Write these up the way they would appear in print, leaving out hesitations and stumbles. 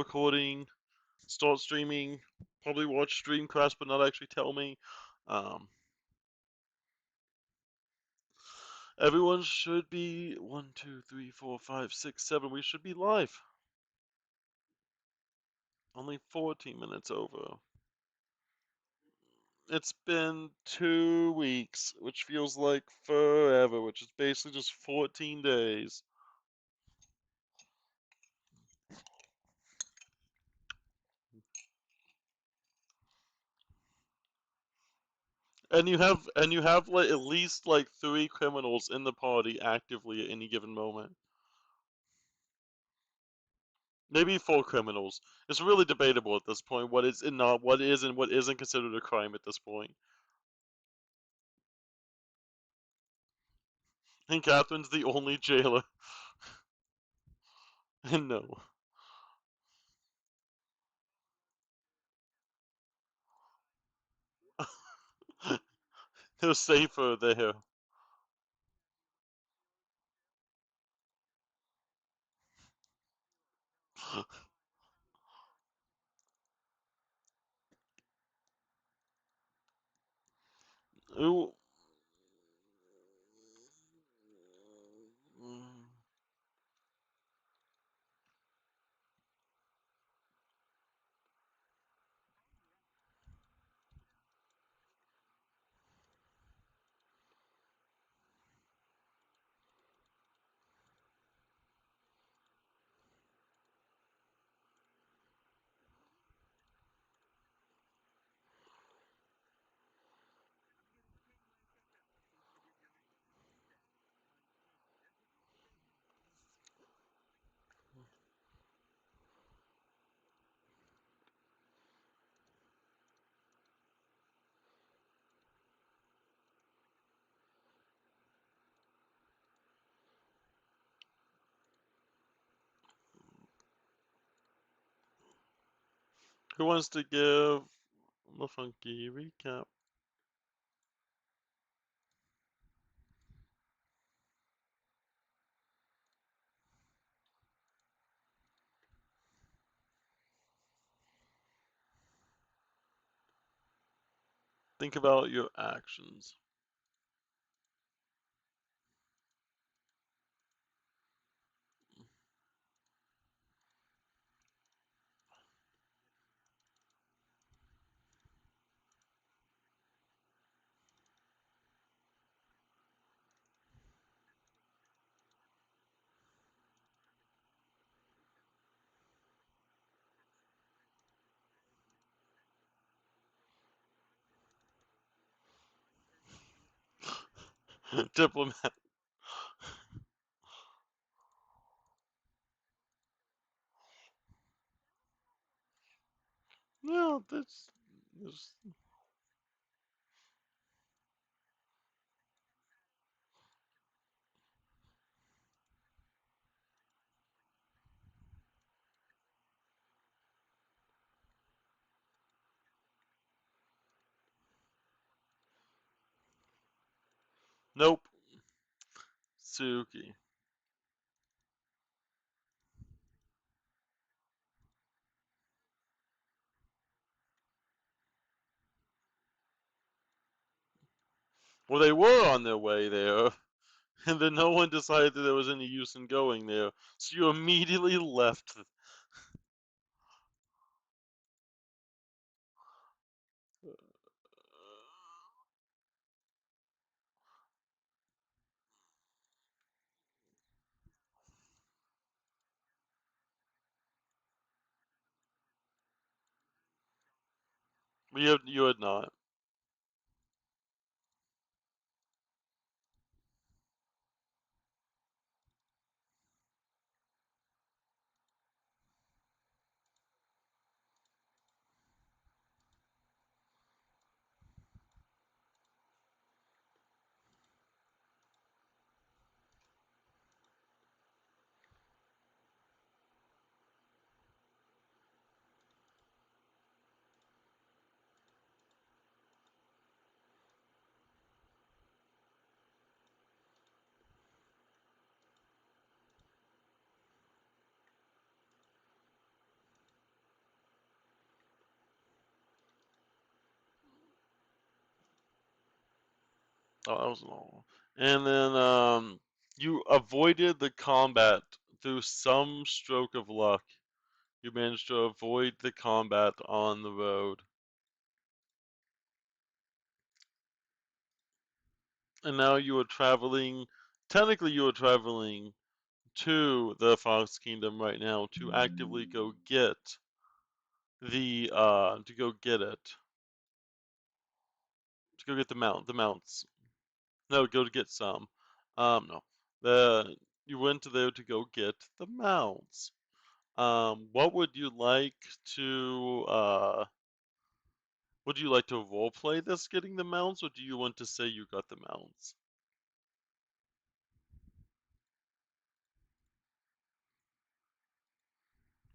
recording, start streaming, probably watch stream crash, but not actually tell me. Um, Everyone should be 1, 2, 3, 4, 5, 6, 7. We should be live. Only 14 minutes over. It's been 2 weeks, which feels like forever, which is basically just 14 days. And you have like at least like 3 criminals in the party actively at any given moment. Maybe 4 criminals. It's really debatable at this point what is and not what is and what isn't considered a crime at this point. And Catherine's the only jailer. And no. They're safer there. Ooh. Who wants to give the funky recap? Think about your actions. Diplomat. No, that's nope. Suki. Well, they were on their way there, and then no one decided that there was any use in going there, so you immediately left. You had not. Oh, that was all. And then you avoided the combat through some stroke of luck. You managed to avoid the combat on the road. And now you are traveling, technically you are traveling to the Fox Kingdom right now to actively go get to go get it. To go get the mounts. No, go to get some. No. The you went to there to go get the mounts. What would you like to would you like to roleplay this getting the mounts, or do you want to say you got the mounts?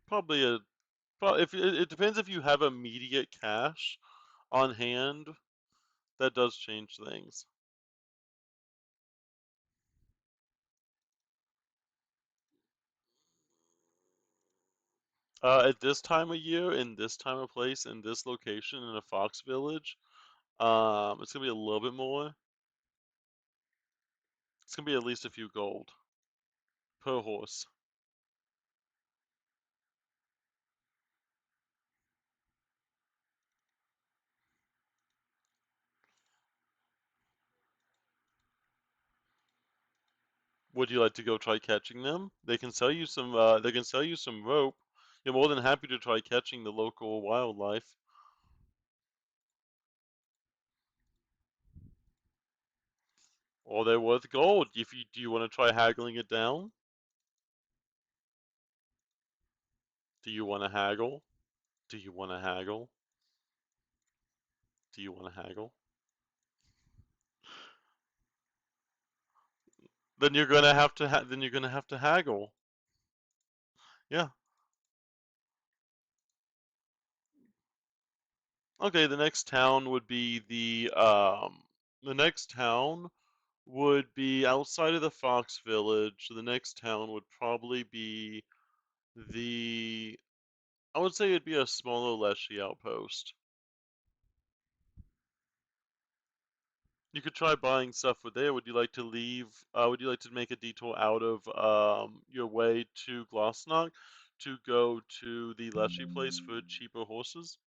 Probably a if it depends if you have immediate cash on hand, that does change things. At this time of year, in this time of place, in this location, in a fox village, it's gonna be a little bit more. It's gonna be at least a few gold per horse. Would you like to go try catching them? They can sell you some. They can sell you some rope. You're more than happy to try catching the local wildlife. Or they're worth gold. If you do, you want to try haggling it down? Do you want to haggle? Do you want to haggle? Do you want to haggle? Then you're gonna have to. Then you're gonna have to haggle. Yeah. Okay. The next town would be the next town would be outside of the Fox Village. So the next town would probably be the. I would say it'd be a smaller Leshy outpost. You could try buying stuff with there. Would you like to leave? Would you like to make a detour out of your way to Glossnock to go to the Leshy place for cheaper horses?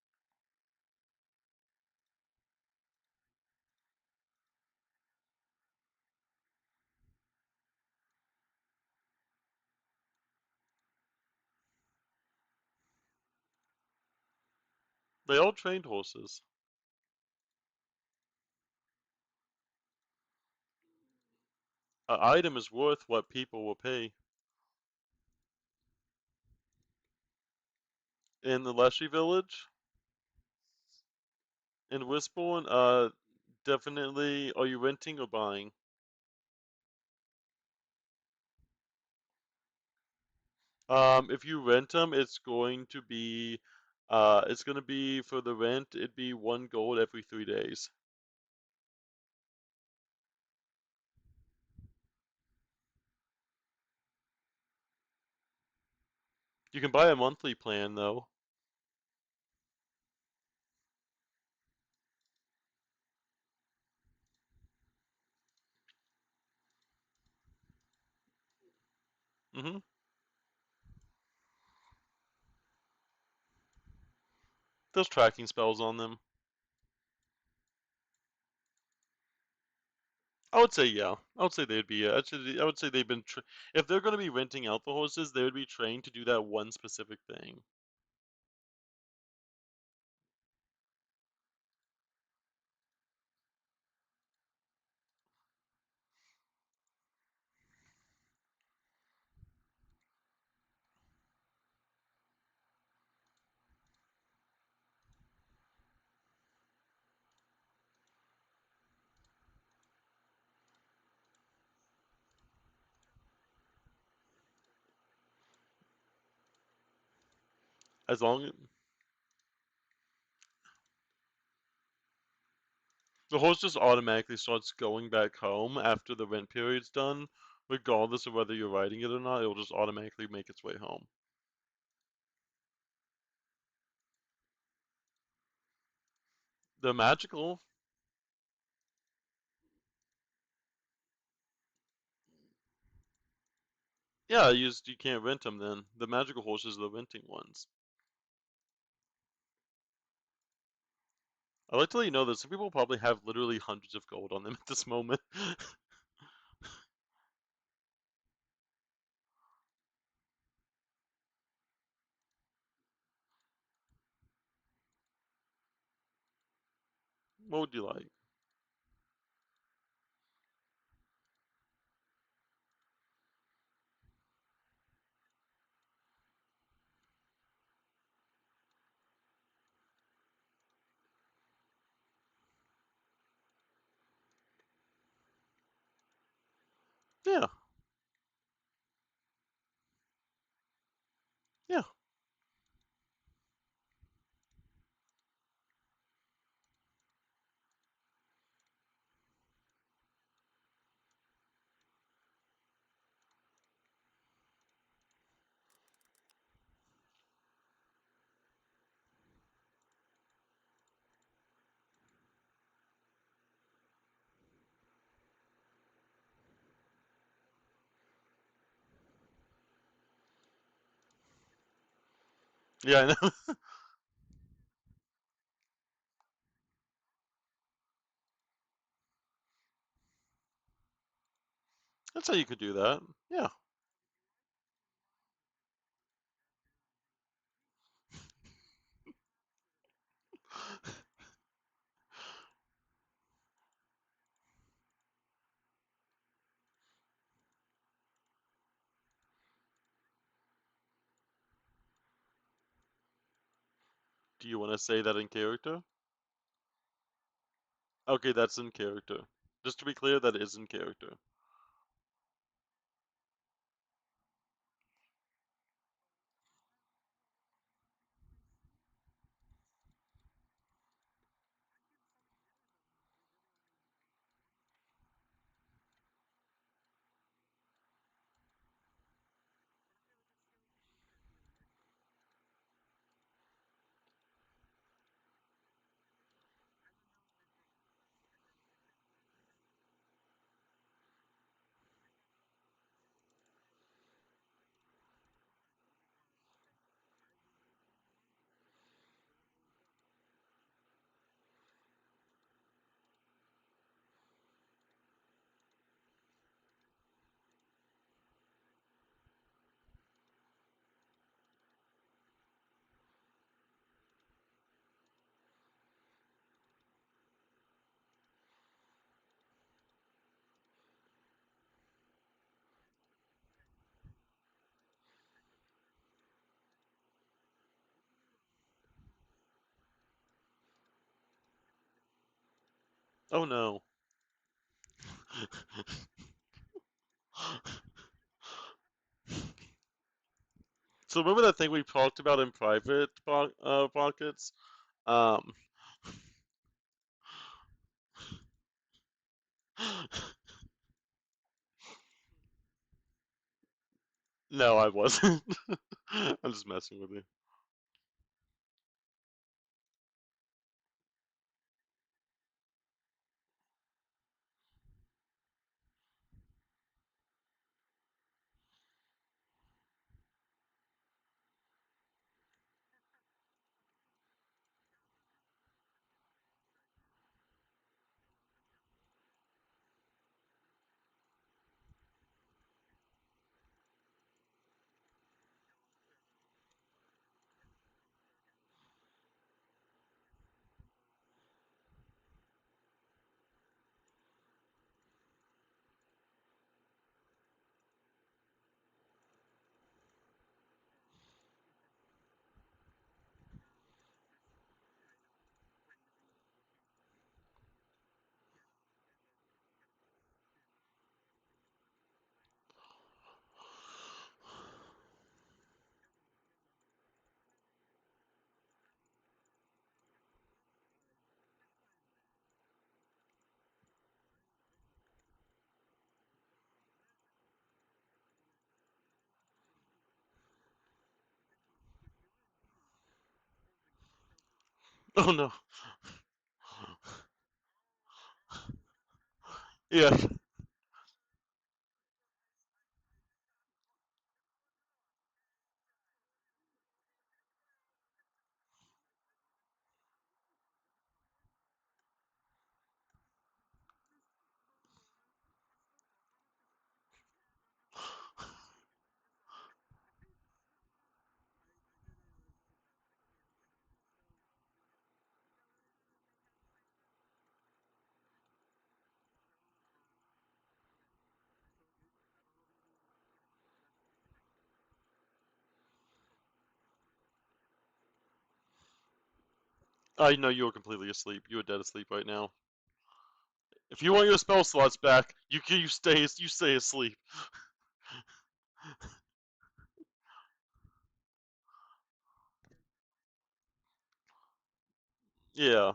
They all trained horses. An item is worth what people will pay. In the Leshy village, in Wisborne, definitely. Are you renting or buying? If you rent them, it's going to be for the rent. It'd be 1 gold every 3 days. You can buy a monthly plan though. Hmm. There's tracking spells on them. I would say yeah. I would say they'd be. I would say they've been. If they're going to be renting out the horses, they would be trained to do that one specific thing. As long the horse just automatically starts going back home after the rent period's done, regardless of whether you're riding it or not. It'll just automatically make its way home. They're magical. Yeah, you can't rent them then. The magical horses are the renting ones. I'd like to let you know that some people probably have literally hundreds of gold on them at this moment. What would you like? Yeah, yeah, yeah. I know. That's how you could do that. Yeah. Do you want to say that in character? Okay, that's in character. Just to be clear, that is in character. Oh no. So remember that thing we talked about in private pockets? Um, no, I wasn't. I'm just messing with you. Oh no. Yeah. I know you're completely asleep. You're dead asleep right now. If you want your spell slots back, you stay asleep. Yeah.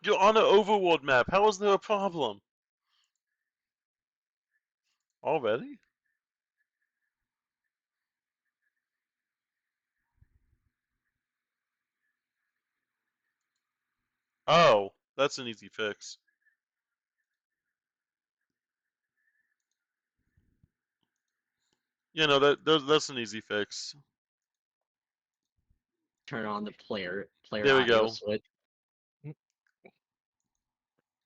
You're on an overworld map. How is there a problem? Already? Oh, that's an easy fix. You know that's an easy fix. Turn on the player There we audio go. switch.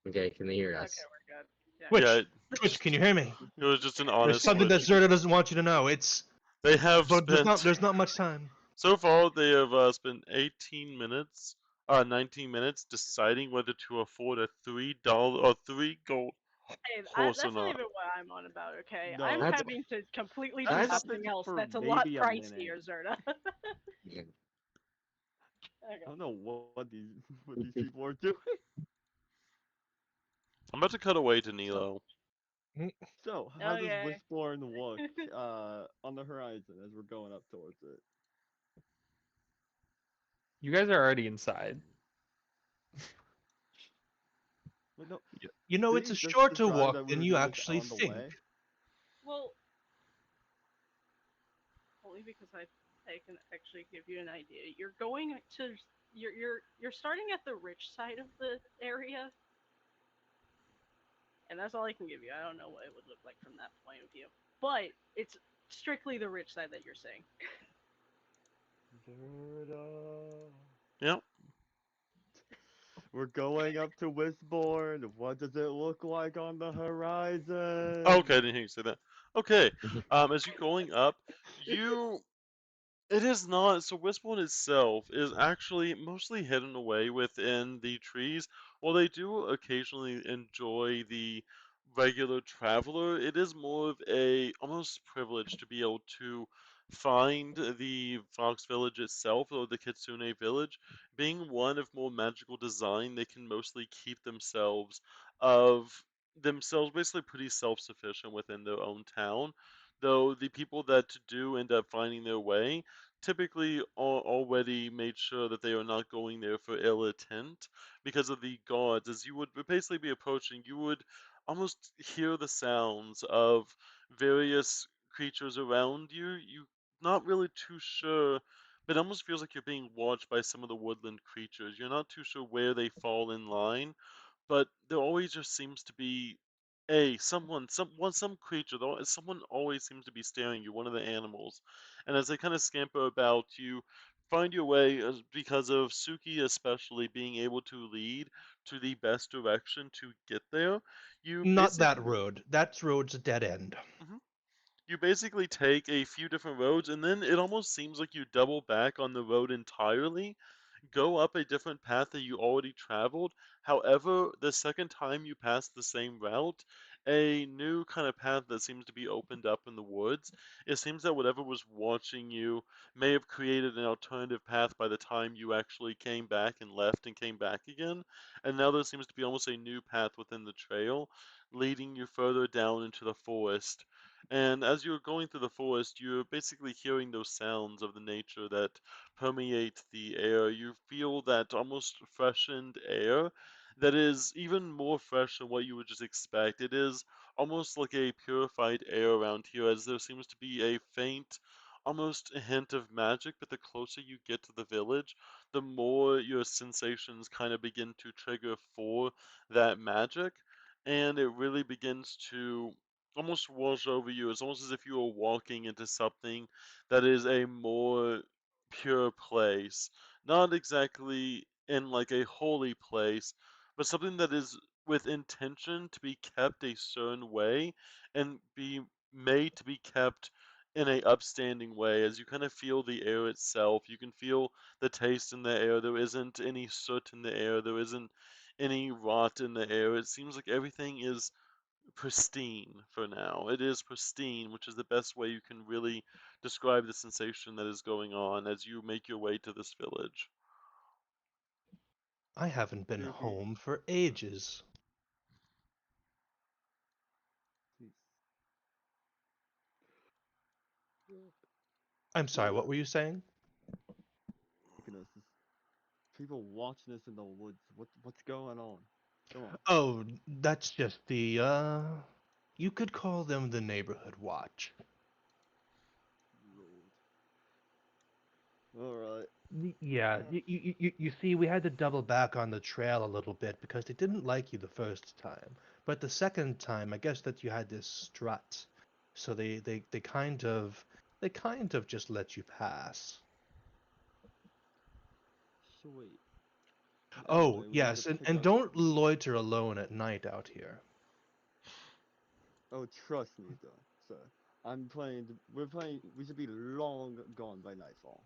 Okay, can they hear Okay, us? we're good. Yeah. Twitch, Yeah, Twitch, can you hear me? it was just an There's honest something that switch. Zerda doesn't want you to know. It's They have but spent there's not much time. so far. They have spent 18 minutes, 19 minutes deciding whether to afford a $3 or 3 gold Hey, horse or that's not not. even what I'm on about, okay? No, I'm That's- having to completely do that's- something else for that's a lot maybe a minute. pricier, Zerda. Yeah. Okay. I don't know what these people are doing. I'm about to cut away to Nilo. So, how does Okay. Wishborn look on the horizon as we're going up towards it? You guys are already inside. Well, no, You know, did it's you a just shorter describe walk that we than were you doing this actually on the think. way? Well, only because I can actually give you an idea. You're going to you're starting at the rich side of the area, and that's all I can give you. I don't know what it would look like from that point of view, but it's strictly the rich side that you're saying. Yep. We're going up to Wishborn. What does it look like on the horizon? Oh, okay, I didn't hear you say that. Okay. As you're going up, you it is not. So Wistborn itself is actually mostly hidden away within the trees. While they do occasionally enjoy the regular traveler, it is more of a almost privilege to be able to find the Fox Village itself or the Kitsune Village. Being one of more magical design, they can mostly keep of themselves basically pretty self-sufficient within their own town. Though the people that do end up finding their way typically already made sure that they are not going there for ill intent because of the gods. As you would basically be approaching, you would almost hear the sounds of various creatures around you. You not really too sure, but it almost feels like you're being watched by some of the woodland creatures. You're not too sure where they fall in line, but there always just seems to be some creature though someone always seems to be staring you, one of the animals, and as they kind of scamper about, you find your way because of Suki especially being able to lead to the best direction to get there. You Not that basically road. That road's a dead end. Mhm. You basically take a few different roads, and then it almost seems like you double back on the road entirely, go up a different path that you already traveled. However, the second time you pass the same route, a new kind of path that seems to be opened up in the woods. It seems that whatever was watching you may have created an alternative path by the time you actually came back and left and came back again. And now there seems to be almost a new path within the trail, leading you further down into the forest. And as you're going through the forest, you're basically hearing those sounds of the nature that permeate the air. You feel that almost freshened air that is even more fresh than what you would just expect. It is almost like a purified air around here, as there seems to be a faint, almost a hint of magic. But the closer you get to the village, the more your sensations kind of begin to trigger for that magic. And it really begins to almost wash over you. It's almost as if you were walking into something that is a more pure place. Not exactly in like a holy place, but something that is with intention to be kept a certain way and be made to be kept in a upstanding way. As you kind of feel the air itself, you can feel the taste in the air. There isn't any soot in the air, there isn't any rot in the air. It seems like everything is pristine for now. It is pristine, which is the best way you can really describe the sensation that is going on as you make your way to this village. I haven't been You're here. home for ages. Jeez. I'm sorry, what were you saying? Look at us. There's people watching us in the woods. What's going on? Come on. Oh, that's just the, you could call them the neighborhood watch. Lord. Alright. Yeah, you see, we had to double back on the trail a little bit because they didn't like you the first time. But the second time, I guess that you had this strut. So they kind of just let you pass. Sweet. Oh, Anyway, we need to yes, pick and up. don't loiter alone at night out here. Oh, trust me, though, sir. I'm playing. We're playing. We should be long gone by nightfall.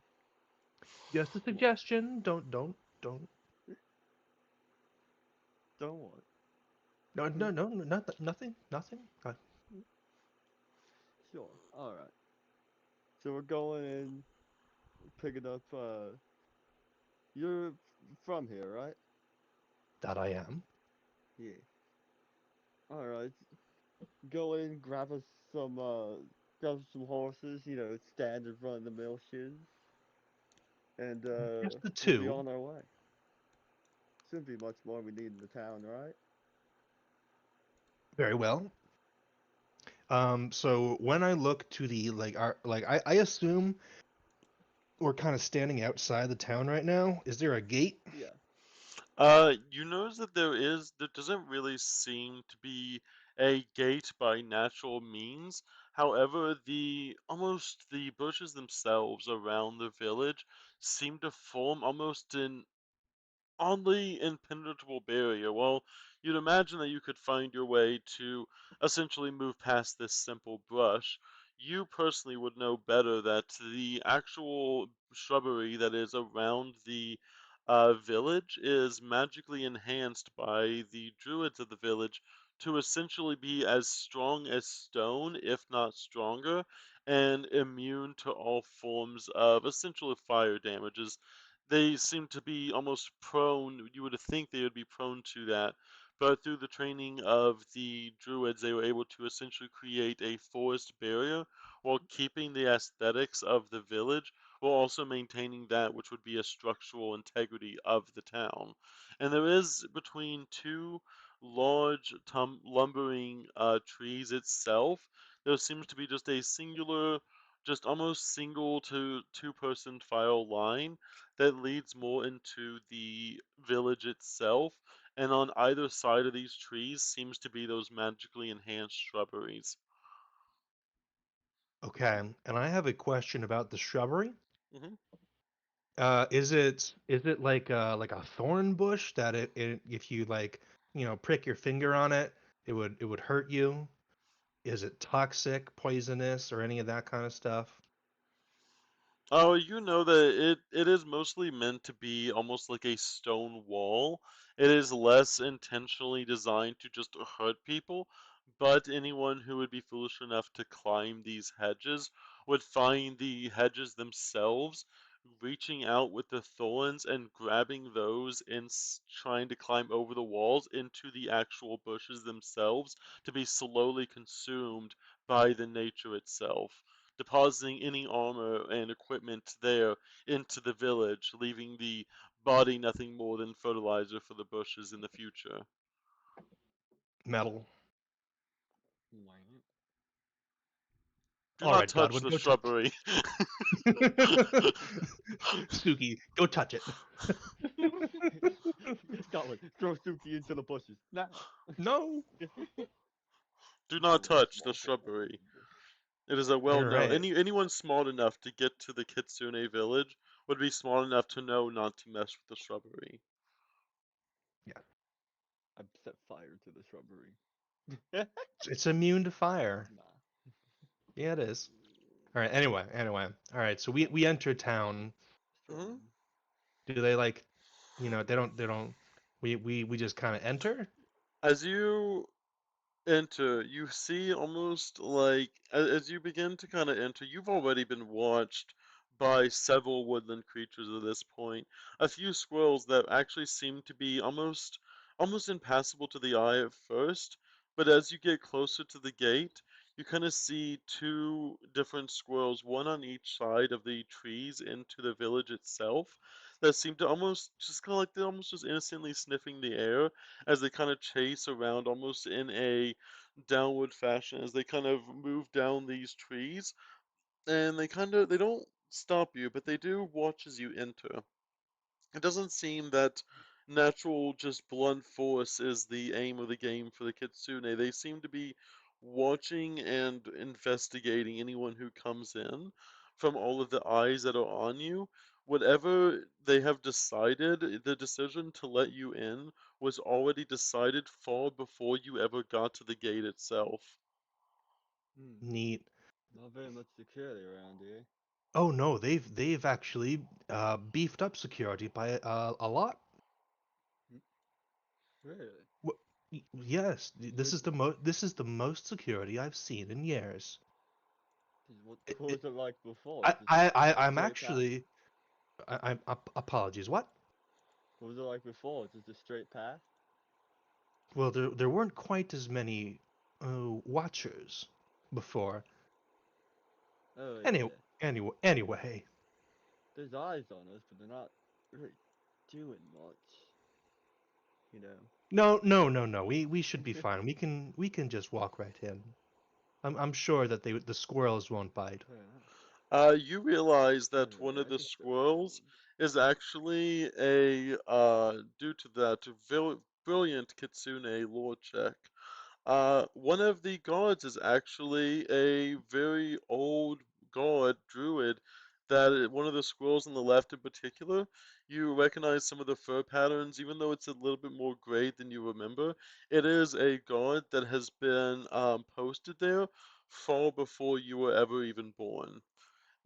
Just a Come on. suggestion. Don't. Don't worry. No, no, no, no, nothing. Sure. All right. So we're going in, picking up. You're from here, right? That I am. Yeah. All right. Go in, grab us some. Grab us some horses. You know, standard run-of-the-mill shoes, and Just the we'll be two. on our way. Shouldn't be much more we need in the town, right? Very well. So when I look to the I assume we're kind of standing outside the town right now. Is there a gate? Yeah. You notice that there doesn't really seem to be a gate by natural means. However, the bushes themselves around the village seem to form almost an oddly impenetrable barrier. Well, you'd imagine that you could find your way to essentially move past this simple brush. You personally would know better that the actual shrubbery that is around the village is magically enhanced by the druids of the village to essentially be as strong as stone, if not stronger, and immune to all forms of essentially fire damages. They seem to be almost prone, you would think they would be prone to that, but through the training of the druids, they were able to essentially create a forest barrier while keeping the aesthetics of the village, while also maintaining that which would be a structural integrity of the town. And there is between two large lumbering trees itself, there seems to be just a singular just almost single to two-person file line that leads more into the village itself. And on either side of these trees seems to be those magically enhanced shrubberies. Okay, and I have a question about the shrubbery. Hmm. Is it like a thorn bush that if you like prick your finger on it, it would hurt you? Is it toxic, poisonous, or any of that kind of stuff? Oh, you know that it is mostly meant to be almost like a stone wall. It is less intentionally designed to just hurt people, but anyone who would be foolish enough to climb these hedges would find the hedges themselves, reaching out with the thorns and grabbing those and trying to climb over the walls into the actual bushes themselves to be slowly consumed by the nature itself, depositing any armor and equipment there into the village, leaving the body nothing more than fertilizer for the bushes in the future. Metal. Wow. Do All not right, touch Godwin, the go touch. shrubbery. Suki, go touch it. Scotland, throw Suki into the bushes now. No. Do Throw not a touch the small ball into shrubbery. the bush. It is a All well-known. right. Anyone smart enough to get to the Kitsune village would be smart enough to know not to mess with the shrubbery. Yeah, I set fire to the shrubbery. it's immune to fire. Nah. Yeah, it is. All right. Anyway. All right. So we enter town. Hmm. Strong. Do they like, they don't. We just kind of enter. As you enter, you see almost like as you begin to kind of enter, you've already been watched by several woodland creatures at this point. A few squirrels that actually seem to be almost impassable to the eye at first, but as you get closer to the gate, you kind of see two different squirrels, one on each side of the trees into the village itself, that seem to almost just kind of like they're almost just innocently sniffing the air as they kind of chase around almost in a downward fashion as they kind of move down these trees, and they don't stop you, but they do watch as you enter. It doesn't seem that natural just blunt force is the aim of the game for the kitsune. They seem to be watching and investigating anyone who comes in from all of the eyes that are on you. Whatever they have decided, the decision to let you in was already decided far before you ever got to the gate itself. Neat. Not very much security around here. Oh no, they've actually beefed up security by a lot. Really? Yes, this Wait, is the most security I've seen in years. what It, was it, it like before? I, Just I, a I I'm straight path? actually apologies. What? What was it like before? Just a straight path? Well, there weren't quite as many watchers before. Oh Any yeah. anyway. There's eyes on us, but they're not really doing much. You know. No. We should be fine. We can just walk right in. I'm sure that the squirrels won't bite. Fair enough. You realize that one Anyway, of I the can show squirrels you is actually due to that brilliant Kitsune lore check. One of the gods is actually a very old god druid one of the squirrels on the left in particular, you recognize some of the fur patterns, even though it's a little bit more gray than you remember. It is a god that has been posted there far before you were ever even born,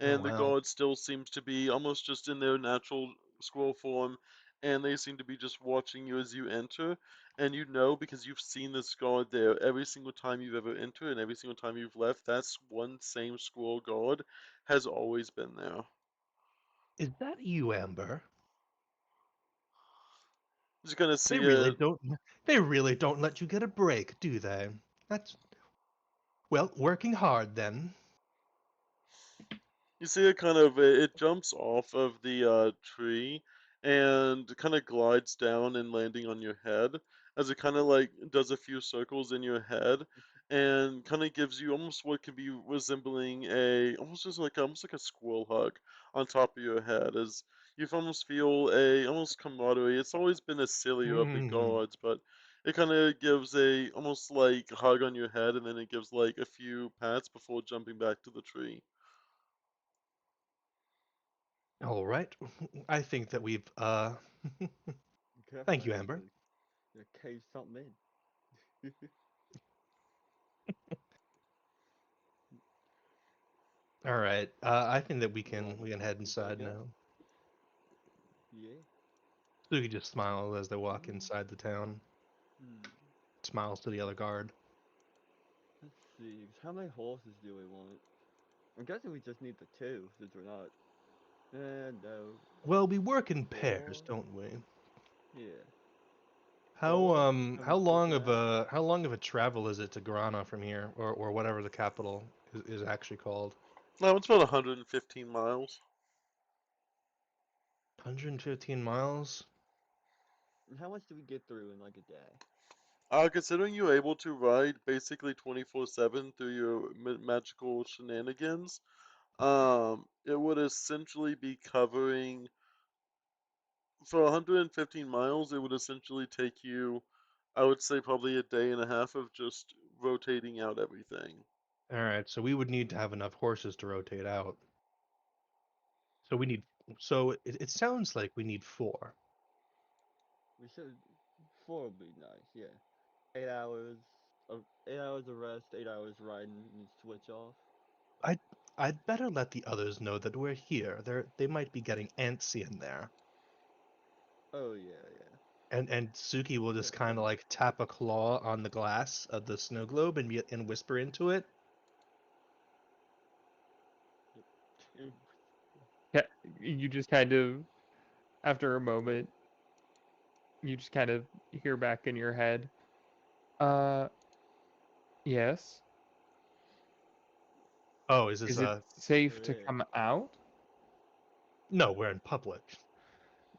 Oh and the wow. god still seems to be almost just in their natural squirrel form, and they seem to be just watching you as you enter. And you know because you've seen this god there every single time you've ever entered and every single time you've left, that's one same squirrel god has always been there. Is that you, Amber? Just gonna They see really it. don't they really don't let you get a break, do they? That's well, working hard then. You see it kind of it jumps off of the tree and kind of glides down and landing on your head as it kind of like does a few circles in your head and kind of gives you almost what could be resembling a almost like a squirrel hug on top of your head, as you almost feel a almost camaraderie. It's always been a sillier of the Mm. guards, but it kind of gives a almost like hug on your head, and then it gives like a few pats before jumping back to the tree. All right. I think that we've Careful Thank you, now, Amber. you cave something in. All right. I think that we can Right, head we inside go. now. Yeah. Suki just smiles as they walk Mm. inside the town. Hmm. Smiles to the other guard. Let's see. How many horses do we want? I'm guessing we just need the two, since we're not. No. Well, we work in 4. pairs, don't we? Yeah. How 4. um And how we keep long an of ass. a how long of a travel is it to Grana from here, or whatever the capital is actually called? No, it's about 115 miles. 115 miles. And how much do we get through in like a day? Considering you're able to ride basically 24/7 through your magical shenanigans, it would essentially be covering for 115 miles. It would essentially take you, I would say, probably a day and a half of just rotating out everything. All right, so we would need to have enough horses to rotate out. So we need. So it sounds like we need 4. We should. 4 would be nice, yeah. 8 hours. 8 hours of rest, 8 hours riding, and switch off. I'd better let the others know that we're here. They might be getting antsy in there. Oh, yeah. And Suki will just kind of Definitely. like tap a claw on the glass of the snow globe and whisper into it. Yep. Yeah, you just kind of, after a moment, you just kind of hear back in your head, uh, yes. Oh, is this Is it safe Sure to is. come out? No, we're in public.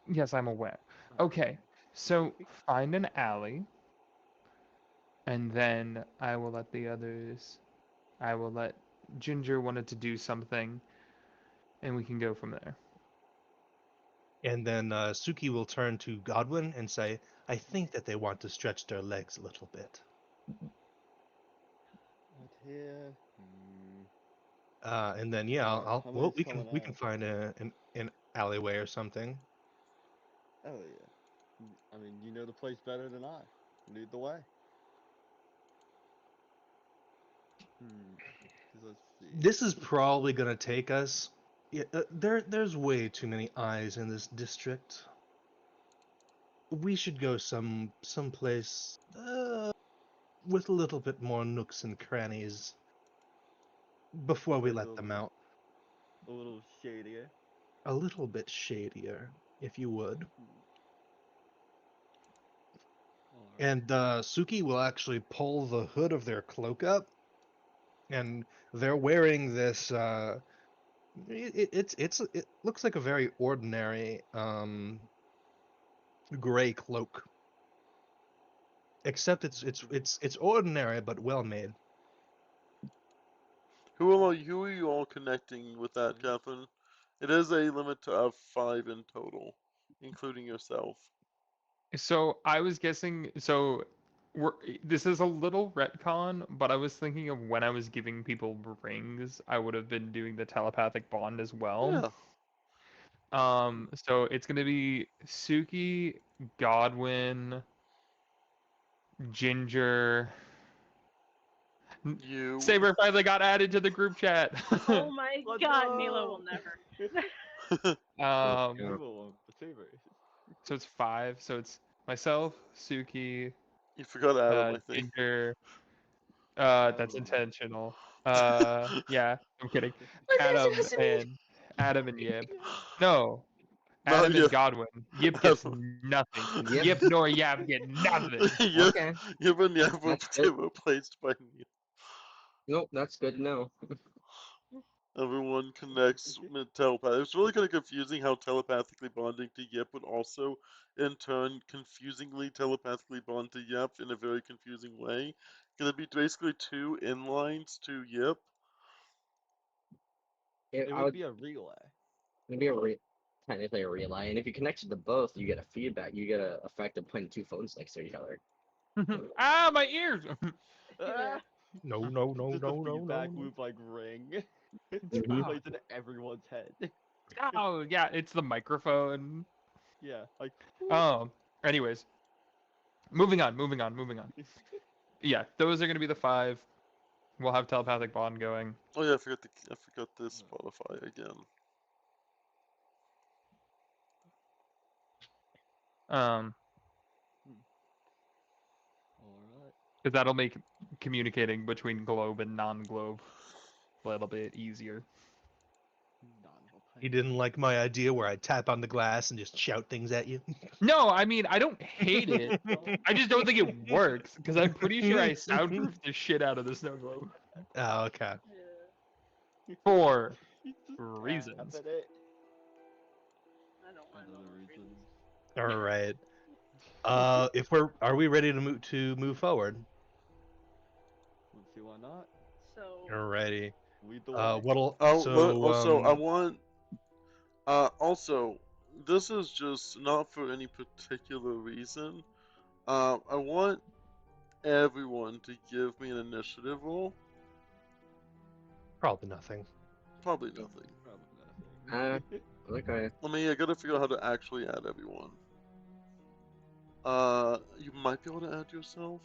Yes, I'm aware. Oh. Okay, so find an alley, and then I will let the others. I will let Ginger wanted to do something, and we can go from there. And then Suki will turn to Godwin and say, "I think that they want to stretch their legs a little bit." Out here. And then yeah, Alright, how well, many's coming we can out? find an alleyway or something. Oh, yeah. I mean, you know the place better than I. Lead the way. 'Cause let's see. This is probably gonna take us. Yeah, there's way too many eyes in this district. We should go someplace with a little bit more nooks and crannies before we Place let them out. a little shadier. A little bit shadier, if you would. Alright. And Suki will actually pull the hood of their cloak up, and they're wearing this. It looks like a very ordinary gray cloak, except it's ordinary but well made. Who are you all connecting with that, Catherine? It is a limit of 5 in total, including yourself. So I was guessing. So this is a little retcon, but I was thinking of when I was giving people rings, I would have been doing the telepathic bond as well. Yeah. So it's gonna be Suki, Godwin, Ginger. You. Saber finally got added to the group chat. Oh my Let's god, Mila will go! never. Um, Yeah. Evil one, the favorite. so it's 5. So it's myself, Suki, You forgot Adam, I think. Ginger. That's Adam. intentional. Yeah, I'm kidding. Adam and Yip. No, Not Adam and you. Godwin. Yip gets Adam. nothing. Yep. Yip nor Yap get nothing. you, Okay. you've been never That's good. replaced by me. Nope, that's good to know. Everyone connects with telepath. It's really kind of confusing how telepathically bonding to Yip would also, in turn, confusingly telepathically bond to Yep in a very confusing way. Gonna be basically 2 inlines to Yip. It I would would be a relay. it'd be technically a relay, and if you connect to both, you get a feedback. You get a effect of putting 2 phones next to each other. Ah, my ears! Yeah. No, no, no, Just no, a no, feedback no. loop like ring. It Mhm. plays in everyone's head. Oh, yeah, it's the microphone. Yeah, like Oh, anyways. Moving on. Yeah, those are going to be the 5. We'll have telepathic bond going. Oh yeah, I forgot this Spotify again. Um, alright. because that'll make communicating between globe and non-globe a little bit easier. You didn't like my idea where I tap on the glass and just shout things at you? No, I mean, I don't hate it. I just don't think it works, because I'm pretty sure I soundproofed the shit out of the snow globe. Oh, okay. Yeah. For You just reasons. tap at it. I don't want to know Other what reasons. reasons. All right. Are we ready to move forward? Let's see why not. So Alrighty. Lead the way. What'll Oh, so also I want. Also, this is just not for any particular reason. I want everyone to give me an initiative roll. probably nothing. Probably nothing. Probably nothing. Okay. I gotta figure out how to actually add everyone. You might be able to add yourself.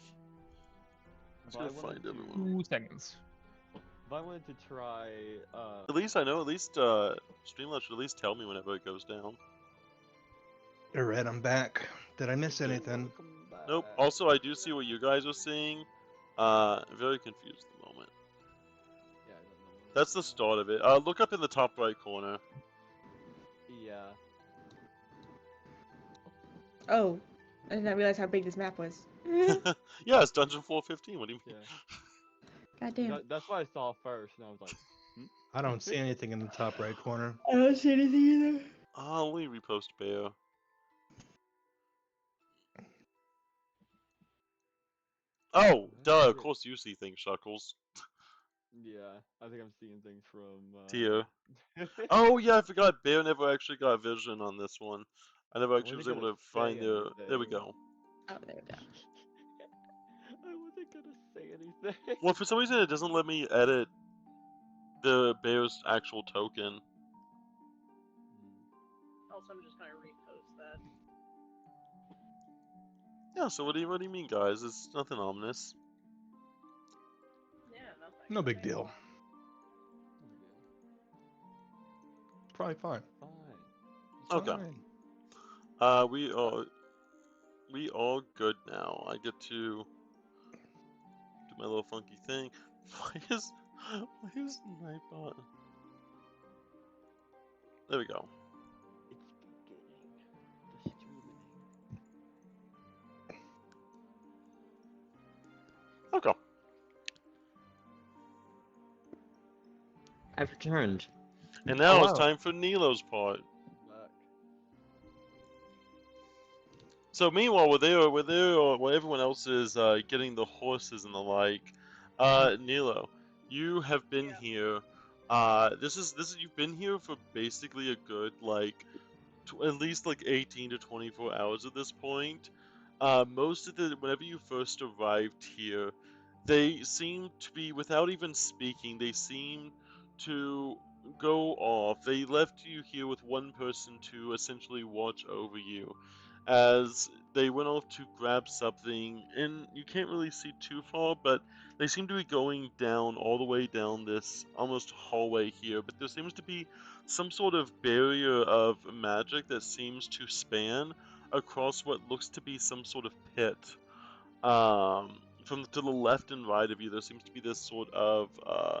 Just But I gotta wanted find to- everyone. 2 seconds. If I wanted to try, At least I know. At least Streamlabs should at least tell me whenever it goes down. Alright, I'm back. Did I miss anything? welcome back. Nope. Also, I do see what you guys are seeing. Very confused at the moment. Yeah, I don't know what That's the it's start of it. Look up in the top right corner. about. Yeah. Oh, I did not realize how big this map was. Yeah, it's Dungeon 415. What do you mean? Yeah. Goddamn. That's what I saw first, and I was like, I don't see anything in the top right corner. I don't see anything either. I'll only repost Bear. Oh, duh, of course you see things, Shuckles. Yeah, I think I'm seeing things from. Dear. Oh, yeah, I forgot. Bear never actually got vision on this one. I never actually was wasn't able gonna to find say the. There we anything. go. Oh, there we go. I wasn't gonna say anything. Well, for some reason, it doesn't let me edit the Bear's actual token. also, I'm just gonna repost that. Yeah, so what do you mean, guys? It's nothing ominous. Yeah, nothing. No big deal. Probably fine. Fine. Okay. Fine. We all good now. I get to do my little funky thing. Why is Nightbot? There we go. It's beginning. The streaming. Okay. I've returned. And now it's wow. time for Nilo's part. Back. So meanwhile, while everyone else is getting the horses and the like, Nilo, you have been Yeah. here. This is you've been here for basically a good like, at least like 18 to 24 hours at this point. Most of whenever you first arrived here, they seemed to be, without even speaking, they seemed to go off. They left you here with one person to essentially watch over you, as they went off to grab something, and you can't really see too far, but they seem to be going down all the way down this almost hallway here, but there seems to be some sort of barrier of magic that seems to span across what looks to be some sort of pit. From to the left and right of you, there seems to be this sort of,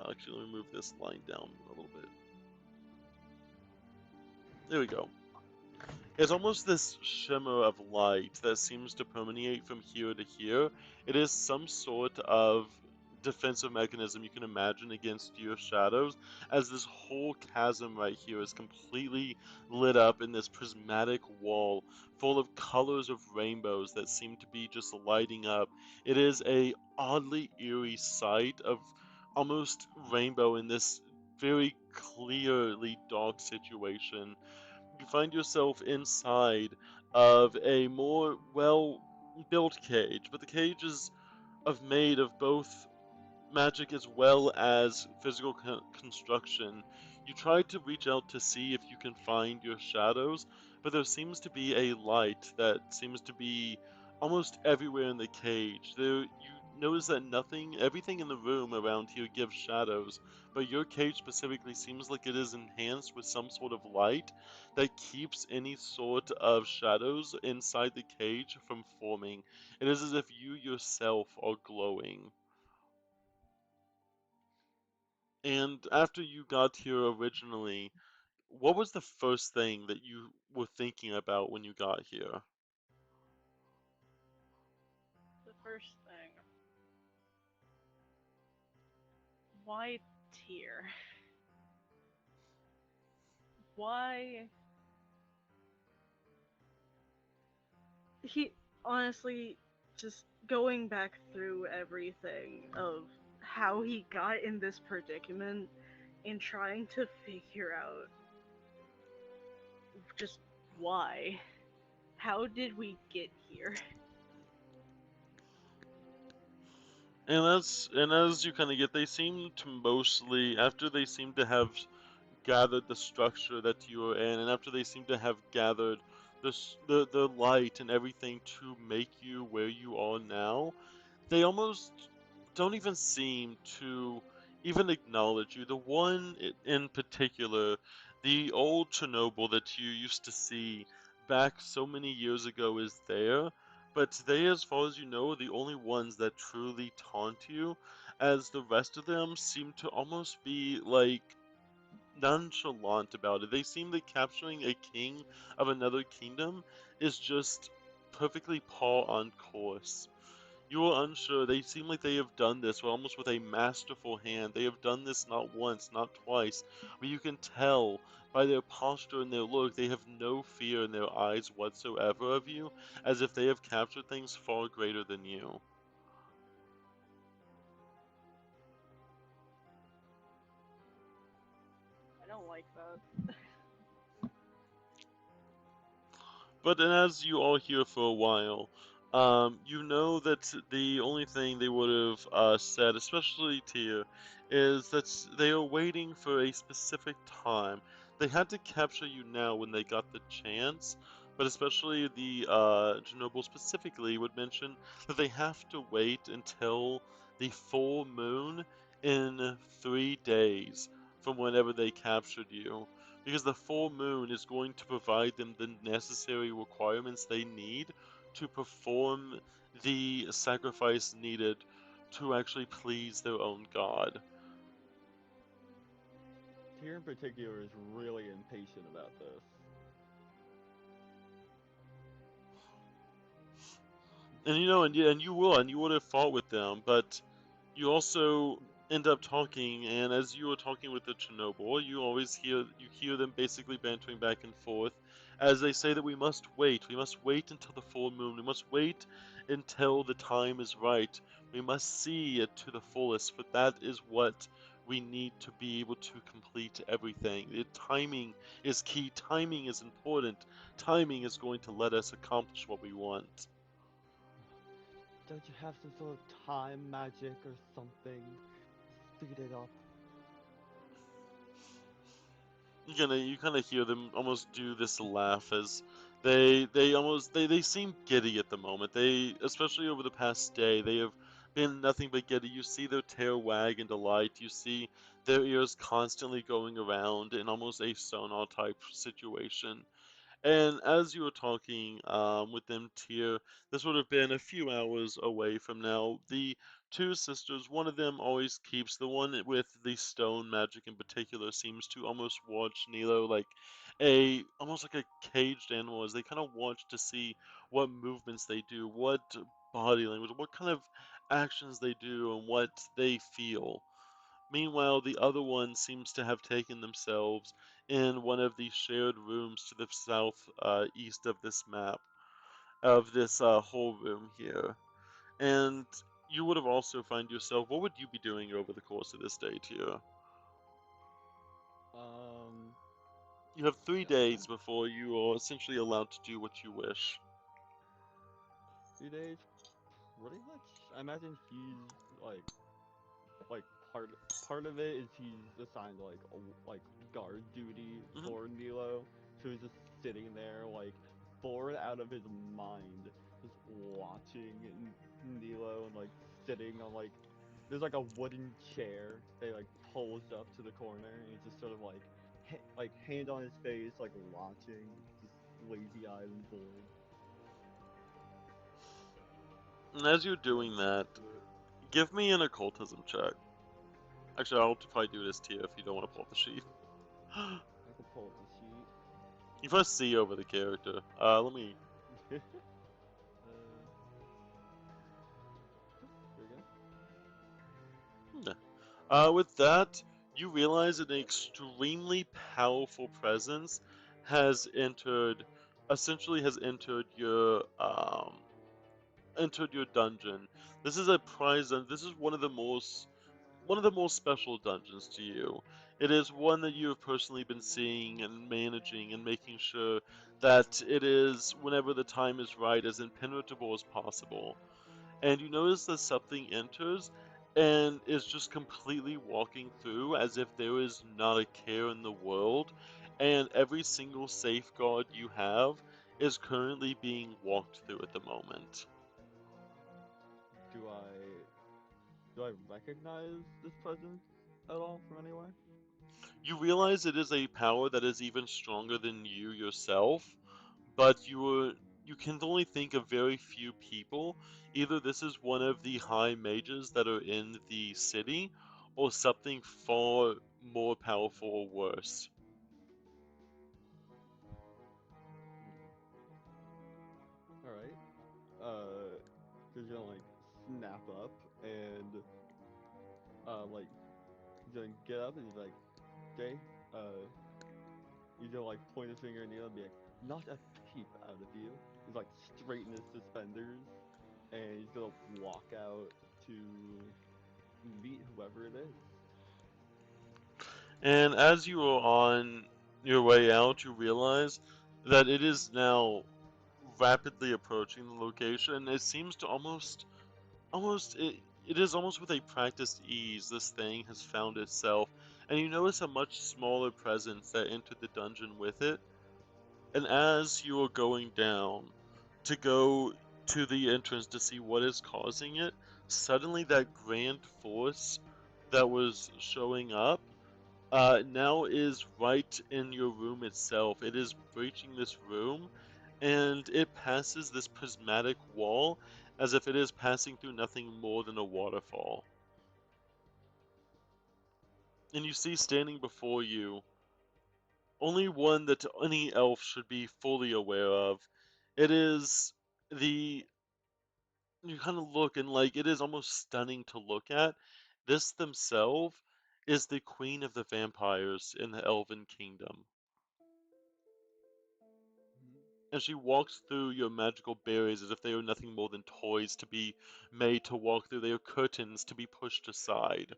actually let me move this line down a little bit. There we go. It's almost this shimmer of light that seems to permeate from here to here. It is some sort of defensive mechanism you can imagine against your shadows, as this whole chasm right here is completely lit up in this prismatic wall full of colors of rainbows that seem to be just lighting up. It is a oddly eerie sight of almost rainbow in this very clearly dark situation. You find yourself inside of a more well built cage, but the cage is of made of both magic as well as physical construction. You try to reach out to see if you can find your shadows, but there seems to be a light that seems to be almost everywhere in the cage. There, you notice that everything in the room around here gives shadows, but your cage specifically seems like it is enhanced with some sort of light that keeps any sort of shadows inside the cage from forming. It is as if you yourself are glowing. And after you got here originally, what was the first thing that you were thinking about when you got here? The first thing. Why Tyr? Why? He honestly, just going back through everything of how he got in this predicament and trying to figure out just why. How did we get here? And as you kind of get, they seem to mostly after they seem to have gathered the structure that you are in, and after they seem to have gathered the light and everything to make you where you are now, they almost don't even seem to even acknowledge you. The one in particular, the old Chernobyl that you used to see back so many years ago, is there, but they, as far as you know, are the only ones that truly taunt you, as the rest of them seem to almost be like nonchalant about it. They seem that capturing a king of another kingdom is just perfectly par on course. You are unsure. They seem like they have done this almost with a masterful hand. They have done this not once, not twice, but you can tell by their posture and their look, they have no fear in their eyes whatsoever of you, as if they have captured things far greater than you. I don't like that. But then as you all here for a while, you know that the only thing they would have said, especially to you, is that they are waiting for a specific time. They had to capture you now when they got the chance, but especially the Chernobyl specifically would mention that they have to wait until the full moon in 3 days from whenever they captured you, because the full moon is going to provide them the necessary requirements they need to perform the sacrifice needed to actually please their own god. Tyr in particular is really impatient about this. And you know, and you would have fought with them, but you also end up talking, and as you are talking with the Chernobyl, you hear them basically bantering back and forth, as they say that we must wait until the full moon, we must wait until the time is right, we must see it to the fullest, for that is what we need to be able to complete everything. Timing is key, timing is important, timing is going to let us accomplish what we want. Don't you have some sort of time magic or something? Speed it up. You kind of hear them almost do this laugh as they seem giddy at the moment. They, especially over the past day, they have been nothing but giddy. You see their tail wag in delight. You see their ears constantly going around in almost a sonar type situation. And as you were talking with them, Tyr, this would have been a few hours away from now. The two sisters, one of them always keeps, the one with the stone magic in particular, seems to almost watch Nilo like almost like a caged animal, as they kind of watch to see what movements they do, what body language, what kind of actions they do and what they feel. Meanwhile, the other one seems to have taken themselves in one of the shared rooms to the south east of this map, of this whole room here. And you would have also find yourself, what would you be doing over the course of this day, Tira? Um, You have 3 days yeah, before you are essentially allowed to do what you wish. 3 days, pretty much. I imagine he's like like part part of it is he's assigned like like guard duty Hmm. for Nilo, so he's just sitting there like bored out of his mind, just watching Nilo and like sitting on like there's like a wooden chair they like pulls up to the corner and he's just sort of like like hand on his face like watching, just lazy eyed and bored. And as you're That's doing that, basically it. give me an occultism check. Actually, I'll probably do this to you if you don't want to pull up the sheet. I can pull up the sheet. You first see over the character. Let me. uh, there you go. Yeah. With that, you realize that an extremely powerful presence has entered, essentially has entered your dungeon. This is a prize, and this is one of the most special dungeons to you. It is one that you have personally been seeing and managing and making sure that it is, whenever the time is right, as impenetrable as possible. And you notice that something enters and is just completely walking through as if there is not a care in the world, and every single safeguard you have is currently being walked through at the moment. Do I do I recognize this presence at all from anywhere? You realize it is a power that is even stronger than you yourself, but you can only think of very few people. Either this is one of the high mages that are in the city, or something far more powerful or worse. All right. He's gonna like snap up and like he's gonna get up and he's like, "Okay." He's gonna like point his finger at Neil and be like, "Not a peep out of you." He's like straighten his suspenders and he's gonna walk out to meet whoever it is. And as you are on your way out, you realize that it is now rapidly approaching the location. It seems to it is almost with a practiced ease this thing has found itself, and you notice a much smaller presence that entered the dungeon with it. And as you are going down to go to the entrance to see what is causing it, suddenly that grand force that was showing up now is right in your room itself. It is breaching this room, and it passes this prismatic wall as if it is passing through nothing more than a waterfall. And you see standing before you only one that any elf should be fully aware of. It is the you kind of look and like it is almost stunning to look at. This themselves is the queen of the vampires in the Elven Kingdom. And she walks through your magical barriers as if they are nothing more than toys to be made to walk through. They are curtains to be pushed aside.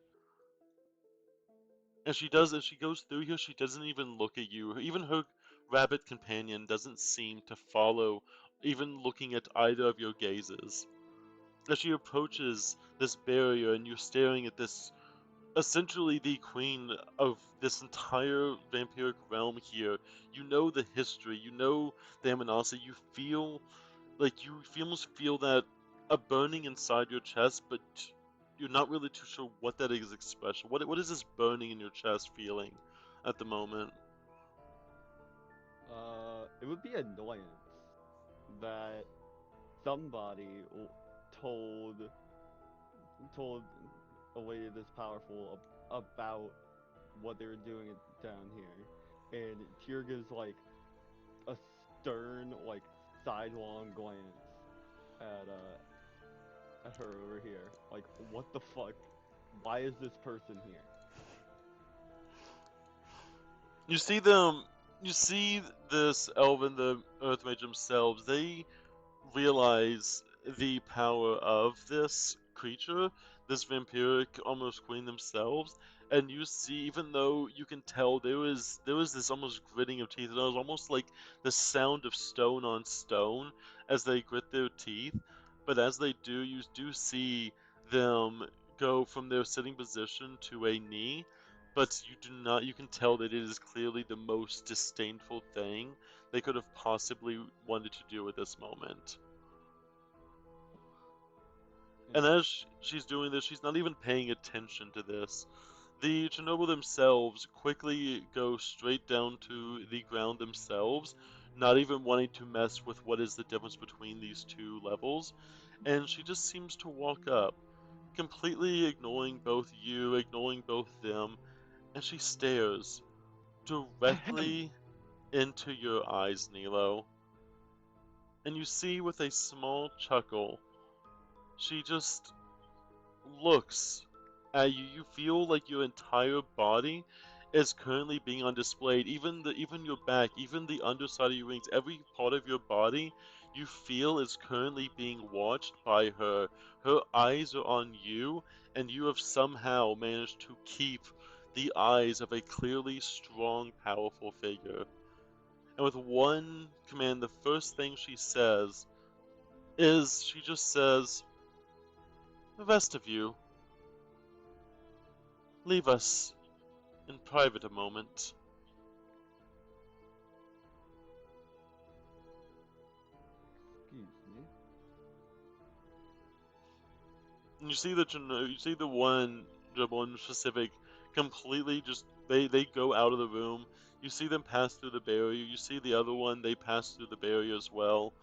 And she does, as she goes through here, she doesn't even look at you. Even her rabbit companion doesn't seem to follow, even looking at either of your gazes. As she approaches this barrier and you're staring at this, essentially the queen of this entire vampiric realm here, you know the history, you know the animosity, you feel like almost feel that a burning inside your chest, but you're not really too sure what that is expression. What is this burning in your chest feeling at the moment? It would be annoyance that somebody told told a lady this powerful about what they were doing down here, and Tyr gives like a stern, like sidelong glance at at her over here. Like, what the fuck? Why is this person here? You see them. You see this elf and the earth mage themselves. They realize the power of this creature, this vampiric almost queen themselves, and you see, even though you can tell there was this almost gritting of teeth, and it was almost like the sound of stone on stone as they grit their teeth. But as they do, you do see them go from their sitting position to a knee, but you do not. You can tell that it is clearly the most disdainful thing they could have possibly wanted to do at this moment. And And as she's doing this, she's not even paying attention to this. The Chernobyl themselves quickly go straight down to the ground themselves, not even wanting to mess with what is the difference between these two levels. And she just seems to walk up, completely ignoring both you, ignoring both them, and she stares Ahem. directly into your eyes, Nilo. And you see with a small chuckle, she just looks at you. You feel like your entire body is currently being on display. Even your back, even the underside of your wings, every part of your body you feel is currently being watched by her. Her eyes are on you, and you have somehow managed to keep the eyes of a clearly strong, powerful figure. And with one command, the first thing she says is she just says, "The rest of you, leave us in private a moment." excuse me. And you see the one in specific completely just they go out of the room. You see them pass through the barrier. You see the other one, they pass through the barrier as well.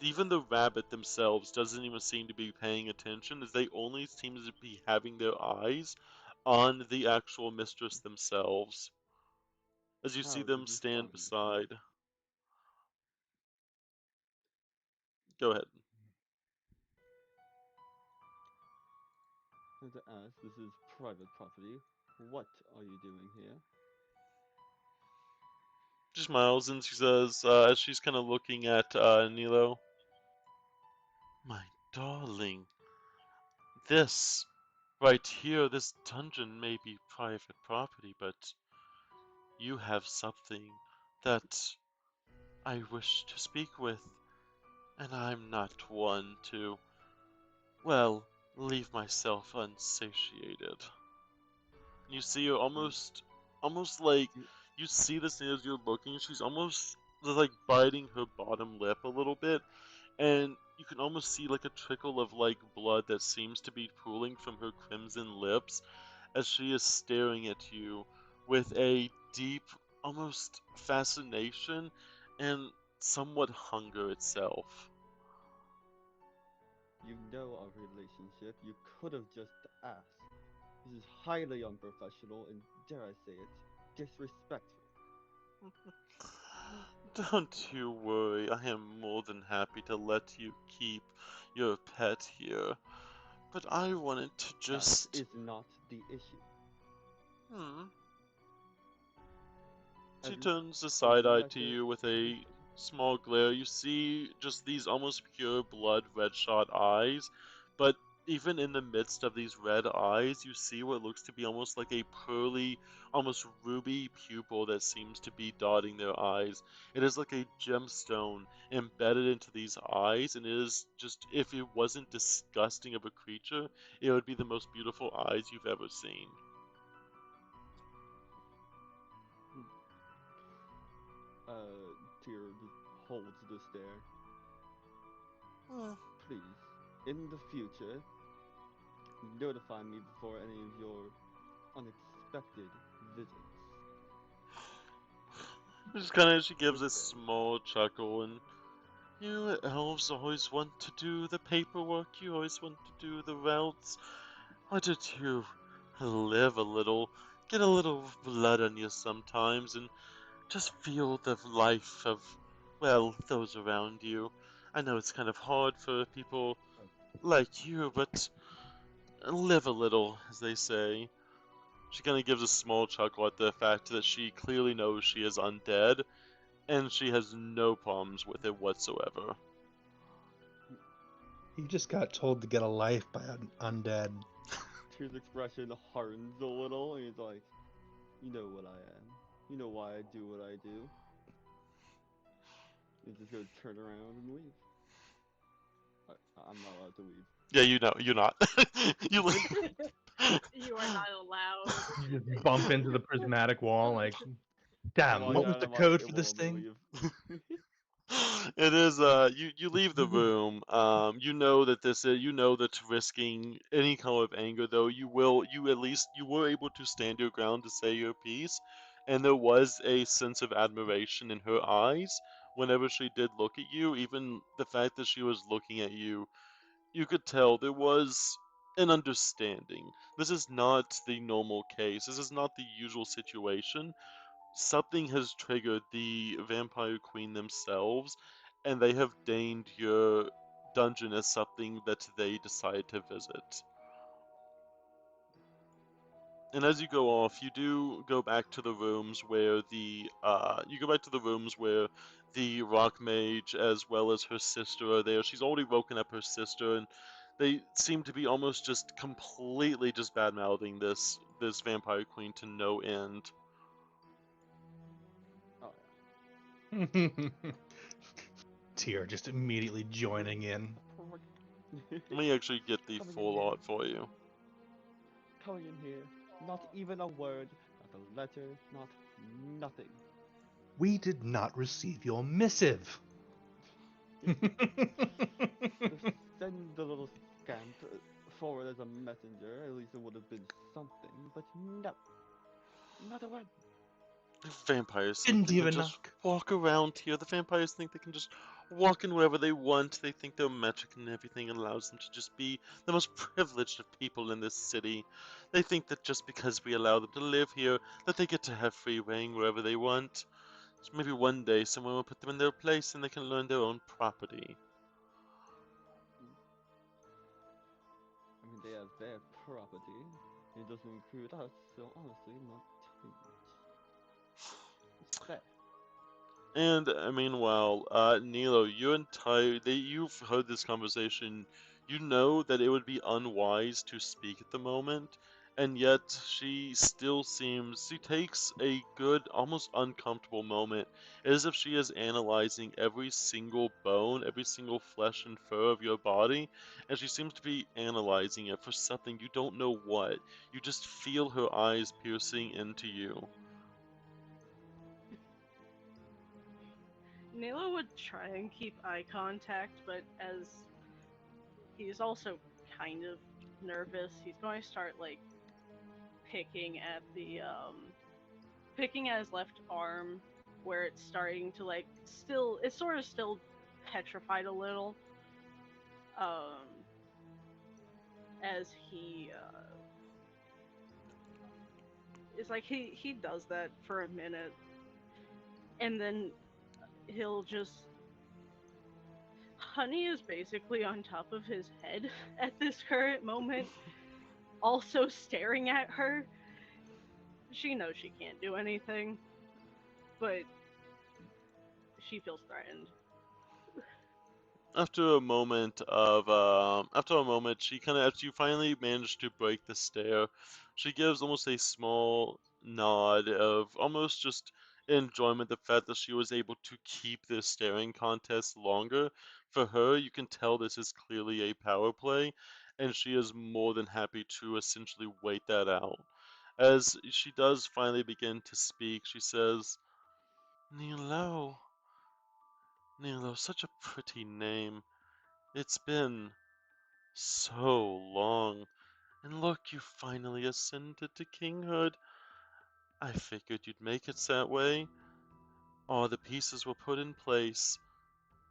Even the rabbit themselves doesn't even seem to be paying attention, as they only seem to be having their eyes on the actual mistress themselves. As you see How them did you stand find me here? beside. Go ahead. And to ask, this is private property. What are you doing here? She smiles and she says, as she's kind of looking at Nilo, "My darling, this right here, this dungeon may be private property, but you have something that I wish to speak with, and I'm not one to, well, leave myself unsatiated." You see her And almost like, you, you see this as you're looking, she's almost like biting her bottom lip a little bit, and you can almost see like a trickle of like blood that seems to be pooling from her crimson lips as she is staring at you with a deep, almost fascination and somewhat hunger itself. you know our relationship. You could have just asked. This is highly unprofessional and, dare I say it, disrespectful. Don't you worry, I am more than happy to let you keep your pet here. But I wanted to That just. is not the issue. Hmm. She As, turns a as side you eye let to her you with speak, a small glare. You see just these almost pure blood red shot eyes, but even in the midst of these red eyes, you see what looks to be almost like a pearly, almost ruby pupil that seems to be dotting their eyes. It is like a gemstone embedded into these eyes, and it is just, if it wasn't disgusting of a creature, it would be the most beautiful eyes you've ever seen. Tyr just holds the stare. Hmm. Please, in the future, notify me before any of your unexpected visits. She gives Good a day. small chuckle, and you elves always want to do the paperwork, you always want to do the routes. Why don't you live a little, get a little blood on you sometimes, and just feel the life of, well, those around you? I know it's kind of hard for people. like you, but live a little, as they say. She kind of gives a small chuckle at the fact that she clearly knows she is undead, and she has no problems with it whatsoever. You just got told to get a life by an undead. Tyr's expression hardens a little, and he's like, "You know what I am. You know why I do what I do." He's just gonna turn around and leave. I'm not allowed to leave. Yeah, you know, you're not. You leave. You are not allowed. You just bump into the prismatic wall, like, I damn, walk what was out and the I'm like, code "It for this won't let me thing? leave." It is you leave the room. You know that this is, you know that risking any kind of anger, though, you at least you were able to stand your ground to say your piece, and there was a sense of admiration in her eyes whenever she did look at you. Even the fact that she was looking at you, you could tell there was an understanding. This is not the normal case. This is not the usual situation. Something has triggered the Vampire Queen themselves, and they have deigned your dungeon as something that they decide to visit. And as you go off, you do go back to the rooms where the rock mage as well as her sister are there. She's already woken up her sister, and they seem to be almost just completely just bad mouthing this vampire queen to no end. Oh Tyr just immediately joining in. yeah. Let me actually get the Coming in full here. art for you. Coming in here. Not even a word. Not a letter. Not nothing. We did not receive your missive. Just send the little scamp forward as a messenger. At least it would have been something. But no. Not a word. The vampires think Didn't they can even just knock. walk around here. The vampires think they can just walk in wherever they want. They think their magic and everything allows them to just be the most privileged of people in this city. They think that just because we allow them to live here, that they get to have free reign wherever they want. So maybe one day someone will put them in their place and they can learn their own property. I mean, they have their property. It doesn't include us, so honestly, not too much. It's fair. And meanwhile, Nilo, you've heard this conversation. You know that it would be unwise to speak at the moment, and yet she takes a good, almost uncomfortable moment, as if she is analyzing every single bone, every single flesh and fur of your body, and she seems to be analyzing it for something you don't know what. You just feel her eyes piercing into you. Nilo would try and keep eye contact, but as he's also kind of nervous, he's going to start like picking at picking at his left arm where it's starting to like it's sort of still petrified a little. Um as he it's like he does that for a minute, and then he'll just Honey is basically on top of his head at this current moment, also staring at her. She knows she can't do anything, but she feels threatened. after a moment, she kind of, after you finally manage to break the stare, she gives almost a small nod of almost just enjoyment, the fact that she was able to keep this staring contest longer. For her, you can tell this is clearly a power play, and she is more than happy to essentially wait that out. As she does finally begin to speak, she says, Nilo, Nilo, such a pretty name. It's been so long, and look, you finally ascended to kinghood. I figured you'd make it that way. All the pieces were put in place,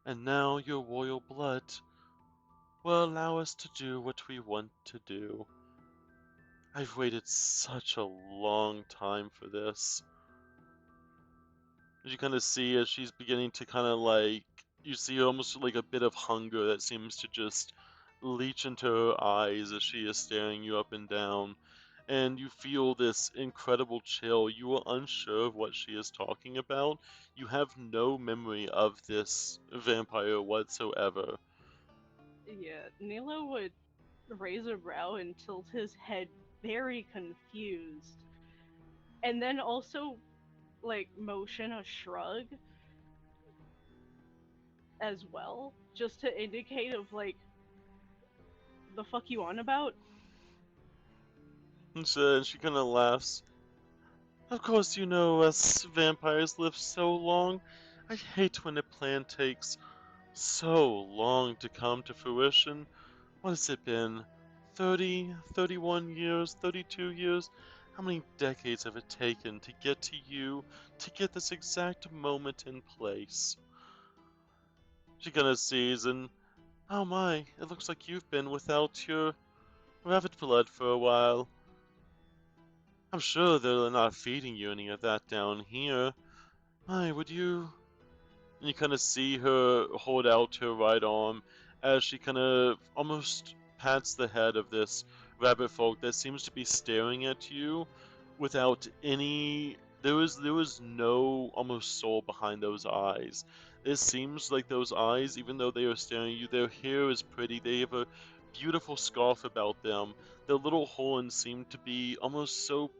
and now your royal blood will allow us to do what we want to do. I've waited such a long time for this. As you kind of see as she's beginning to kind of like, you see almost like a bit of hunger that seems to just leech into her eyes as she is staring you up and down, and you feel this incredible chill. You are unsure of what she is talking about. You have no memory of this vampire whatsoever. Yeah, Nilo would raise a brow and tilt his head, very confused, and then also like motion a shrug as well, just to indicate of like, the fuck you on about? And so she kind of laughs. Of course, you know us vampires live so long. I hate when a plan takes so long to come to fruition. What has it been? 30, 31 years, 32 years? How many decades have it taken to get to you, to get this exact moment in place? She kind of sees and, oh my, it looks like you've been without your rabbit blood for a while. I'm sure they're not feeding you any of that down here. My, would you? And you kind of see her hold out her right arm as she kind of almost pats the head of this rabbit folk that seems to be staring at you without any. There was no almost soul behind those eyes. It seems like those eyes, even though they are staring at you, their hair is pretty. They have a beautiful scarf about them. Their little horns seem to be almost so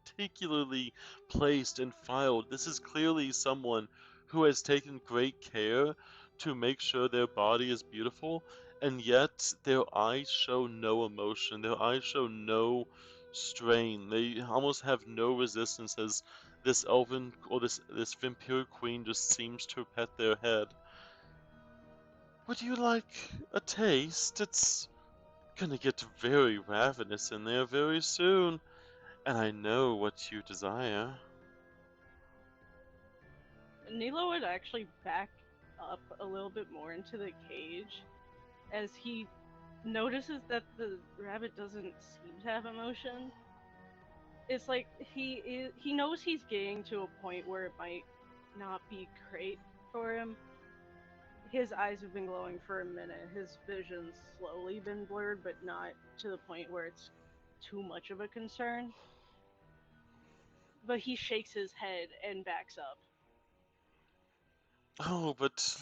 particularly placed and filed. This is clearly someone who has taken great care to make sure their body is beautiful, and yet their eyes show no emotion. Their eyes show no strain. They almost have no resistance as this elven or this vampire queen just seems to pet their head. Would you like a taste? It's gonna get very ravenous in there very soon, and I know what you desire. Nilo would actually back up a little bit more into the cage as he notices that the rabbit doesn't seem to have emotion. It's like he knows he's getting to a point where it might not be great for him. His eyes have been glowing for a minute. His vision's slowly been blurred, but not to the point where it's too much of a concern. But he shakes his head and backs up. Oh, but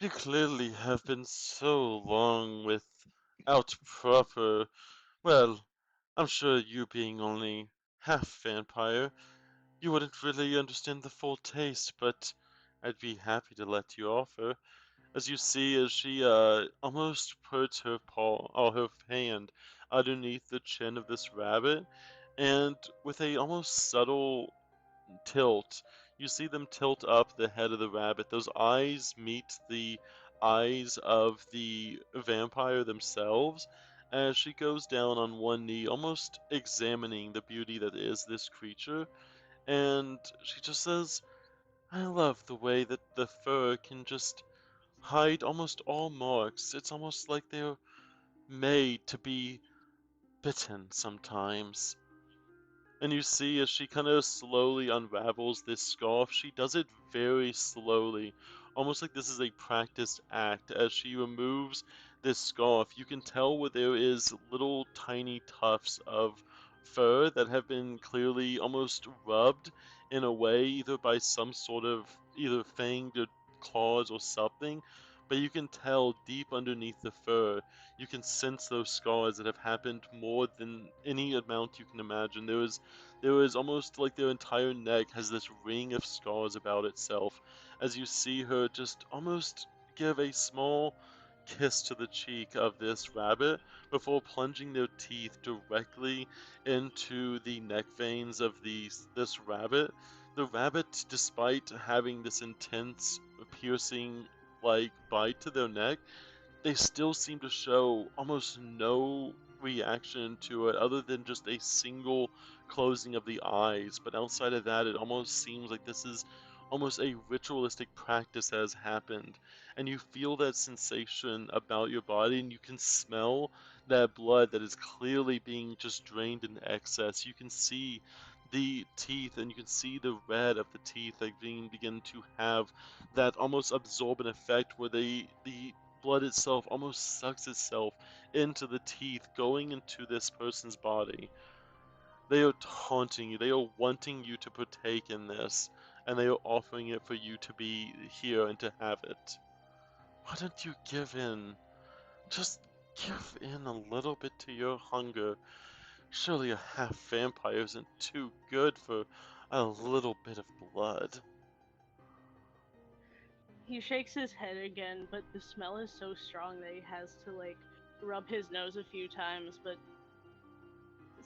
you clearly have been so long without proper. Well, I'm sure you being only half vampire, you wouldn't really understand the full taste, but I'd be happy to let you offer. As you see, as she almost puts her paw or her hand underneath the chin of this rabbit, and with a almost subtle tilt. You see them tilt up the head of the rabbit. Those eyes meet the eyes of the vampire themselves as she goes down on one knee, almost examining the beauty that is this creature. And she just says, I love the way that the fur can just hide almost all marks. It's almost like they're made to be bitten sometimes. And you see as she kind of slowly unravels this scarf, she does it very slowly, almost like this is a practiced act. As she removes this scarf, you can tell where there is little tiny tufts of fur that have been clearly almost rubbed in a way, either by some sort of either fanged or claws or something. But you can tell deep underneath the fur you can sense those scars that have happened more than any amount you can imagine. There is almost like their entire neck has this ring of scars about itself as you see her just almost give a small kiss to the cheek of this rabbit before plunging their teeth directly into the neck veins of this rabbit. The rabbit, despite having this intense piercing like bite to their neck, they still seem to show almost no reaction to it other than just a single closing of the eyes. But outside of that, it almost seems like this is almost a ritualistic practice that has happened. And you feel that sensation about your body, and you can smell that blood that is clearly being just drained in excess. You can see the teeth and you can see the red of the teeth like being begin to have that almost absorbent effect where the blood itself almost sucks itself into the teeth, going into this person's body. They are taunting you. They are wanting you to partake in this, and they are offering it for you to be here and to have it. Why don't you give in? Just give in a little bit to your hunger. Surely a half vampire isn't too good for a little bit of blood. He shakes his head again, but the smell is so strong that he has to like rub his nose a few times, but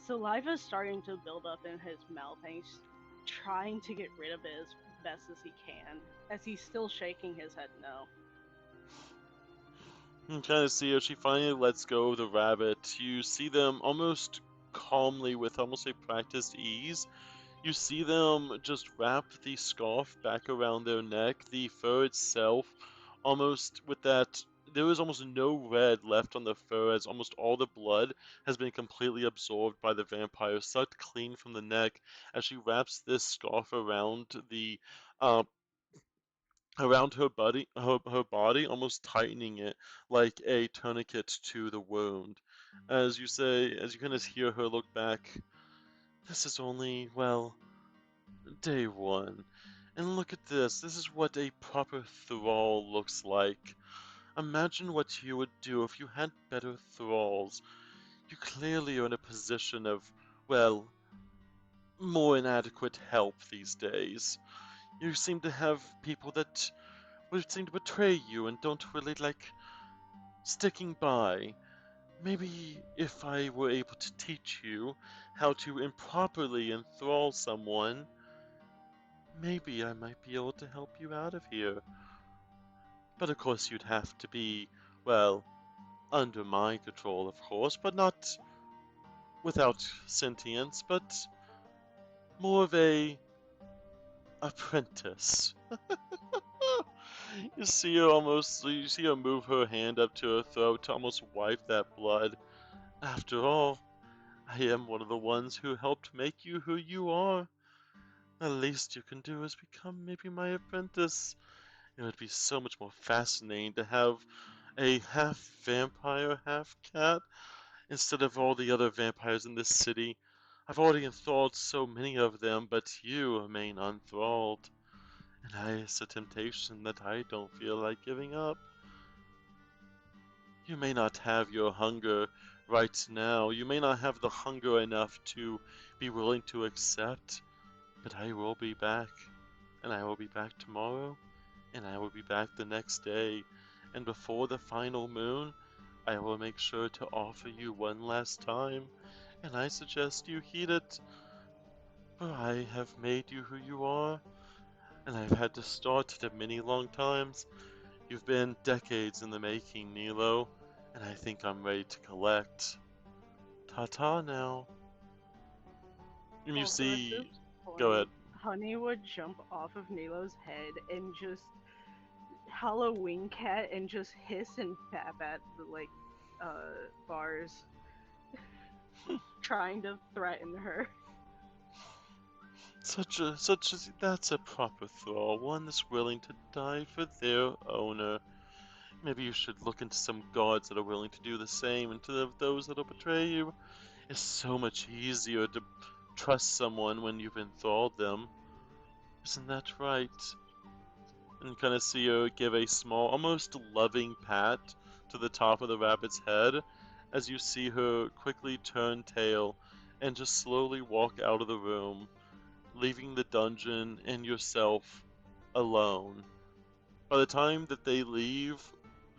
saliva's starting to build up in his mouth and he's trying to get rid of it as best as he can, as he's still shaking his head no. You can kind of see as she finally lets go of the rabbit. You see them almost calmly, with almost a practiced ease. You see them just wrap the scarf back around their neck, the fur itself, almost with that. There is almost no red left on the fur, as almost all the blood has been completely absorbed by the vampire, sucked clean from the neck, as she wraps this scarf uh, around her body, almost tightening it like a tourniquet to the wound. As you kind of hear her look back, this is only, well, day one. And look at this. This is what a proper thrall looks like. Imagine what you would do if you had better thralls. You clearly are in a position of, well, more inadequate help these days. You seem to have people that would seem to betray you and don't really like sticking by. Maybe if I were able to teach you how to improperly enthrall someone, maybe I might be able to help you out of here. But of course, you'd have to be, well, under my control, of course, but not without sentience, but more of a apprentice. You see her move her hand up to her throat to almost wipe that blood. After all, I am one of the ones who helped make you who you are. The least you can do is become maybe my apprentice. It would be so much more fascinating to have a half vampire, half cat, instead of all the other vampires in this city. I've already enthralled so many of them, but you remain unthralled. And it's a temptation that I don't feel like giving up. You may not have your hunger right now. You may not have the hunger enough to be willing to accept, but I will be back. And I will be back tomorrow, and I will be back the next day. And before the final moon, I will make sure to offer you one last time, and I suggest you heed it. For I have made you who you are, and I've had to start it many long times. You've been decades in the making, Nilo, and I think I'm ready to collect. Ta-ta now. And you Also, at this see... Go ahead. point, Honey would jump off of Nilo's head and just Halloween cat and just hiss and fap at the bars, trying to threaten her. That's a proper thrall, one that's willing to die for their owner. Maybe you should look into some gods that are willing to do the same, and to those that'll betray you. It's so much easier to trust someone when you've enthralled them. Isn't that right? And kind of see her give a small, almost loving pat to the top of the rabbit's head, as you see her quickly turn tail and just slowly walk out of the room, leaving the dungeon and yourself alone. By the time that they leave,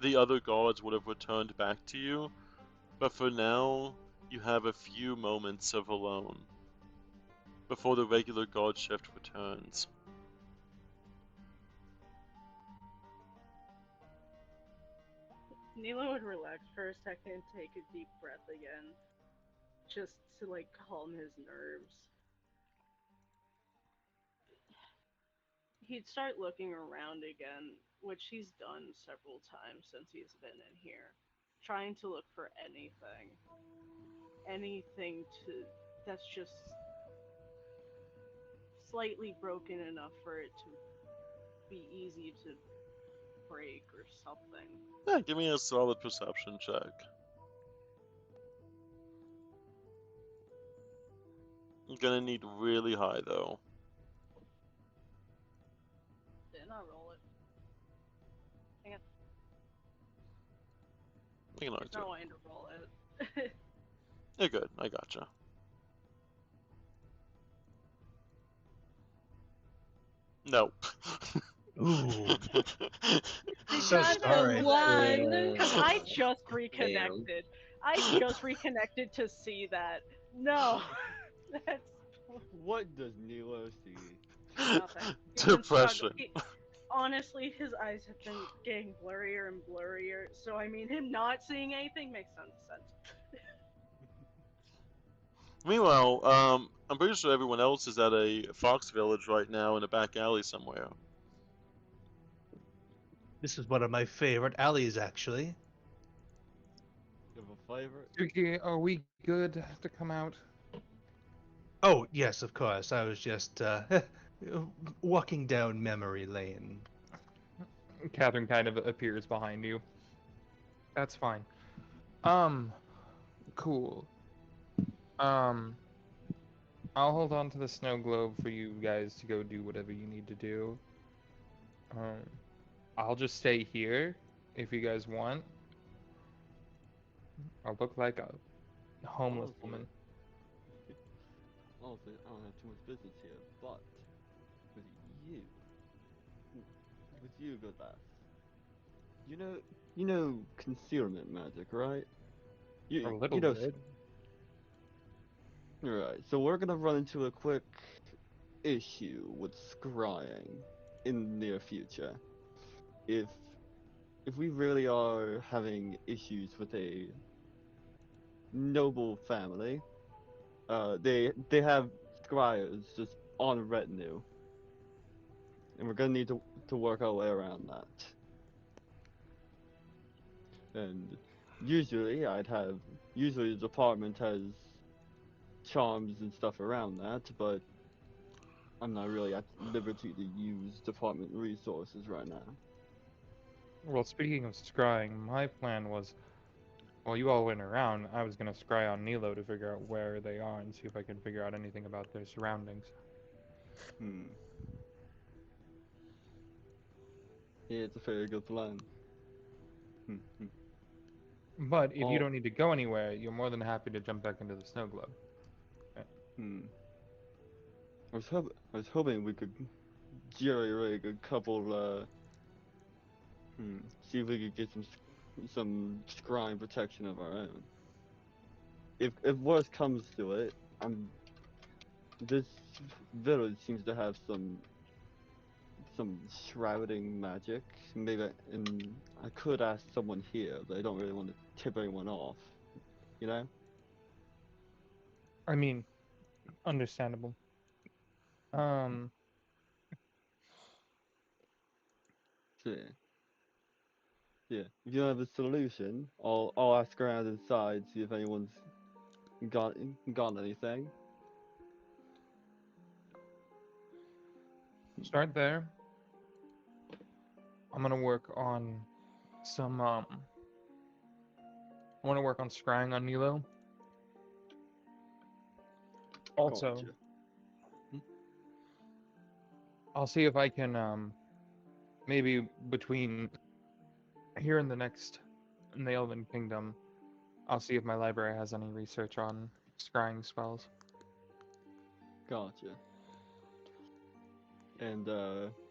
the other guards would have returned back to you, but for now, you have a few moments of alone before the regular guard shift returns. Nilo would relax for a second, take a deep breath again, just to like calm his nerves. He'd start looking around again, which he's done several times since he's been in here, trying to look for anything to that's just slightly broken enough for it to be easy to break or something. Yeah, give me a solid perception check. I'm gonna need really high though. Didn't I roll it? Dang it. You know, There's no way to roll it. you're good. I gotcha. Nope. Ooh, See, so that's sorry. the one. because I just Damn. reconnected. I just reconnected to see that. No, that's What does Nilo see? nothing. He's been struggling. Depression. Honestly, his eyes have been getting blurrier and blurrier. So I mean, him not seeing anything makes sense. Meanwhile, I'm pretty sure everyone else is at a fox village right now in a back alley somewhere. This is one of my favorite alleys, actually. You have a favorite? Suki, are we good to come out? Oh, yes, of course. I was just walking down memory lane. Catherine kind of appears behind you. That's fine. Cool. I'll hold on to the snow globe for you guys to go do whatever you need to do. I'll just stay here if you guys want. I'll look like a homeless Honestly, woman. honestly, I don't have too much business here, but with you, with you, good lass. You know concealment magic, right? A You little know, bit. right? So we're gonna run into a quick issue with scrying in the near future. If if we really are having issues with a noble family, they have scryers just on retinue, and we're gonna need to work our way around that. And usually the department has charms and stuff around that, but I'm not really at liberty to use department resources right now. Well, speaking of scrying, my plan was, while you all went around, I was gonna scry on Nilo to figure out where they are and see if I can figure out anything about their surroundings. Hmm. Yeah, it's a very good plan. Hmm. Hmm. But if you All. don't need to go anywhere, you're more than happy to jump back into the snow globe. Hmm. I was hoping we could jerry-rig a couple. See if we could get some scrying protection of our own. If worse comes to it, this village seems to have some shrouding magic. Maybe, and I could ask someone here, but I don't really want to tip anyone off. You know? I mean, understandable. Um, So yeah, yeah. If you have a solution, I'll ask around inside, see if anyone's got got anything. start there. I'm gonna work on some, I wanna work on scrying on Nilo. Also, Gotcha. Hmm? I'll see if I can, maybe between here and in the Elven Kingdom, I'll see if my library has any research on scrying spells. Gotcha. And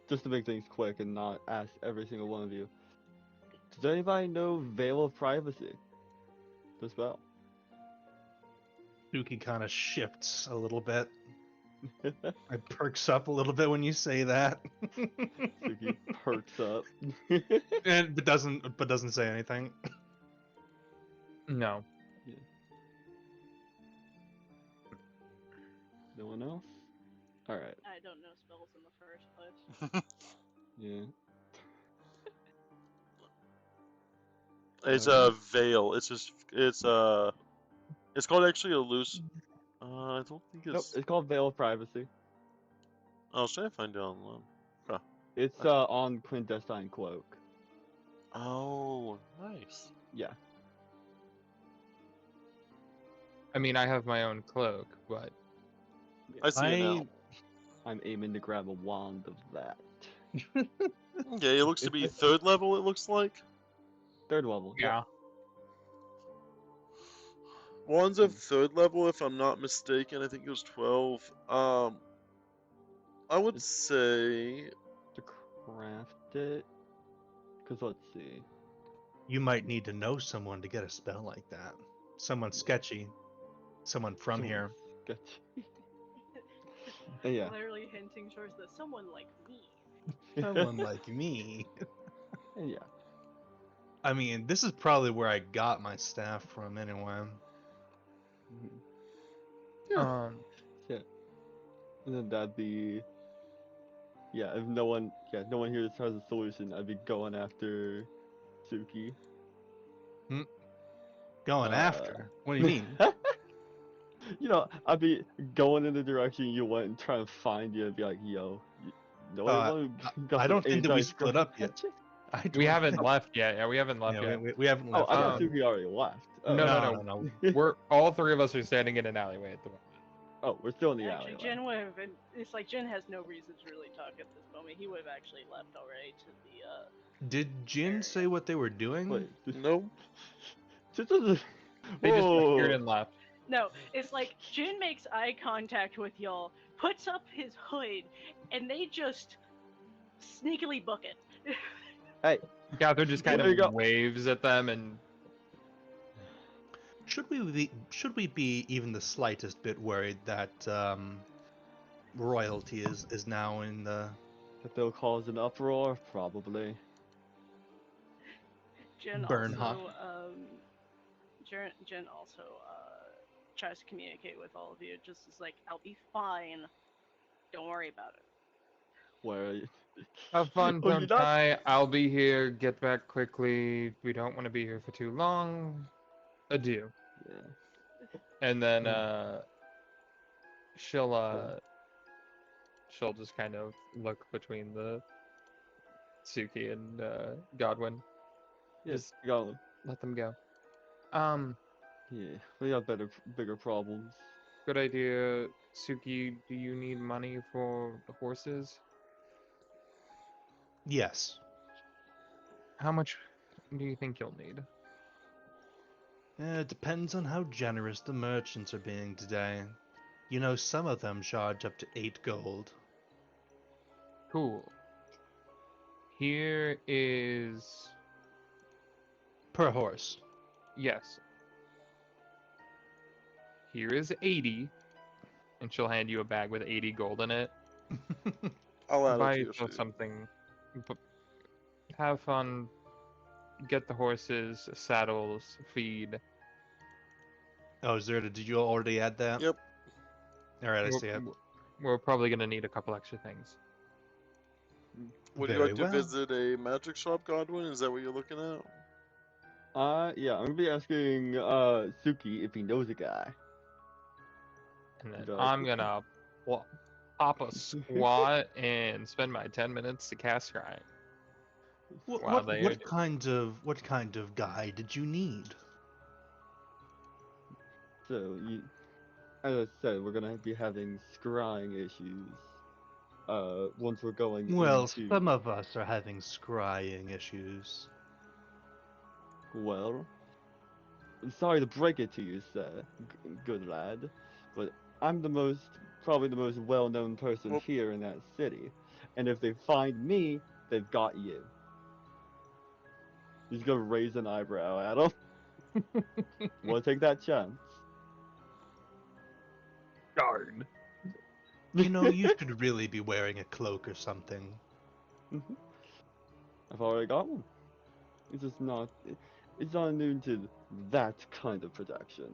just to make things quick and not ask every single one of you, does anybody know Veil of Privacy? The spell. Suki kind of shifts a little bit. I perks up a little bit when you say that. Suki perks up. and but doesn't say anything. No. Yeah. No one else? Alright. I don't know spells in the first place. Yeah. It's Okay. a veil. It's called actually a loose. I don't think Nope, it's. it's called Veil of Privacy. I'll try to find it online. Huh. It's Actually, on Clandestine Cloak. Oh, nice. Yeah. I mean, I have my own cloak, but I see it now. I'm aiming to grab a wand of that. Okay, it looks to be 3rd level, it looks like. 3rd level. Yep. yeah. Wands of 3rd level, if I'm not mistaken. I think it was 12. I would It's- say To craft it. Because let's see. You might need to know someone to get a spell like that. Someone sketchy. Someone from here. Sketchy. Yeah. Literally hinting towards the someone like me. Someone like me. Yeah. I mean, this is probably where I got my staff from anyway. Mhm. Um, Yeah. And then that'd be. Yeah, if no one here has a solution, I'd be going after Suki. Going after? What do you mean? You know, I'd be going in the direction you went and trying to find you and be like, yo, no one I don't think that we split up yet. we haven't left yet. Yeah, we haven't left Yeah, yet. we haven't Oh, left. I thought Um, Suki already left. Oh. No. We're all three of us are standing in an alleyway at the moment. Oh, we're still in the Actually, alleyway. Jin would have been. It's like Jin has no reason to really talk at this moment. He would have actually left already to the. Did Jin say what they were doing? Wait, no. They just appeared Whoa. and left. No, it's like Jin makes eye contact with y'all, puts up his hood, and they just sneakily book it. Hey, Catherine just kind There you go. of waves at them and Should we be even the slightest bit worried that royalty is now in the? if they'll cause an uproar, probably. Jin Burn also, Jin also tries to communicate with all of you. Just is like, I'll be fine. Don't worry about it. Where are you? have fun, Oh, you're not- Pontai. I'll be here. Get back quickly. We don't want to be here for too long. Adieu. Yeah. And then Mm. she'll just kind of look between the Suki and Godwin. Yes, Just you got them. let them go. Yeah, we got bigger problems. Good idea. Suki, do you need money for the horses? Yes. How much do you think you'll need? It depends on how generous the merchants are being today. You know, some of them charge up to 8 gold. Cool. Here is Per horse. yes. Here is 80, and she'll hand you a bag with 80 gold in it. I'll add it Buy to your yourself feed. something. But have fun. Get the horses, saddles, feed. Oh, Zerda, did you already add that? Yep. Alright, I We're- see it. We're probably gonna need a couple extra things. Would you Very like to well. visit a magic shop, Godwin? Is that what you're looking at? Yeah, I'm gonna be asking Suki if he knows a guy. And then Go. I'm gonna pop a squat and spend my 10 minutes to cast scry. What, Wow, what, they what kind of guy did you need? So as I said, we're gonna be having scrying issues. Once we're going Well, into. some of us are having scrying issues. Well, I'm sorry to break it to you, sir, good lad, but I'm probably the most well-known person Well- here in that city, and if they find me, they've got you. He's gonna raise an eyebrow at him. Wanna take that chance? Darn. You know, you should really be wearing a cloak or something. I've already got one. It's just not. It's not immune to that kind of protection.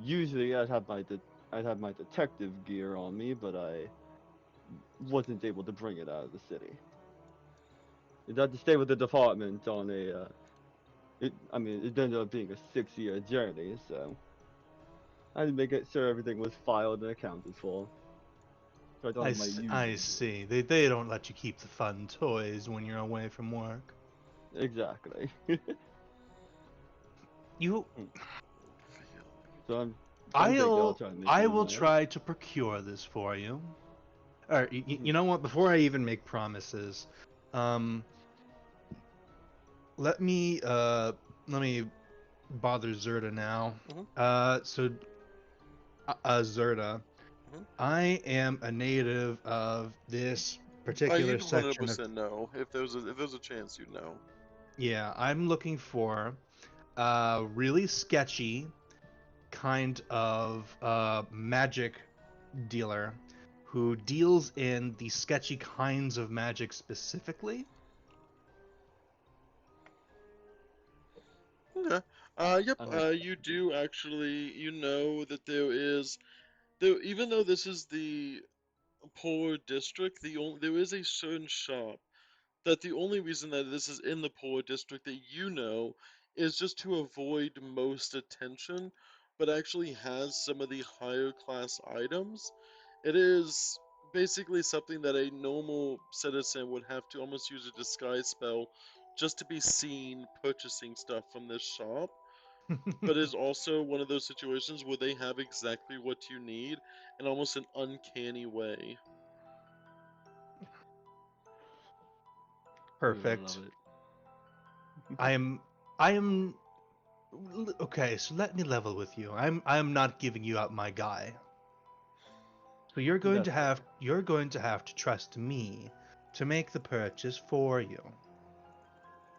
Usually, I'd have my detective gear on me, but I wasn't able to bring it out of the city. It had to stay with the department on a. It ended up being a 6-year journey, so I had to make it sure everything was filed and accounted for. So I don't have my I see. They don't let you keep the fun toys when you're away from work. Exactly. You, So I'm trying to think I'll I'll, try and make I it will in there. try to procure this for you. Or Mhm. you know what? Before I even make promises, um, let me let me bother Zerda now. Mhm. So Zerda, Mhm. I am a native of this particular You'd section of. 100% know if there's a chance you'd know. Yeah, I'm looking for a really sketchy kind of magic dealer who deals in the sketchy kinds of magic specifically. Okay. Yep. I hope You do actually. You know that even though this is the poor district, there is a certain shop that the only reason that this is in the poor district that you know is just to avoid most attention, but actually has some of the higher class items. It is basically something that a normal citizen would have to almost use a disguise spell just to be seen purchasing stuff from this shop. But it's also one of those situations where they have exactly what you need in almost an uncanny way. you're gonna love Perfect. it. I am I am okay, so let me level with you. I'm not giving you up my guy. So That's fair. you're going to have to trust me to make the purchase for you.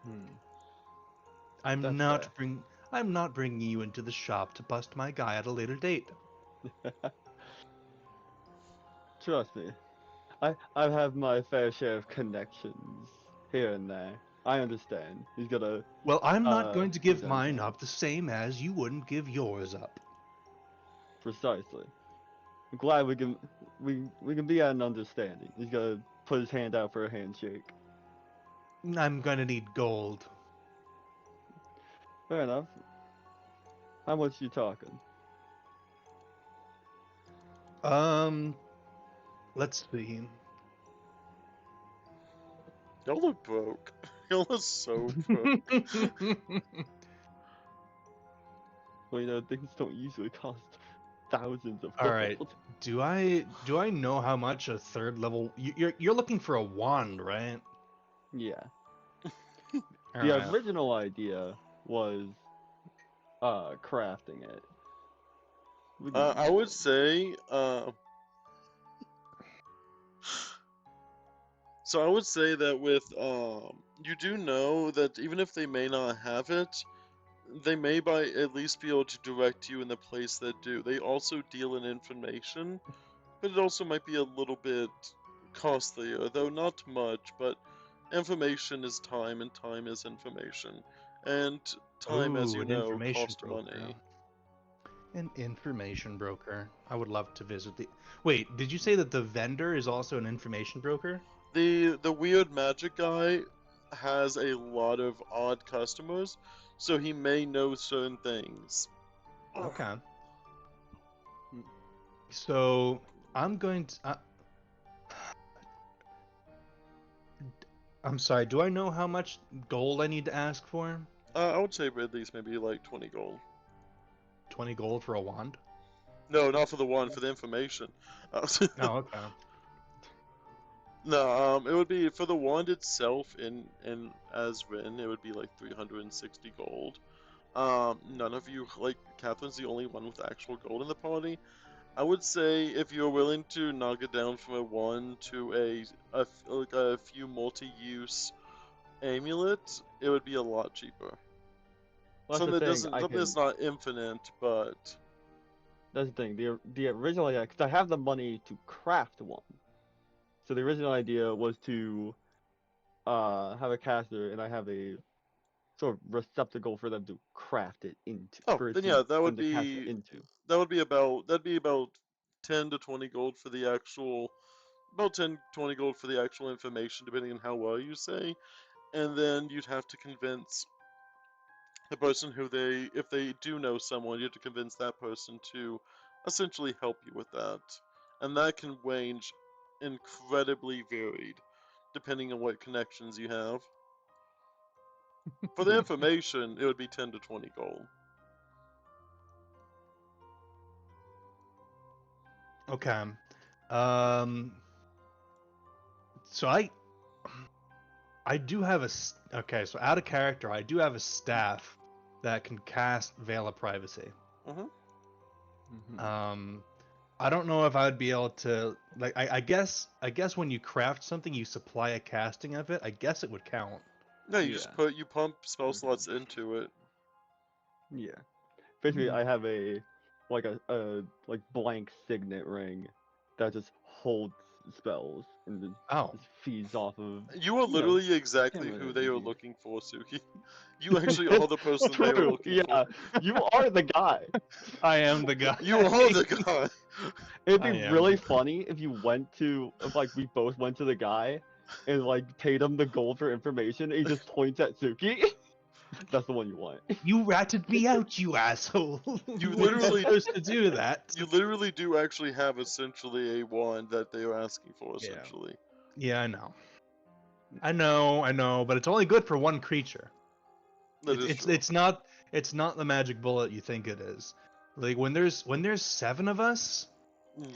Hmm. I'm That's not fair. bring I'm not bringing you into the shop to bust my guy at a later date. Trust me. I have my fair share of connections here and there. I understand. He's gonna Well, I'm not going to he's give mine understand. up the same as you wouldn't give yours up. Precisely. I'm glad we can be at an understanding. He's gonna put his hand out for a handshake. I'm gonna need gold. Fair enough. How much you talking? Um, let's see. Y'all look broke. Y'all look so broke. Well, you know, things don't usually cost thousands of All right. gold. Do I know how much a third level? You're looking for a wand, right? Yeah. All The right. original idea was crafting it. We can do I would that. say, so I would say that with you do know that even if they may not have it, they may by at least be able to direct you in the place that do. They also deal in information, but it also might be a little bit costlier, though not much. But information is time, and time is information, and time, as Ooh, you an know, information costs broker. money. An information broker. I would love to visit the. Wait, did you say that the vendor is also an information broker? The weird magic guy has a lot of odd customers, so he may know certain things. Okay. Mm. So I'm going to. I'm sorry. Do I know how much gold I need to ask for? I would say at least maybe like 20 gold. 20 gold for a wand? No, not for the one, for the information. Uh, Oh, okay. no, it would be for the wand itself in as written, it would be like 360 gold. None of you like Catherine's the only one with actual gold in the party. I would say if you're willing to knock it down from a one to like a few multi-use amulet, it would be a lot cheaper. Well, that's the thing. Something that's not infinite, but That's the thing. The original idea, because I have the money to craft one. So the original idea was to have a caster, and I have a sort of receptacle for them to craft it into, oh, for it then to yeah, them to cast it into. that'd be about 10 to 20 gold for the actual about 10 20 gold for the actual information depending on how well you say, and then you'd have to convince the person who they if they do know someone, you have to convince that person to essentially help you with that. And that can range incredibly varied depending on what connections you have. For the information, it would be 10 to 20 gold. Okay. So I do have okay, so out of character, I do have a staff that can cast Veil of Privacy. Mhm. I don't know if I would be able to like I guess when you craft something you supply a casting of it, I guess it would count. No, you just Yeah. you pump spell slots into it. Yeah. Basically, Hmm. I have a like blank signet ring that just holds spells and then Oh. just feeds off of You are you know literally exactly camera who they are energy. looking for, Suki. You actually are the person they are True. looking for. Yeah, you are the guy. I am the guy. You are the guy. It'd be I am really the guy. funny if like we both went to the guy and like paid him the gold for information and he just points at Suki. That's the one you want. You ratted me out, you asshole. You weren't literally- supposed to do that. You literally do actually have essentially a wand that they are asking for, Yeah. essentially. Yeah, I know, but it's only good for one creature. That is true. It's not the magic bullet you think it is. Like when there's 7 of us, Yeah.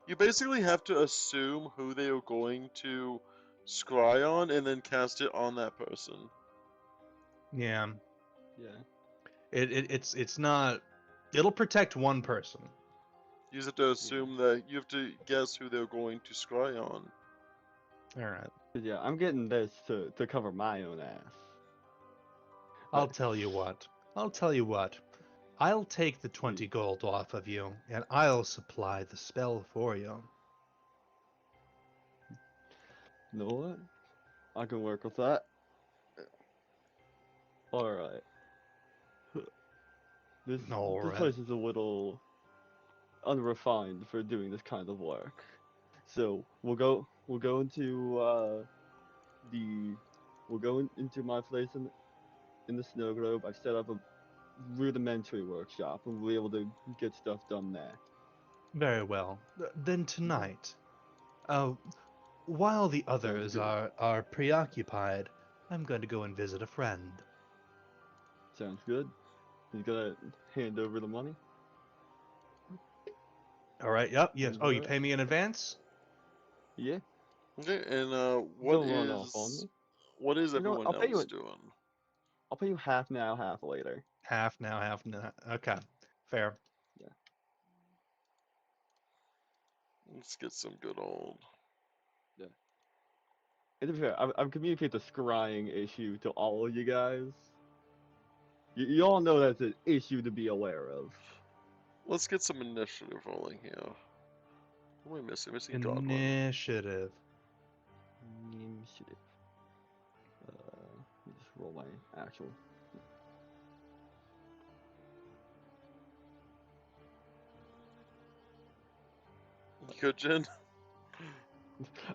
You basically have to assume who they are going to scry on and then cast it on that person. yeah, Yeah. it's not. It'll protect one person. You just have to assume that you have to guess who they're going to scry on. All right. 'Cause, yeah, I'm getting this to cover my own ass. I'll tell you what. I'll take the 20 Hmm. gold off of you, and I'll supply the spell for you. You know what? I can work with that. Alright. This Alright. place is a little unrefined for doing this kind of work. So we'll go into into my place in the snow globe. I've set up a rudimentary workshop and we'll be able to get stuff done there. Very well. Then tonight, while the others good. are preoccupied, I'm going to go and visit a friend. Sounds good. He's gonna hand over the money. All right. Yep. Yes. Oh, you Alright. pay me in advance? Yeah. Okay, and what Don't run off on is me. what is You know what, everyone I'll pay you else in- doing? I'll pay you half now, half later. Half now, half now. Okay. Fair. Let's get some good old. And to be fair, I've communicated the scrying issue to all of you guys. You all know that's an issue to be aware of. Let's get some initiative rolling here. What am I missing? Missing Godwin. Initiative. Initiative. Let me just roll my actual. You good, Jen?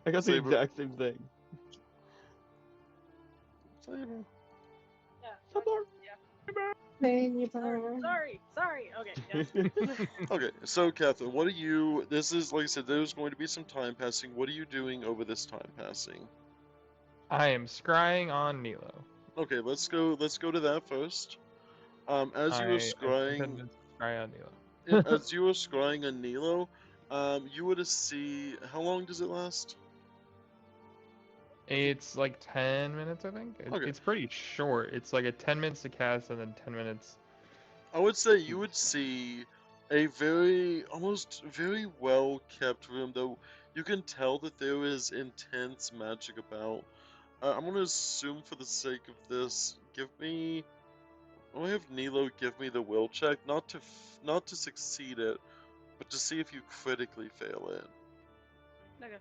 I got the Saber. exact same thing. Saber. Yeah. Support. Sorry. Okay. Yes. Okay, so Catherine, what are you? This is like I said. There's going to be some time passing. What are you doing over this time passing? I am scrying on Nilo. Okay, let's go. Let's go to that first. As you were I scrying, intended to scry on Nilo. as you were scrying on Nilo, you would see. How long does it last? It's like 10 minutes, I think. Okay. It's pretty short. It's like a 10 minutes to cast and then 10 minutes. I would say you would see a almost very well kept room, though you can tell that there is intense magic about. I'm gonna assume for the sake of this, give me. I'm gonna have Nilo give me the will check, not to succeed it, but to see if you critically fail it. Okay.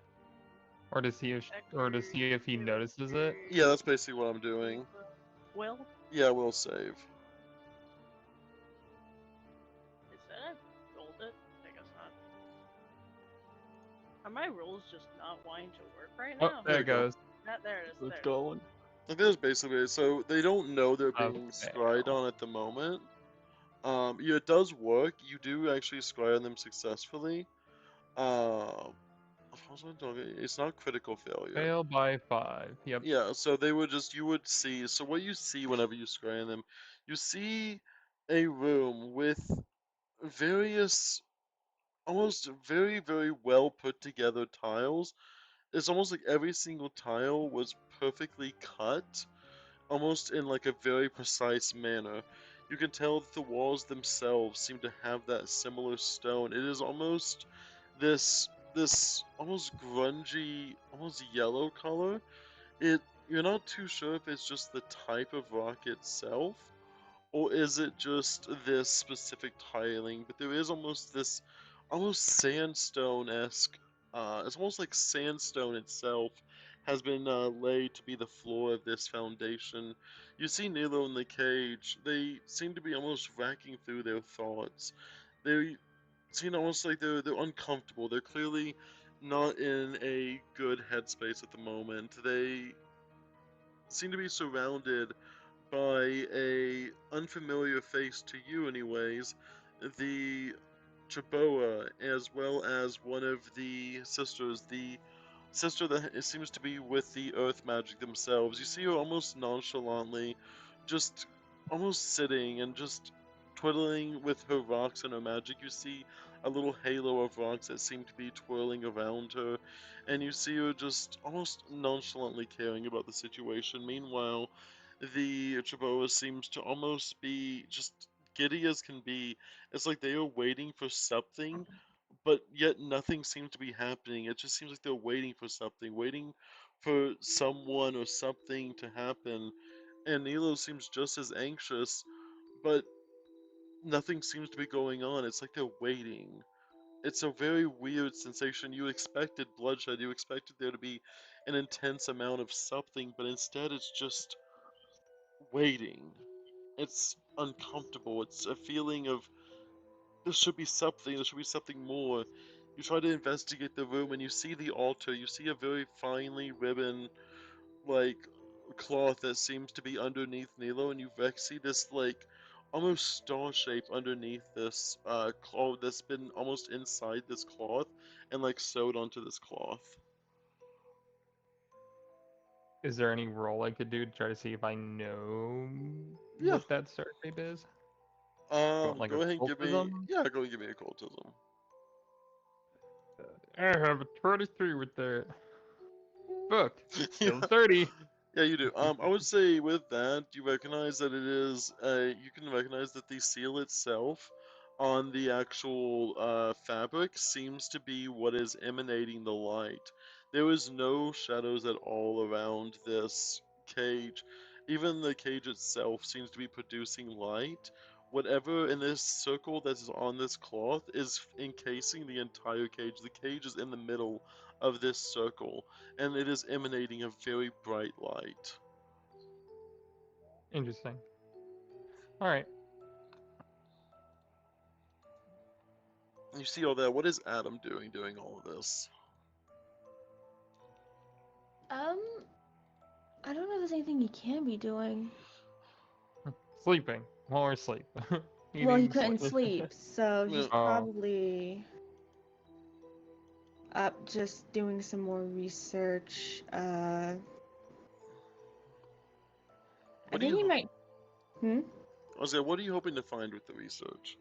Or to see if he notices it. Yeah, that's basically what I'm doing. Will? Yeah, will save. Is that I rolled it? I guess not. Are my rolls just not wanting to work right Oh, now? there it goes. There it is. Let's there. go on. I think that's basically it. So they don't know they're Okay. being scried on at the moment. Yeah, it does work. You do actually scry on them successfully. how's my dog? It's not critical failure. Fail by 5. Yep. Yeah, so they would just, you would see, so what you see whenever you scan them, you see a room with various, almost very, very well put together tiles. It's almost like every single tile was perfectly cut, almost in like a very precise manner. You can tell that the walls themselves seem to have that similar stone. It is almost this almost grungy, almost yellow color. It You're not too sure if it's just the type of rock itself, or is it just this specific tiling, but there is almost this almost sandstone-esque, it's almost like sandstone itself has been laid to be the floor of this foundation. You see Nilo in the cage, they seem to be almost racking through their thoughts. They seem almost like they're uncomfortable. They're clearly not in a good headspace at the moment. They seem to be surrounded by a unfamiliar face to you anyways, the Chaboa, as well as one of the sisters, the sister that seems to be with the earth magic themselves. You see her almost nonchalantly, just almost sitting and just twiddling with her rocks and her magic. You see a little halo of rocks that seem to be twirling around her, and you see her just almost nonchalantly caring about the situation. Meanwhile, the Chaboa seems to almost be just giddy as can be. It's like they are waiting for something, but yet nothing seems to be happening. It just seems like they're waiting for something, waiting for someone or something to happen. And Nilo seems just as anxious, but nothing seems to be going on. It's like they're waiting. It's a very weird sensation. You expected bloodshed, you expected there to be an intense amount of something, but instead it's just waiting. It's uncomfortable. It's a feeling of there should be something more. You try to investigate the room and you see the altar, you see a very finely ribbon, like, cloth that seems to be underneath Nilo, and you see this, like, almost star shape underneath this, cloth that's been almost inside this cloth and, like, sewed onto this cloth. Is there any roll I could do to try to see if I know Yeah. what that star shape is? You want like Go ahead and give me, occultism? yeah, go and give me occultism. I have a 23 with the book. Yeah. Still 30. Yeah, you do. I would say with that, you recognize that it is. You can recognize that the seal itself on the actual fabric seems to be what is emanating the light. There is no shadows at all around this cage. Even the cage itself seems to be producing light. Whatever in this circle that is on this cloth is encasing the entire cage. The cage is in the middle of this circle and it is emanating a very bright light. Interesting. Alright. You see all that. What is Adam doing all of this? Um, I don't know if there's anything he can be doing. Sleeping. While we're asleep. Well, he Eating, couldn't sleep. sleep, so he's Yeah. Oh. probably up just doing some more research. I What do think he you? might. Hmm? I was like, what are you hoping to find with the research?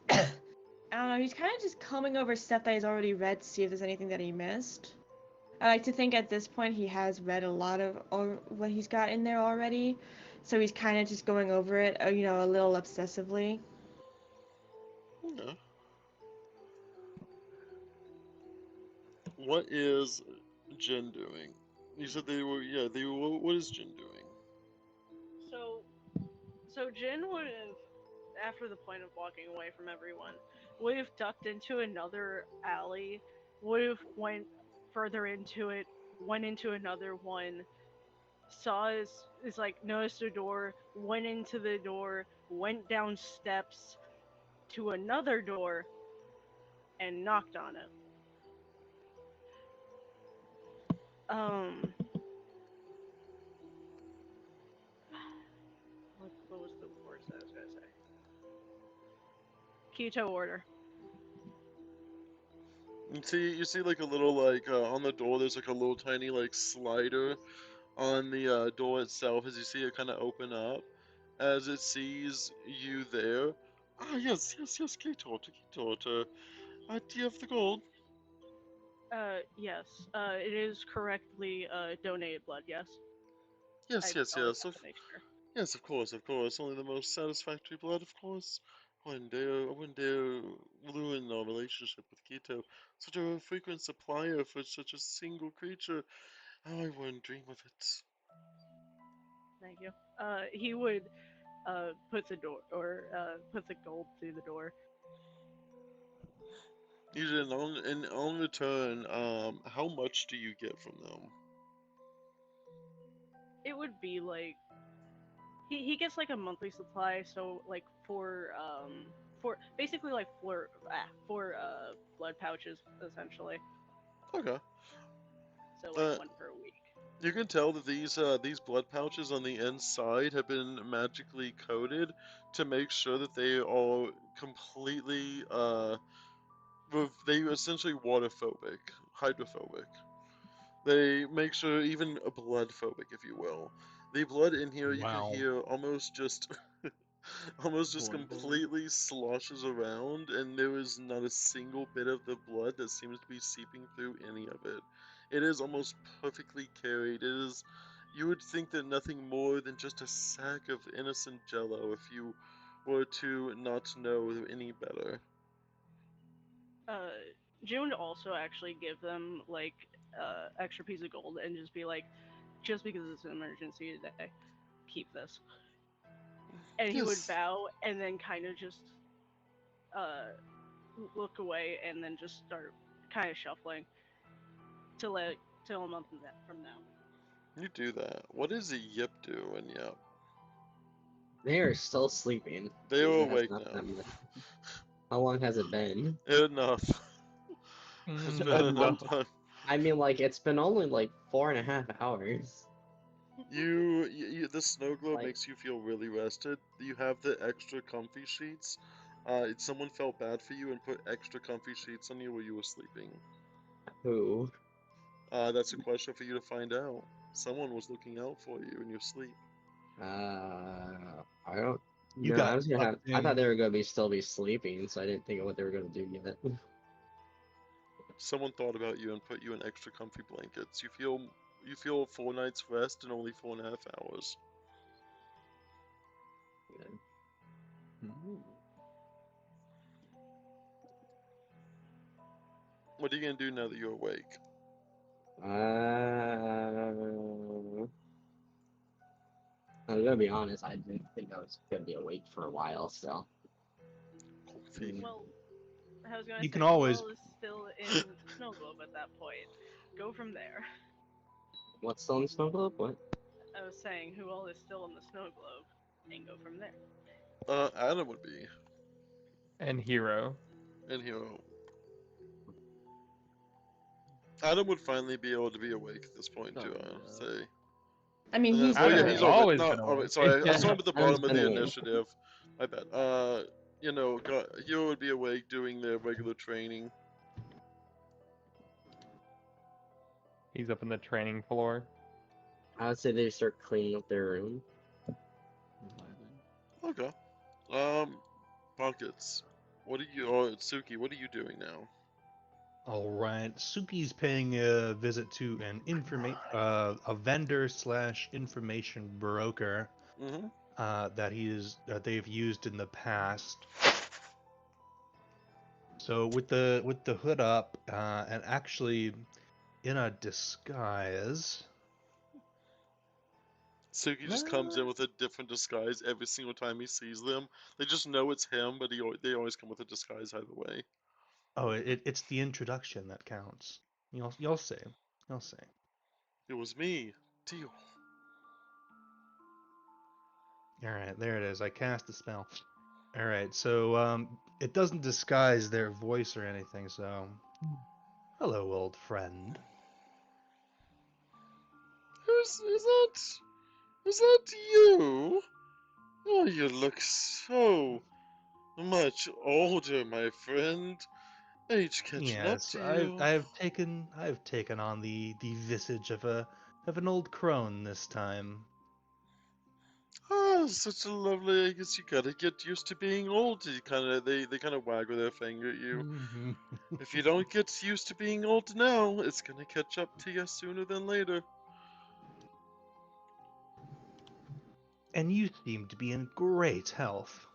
I don't know. He's kind of just combing over stuff that he's already read to see if there's anything that he missed. I like to think at this point he has read a lot of what he's got in there already, so he's kind of just going over it, a little obsessively. Yeah. What is Jin doing? You said they were. Yeah, they were. What is Jin doing? So, so Jin would have, after the point of walking away from everyone, would have ducked into another alley, would have went further into it, went into another one, saw his like noticed a door, went into the door, went down steps to another door, and knocked on it. Um, what was the words that I was gonna say? Keto order. You see like a little like on the door. There's like a little tiny like slider on the door itself as you see it kind of open up as it sees you there. Ah, yes, Kate daughter. Do you have the gold? Yes. It is correctly donated blood. Yes. I always Yes. have to make sure. Yes, of course. Only the most satisfactory blood, of course. I wouldn't dare ruin our relationship with Keto. Such a frequent supplier for such a single creature. Oh, I wouldn't dream of it. Thank you. He would put the door or put the gold through the door. Usually, on return, how much do you get from them? It would be like he gets like a monthly supply, so like for basically like for blood pouches essentially. Okay. So like Uh, one per week. you can tell that these blood pouches on the inside have been magically coated to make sure that they are completely they essentially waterphobic, hydrophobic. They make sure even blood phobic, if you will. The blood in here you can Wow. hear almost just almost just Blood bowl. completely sloshes around, and there is not a single bit of the blood that seems to be seeping through any of it. It is almost perfectly carried. It is. You would think that nothing more than just a sack of innocent jello if you were to not know any better. Uh, June would also actually give them like extra piece of gold and just be like, just because it's an emergency today, keep this. And he would Yes. bow and then kind of just uh look away and then just start kind of shuffling till like till a month from now. You do that. What does a yip do in yep? They are still sleeping. They are It has awake not now. been. How long has it been? Enough. It's been enough I'm, time. I mean, like, it's been only like 4.5 hours. The snow globe Like, makes you feel really rested. You have the extra comfy sheets. Someone felt bad for you and put extra comfy sheets on you while you were sleeping. who? That's a question for you to find out. Someone was looking out for you in your sleep. I don't. You No, I got was gonna have. tucked I thought in. they were gonna still be sleeping, so I didn't think of what they were gonna do yet. Someone thought about you and put you in extra comfy blankets. You feel 4 nights rest in only 4.5 hours. Ooh. What are you gonna do now that you're awake? Uh, I'm gonna be honest. I didn't think I was gonna be awake for a while. So, Comfy. Well, I was gonna You can say, who always. all is still in Snow Globe at that point? Go from there. what's still in the snow globe? What? I was saying, who all is still in the Snow Globe, and go from there. Adam would be And Hero. in here. Adam would finally be able to be awake at this point Oh too. yeah. Say. I mean, And then, he's oh been yeah, Adam's he's awake. already always no. been Oh, wait, awake. sorry, I saw him at the Adam's bottom of been the awake. initiative. I bet. Hero would be awake doing their regular training. He's up on the training floor. I would say they start cleaning up their room. Revising. Okay. Um, Buckets. What are you? Oh, Suki. What are you doing now? All right. Suki's paying a visit to a vendor slash information broker Mm-hmm. that they've used in the past. So with the hood up and actually in a disguise. Suki just comes in with a different disguise every single time he sees them. They just know it's him, but they always come with a disguise either way. Oh, it's the introduction that counts. You'll see. You'll see. It was me. Deal. All right, there it is. I cast the spell. All right, so it doesn't disguise their voice or anything. So, hello, old friend. Is that you? Oh, you look so much older, my friend. Age catching up Yes, to you. I've taken on the visage of an old crone this time. Oh, such a lovely. I guess you gotta get used to being old. They kind of waggle their finger at you. Mhm. If you don't get used to being old now, it's gonna catch up to you sooner than later. And you seem to be in great health.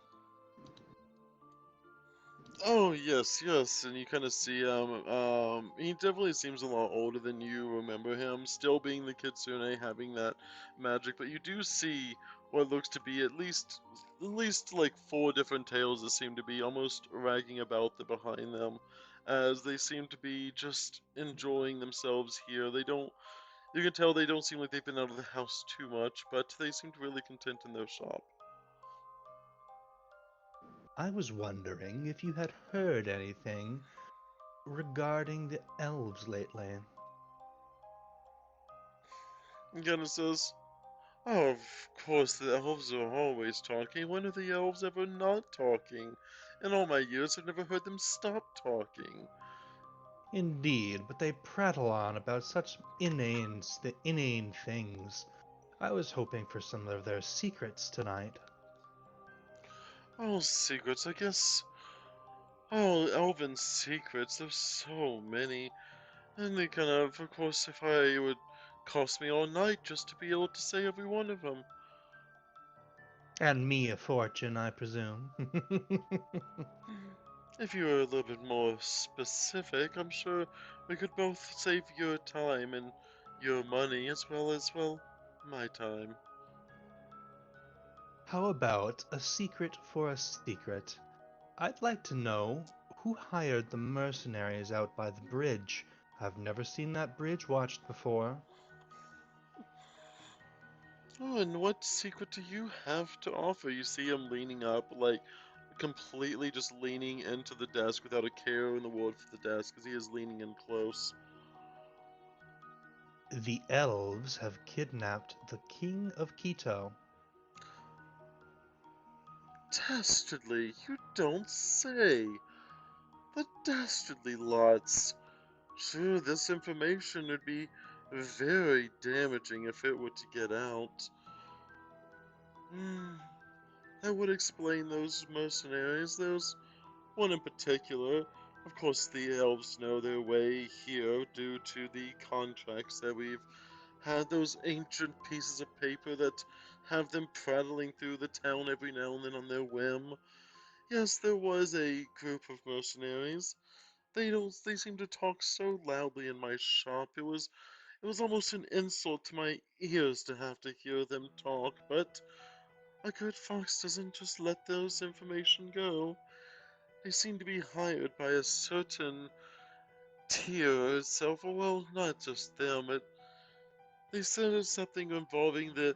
Oh yes, yes, and you kind of see he definitely seems a lot older than you remember him, still being the kitsune, having that magic, but you do see what looks to be at least like four different tails that seem to be almost ragging about behind them, as they seem to be just enjoying themselves here. They don't, you can tell they don't seem like they've been out of the house too much, but they seem really content in their shop. I was wondering if you had heard anything regarding the elves lately. And kind of says, "Oh, of course, the elves are always talking. When are the elves ever not talking? In all my years, I've never heard them stop talking." Indeed, but they prattle on about such inane things. I was hoping for some of their secrets tonight. Oh, secrets, I guess. Oh, elven secrets, there's so many. And they of course, if I would cost me all night just to be able to say every one of them. And me a fortune, I presume. If you were a little bit more specific, I'm sure we could both save your time and your money as well, my time. How about a secret for a secret? I'd like to know who hired the mercenaries out by the bridge. I've never seen that bridge watched before. Oh, and what secret do you have to offer? You see him leaning up, like completely just leaning into the desk without a care in the world for the desk, because he is leaning in close. The elves have kidnapped the king of Quito. Dastardly, you don't say. The dastardly lots. Sure, this information would be very damaging if it were to get out. Hmm, that would explain those mercenaries. There's one in particular. Of course, the elves know their way here due to the contracts that we've had, those ancient pieces of paper that have them prattling through the town every now and then on their whim. Yes, there was a group of mercenaries. They seem to talk so loudly in my shop. It was almost an insult to my ears to have to hear them talk, but a good fox doesn't just let those information go. They seem to be hired by a certain tier itself. Well, not just them. They said it's something involving the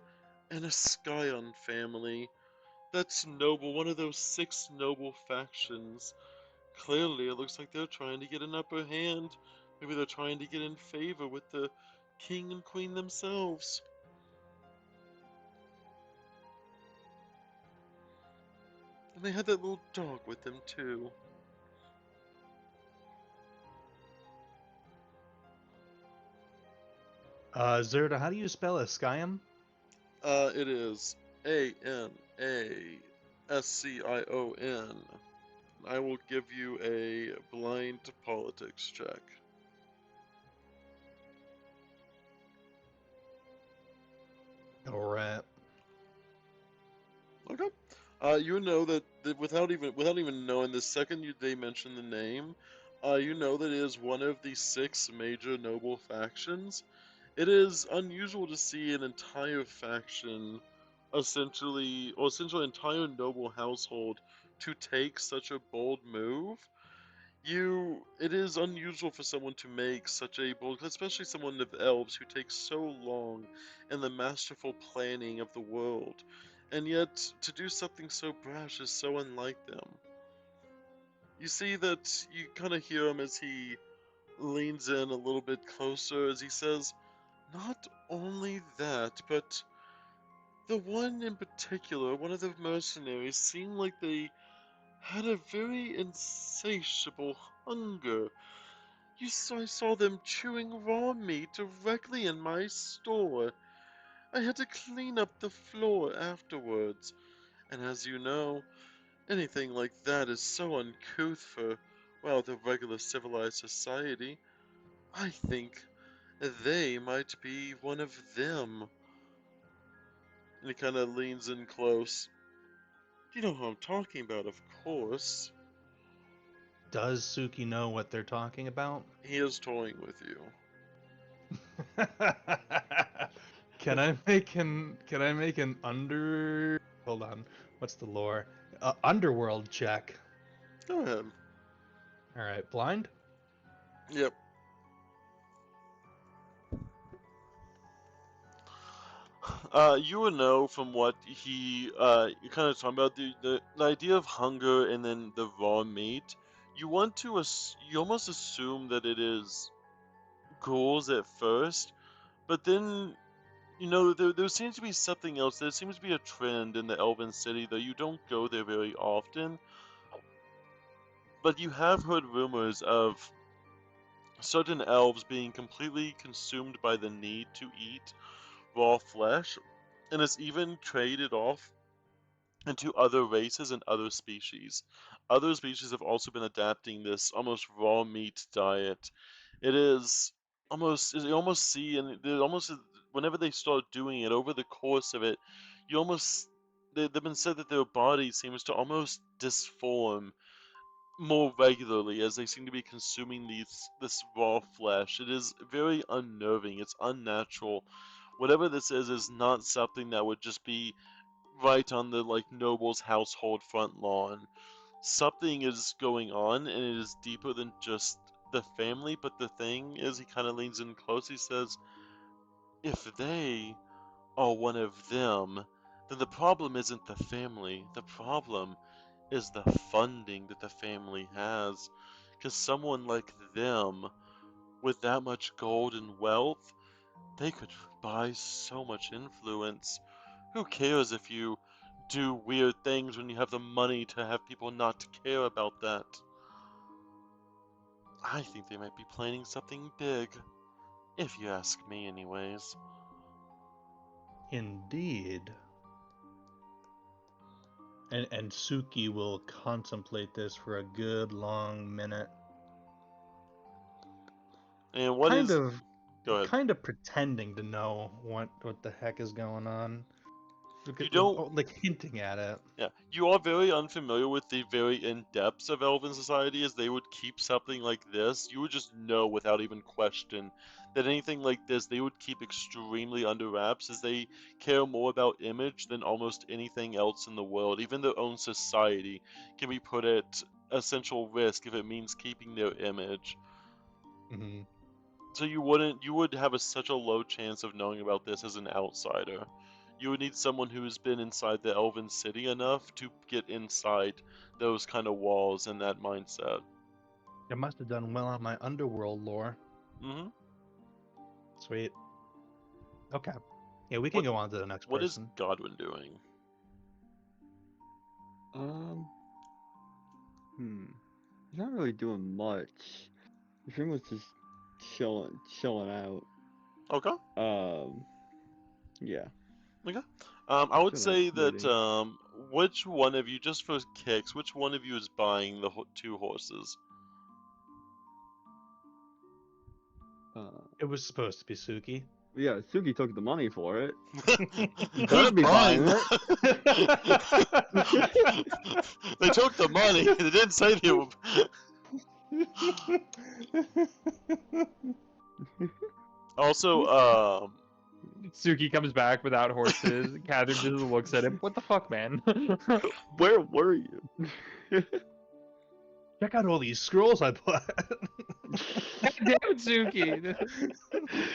Anaskyon family. That's noble, one of those 6 noble factions. Clearly, it looks like they're trying to get an upper hand. Maybe they're trying to get in favor with the king and queen themselves. And they had that little dog with them, too. Zerda, how do you spell Ascium? It is Anascion. I will give you a blind politics check. Alright. Okay. You know that without even knowing, the second they mention the name, you know that it is one of the 6 major noble factions. It is unusual to see an entire faction, essentially entire noble household, to take such a bold move. It is unusual for someone to make such a bold, especially someone of elves who takes so long in the masterful planning of the world, and yet to do something so brash is so unlike them. You see that you kind of hear him as he leans in a little bit closer as he says, "Not only that, but the one in particular, one of the mercenaries, seemed like they had a very insatiable hunger. I saw them chewing raw meat directly in my store. I had to clean up the floor afterwards, and as you know, anything like that is so uncouth for, well, the regular civilized society. I think they might be one of them. And he kind of leans in close. You know who I'm talking about, of course. Does Suki know what they're talking about? He is toying with you. Can I make an under hold on, what's the lore? Underworld check. Go ahead. Alright, blind? Yep. You would know from what you kind of talking about the idea of hunger and then the raw meat. You want to you almost assume that it is ghouls at first, but then there seems to be something else. There seems to be a trend in the Elven City, though you don't go there very often. But you have heard rumors of certain elves being completely consumed by the need to eat raw flesh, and it's even traded off into other races and other species. Other species have also been adapting this almost raw meat diet. It is you almost see, and it almost whenever they start doing it over the course of it, you almost they've been said that their body seems to almost disform more regularly as they seem to be consuming this raw flesh. It is very unnerving. It's unnatural. Whatever this is not something that would just be right on the noble's household front lawn. Something is going on, and it is deeper than just the family. But the thing is, he kind of leans in close. He says, "If they are one of them, then the problem isn't the family. The problem is the funding that the family has. Because someone like them, with that much gold and wealth, they could buy so much influence. Who cares if you do weird things when you have the money to have people not care about that? I think they might be planning something big, if you ask me, anyways." Indeed. And Suki will contemplate this for a good long minute. And what kind is? of Go ahead. kind of pretending to know what the heck is going on. You don't. Like hinting at it. Yeah, you are very unfamiliar with the very in-depths of Elven society, as they would keep something like this. You would just know without even question that anything like this they would keep extremely under wraps, as they care more about image than almost anything else in the world. Even their own society can be put at essential risk if it means keeping their image. Mm-hmm. So you would have such a low chance of knowing about this as an outsider. You would need someone who's been inside the Elven City enough to get inside those kind of walls and that mindset. I must have done well on my underworld lore. Hmm. Sweet. Okay. Yeah, we can go on to the next What is person. Godwin doing? Um, he's not really doing much. He's pretty much just chilling out. Okay. Yeah, Okay. I would chilling out, say that waiting. which one of you, just for kicks, which one of you is buying the two horses? It was supposed to be Suki. Yeah, Suki took the money for it. Who's Better be buying it. They took the money. They didn't say they were. Also, Suki comes back without horses. Catherine just looks at him. What the fuck, man? Where were you? Check out all these scrolls I put. Damn it, Suki! This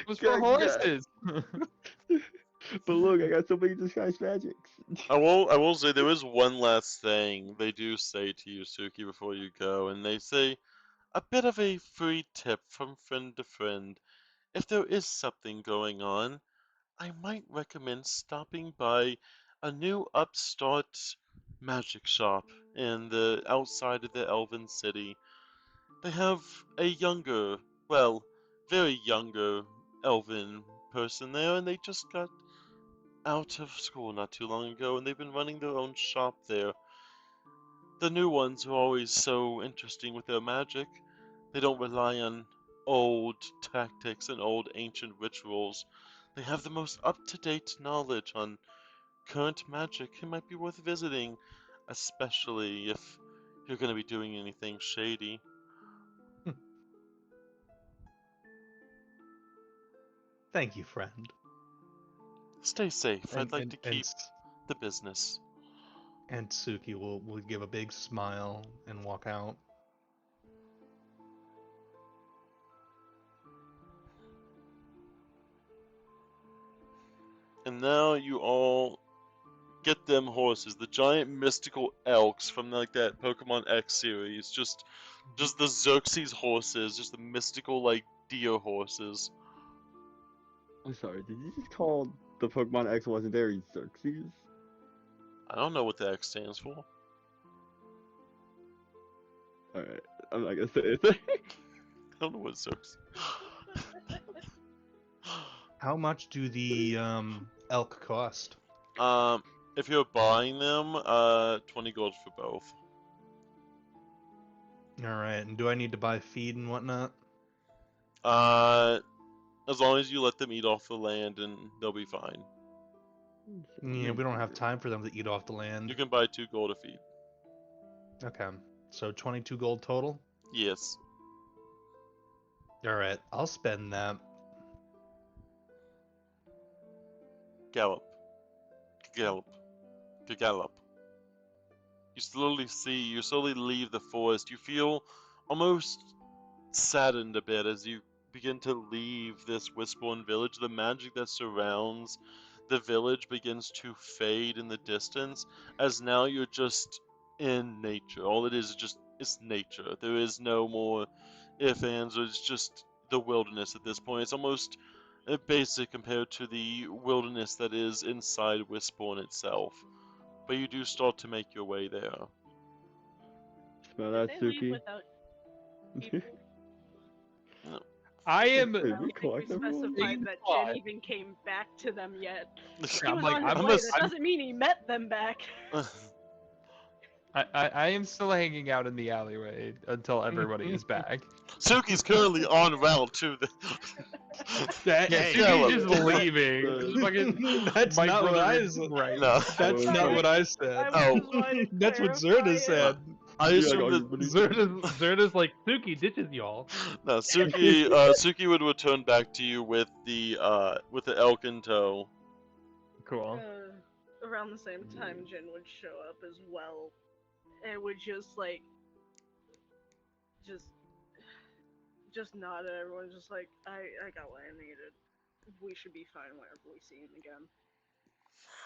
was for God, horses. But look, I got so many disguised magics. I will say there is one last thing they do say to you, Suki, before you go, and they say a bit of a free tip from friend to friend. If there is something going on, I might recommend stopping by a new upstart magic shop in the outside of the Elven City. They have a younger, well, very younger Elven person there, and they just got out of school not too long ago, and they've been running their own shop there. The new ones are always so interesting with their magic. They don't rely on old tactics and old ancient rituals. They have the most up-to-date knowledge on current magic. It might be worth visiting, especially if you're going to be doing anything shady. Thank you, friend. Stay safe. I'd like to And keep the business. and Suki will give a big smile and walk out. And now you all get them horses, the giant mystical elks from like that Pokemon X series. Just the Xerxes horses, just the mystical like deer horses. I'm sorry, did you just call the Pokemon X legendary Xerxes? I don't know what the X stands for. Alright, I'm not gonna say anything. I don't know what Xerxes. How much do the elk cost? If you're buying them, 20 gold for both. All right, and do I need to buy feed and whatnot? As long as you let them eat off the land, and they'll be fine. Yeah, we don't have time for them to eat off the land. You can buy 2 gold a feed. Okay, so 22 gold total. Yes. All right, I'll spend that. Gallop. Gallop. Gallop. You slowly leave the forest. You feel almost saddened a bit as you begin to leave this Whisperborn village. The magic that surrounds the village begins to fade in the distance, as now you're just in nature. All it is just it's nature. There is no more ifs, ands, or it's just the wilderness at this point. It's almost basic compared to the wilderness that is inside Whisperborn itself. But you do start to make your way there. Smell Did that, they leave Suki? without people? I am. Hey, I we don't think we collect everyone? specified that Jin even came back to them yet. He I'm was like, on his I'm way. a- That doesn't mean he met them back. I am still hanging out in the alleyway until everybody is back. Suki's currently en route to the. Yeah, Hey, Suki's just Gallop. leaving. Just fucking That's my not what brother I is said. right. No. That's Oh, not no. what I said. I Oh. just wanted to That's what clarify Zerda it. said. I Yeah, assume I that got you. Zerda's like, Suki ditches y'all. no, Suki would return back to you with the elk in tow. Cool. Around the same time, Jin would show up as well. And would just like, just nod at everyone, just like, I got what I needed. We should be fine whenever we see him again.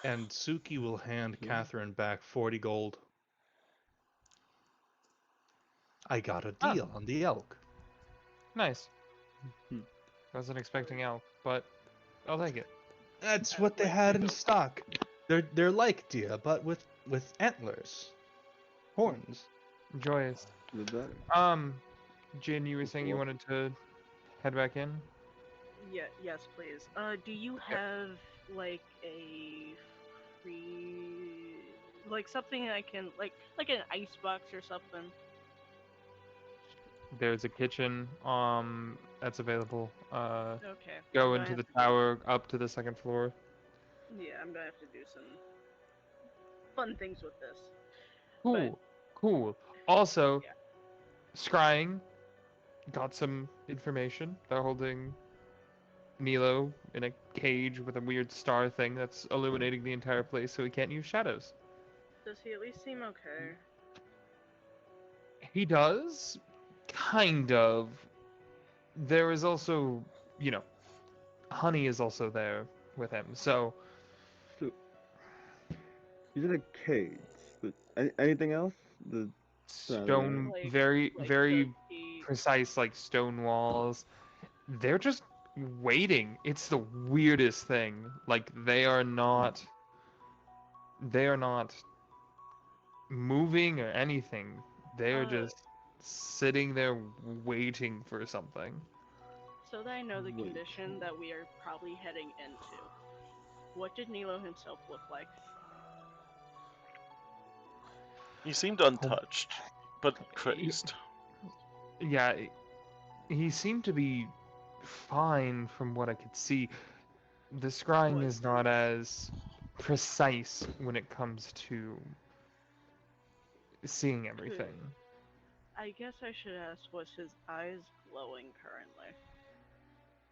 And Suki will hand Catherine back 40 gold. I got a deal on the elk. Nice. Hmm. Wasn't expecting elk, but I'll take it. That's what they had in stock. They're like deer, but with antlers, horns. Joyous. The better. Jin, you were saying you wanted to head back in? Yeah, yes, please. Do you have like a free, like something I can like an ice box or something? There's a kitchen that's available. Okay. Go I'm gonna into have the to do- tower up to the second floor. Yeah, I'm gonna have to do some fun things with this. Cool. Cool. Also, Yeah. scrying got some information. They're holding Nilo in a cage with a weird star thing that's illuminating the entire place so he can't use shadows. Does he at least seem okay? He does, kind of. There is also, Honey is also there with him. So So, he's in a cage. But anything else? The stone, Like- very, like, very does he- precise, like stone walls. They're just waiting. It's the weirdest thing. Like they are not moving or anything. They are Uh, just sitting there waiting for something. So that I know the Wait. condition that we are probably heading into, what did Nilo himself look like? He seemed untouched, but crazed. Yeah, he seemed to be fine from what I could see. The scrying What? is not as precise when it comes to seeing everything. I guess I should ask, was his eyes glowing currently?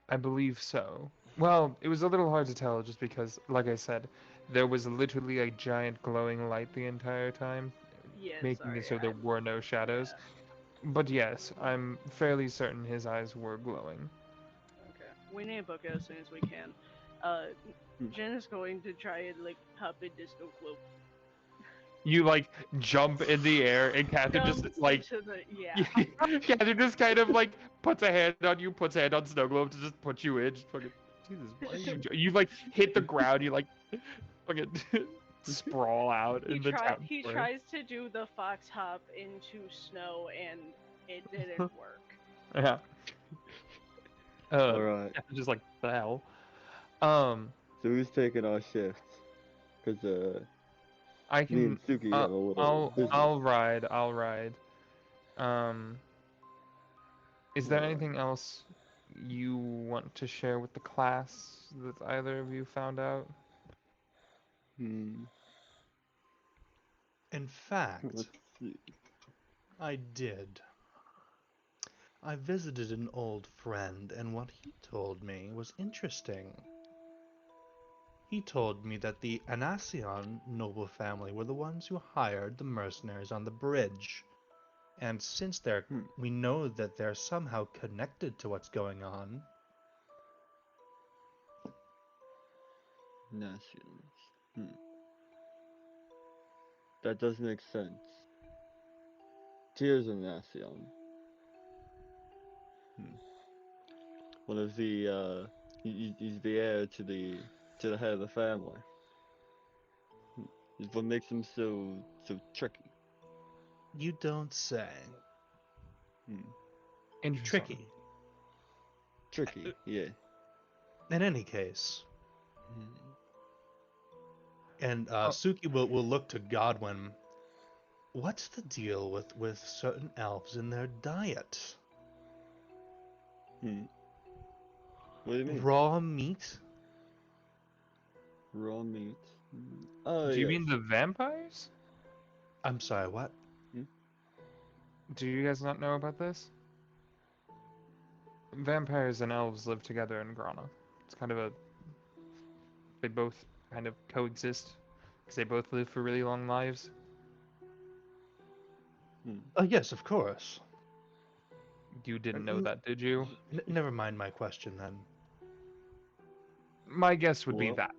I believe so. Well, it was a little hard to tell just because, like I said, there was literally a giant glowing light the entire time, Yeah, making sorry. it so there were no shadows. But yes, I'm fairly certain his eyes were glowing. Okay. We need to book it as soon as we can. Uh, Hmm. Jen is going to try and like hop into snow globe. You like jump in the air, and Catherine just Jump like into the yeah. Catherine just kind of like puts a hand on you, puts a hand on Snow Globe to just put you in. Just fucking Jesus, why are you? You like hit the ground, you like fucking sprawl out in the town He square. tries to do the fox hop into snow and it didn't work. Yeah. Alright. Catherine just like the hell. Um, So who's taking our shifts? Cause I me can. and Suki have a little business. I'll ride. I'll ride. Um, is there Alright. anything else you want to share with the class that either of you found out? Hmm. In fact, Let's see. I did. I visited an old friend, and what he told me was interesting. He told me that the Anasion noble family were the ones who hired the mercenaries on the bridge. And since Hmm. we know that they're somehow connected to what's going on, Nations. That does make sense. Tears of Nation. One of the he's the heir to the head of the family. It's what makes him so tricky. you don't say. Interesting. Tricky. Tricky, yeah. In any case, Hmm. and Oh. Suki will look to Godwin. What's the deal with certain elves in their diet? What do you mean? Raw meat? Raw meat. Oh Do you yes. mean the vampires? I'm sorry, what? Do you guys not know about this? Vampires and elves live together in Grana. It's kind of a... They both kind of coexist, because they both live for really long lives. Yes, of course. You didn't know that, did you? Never mind my question then. My guess would be Well, that.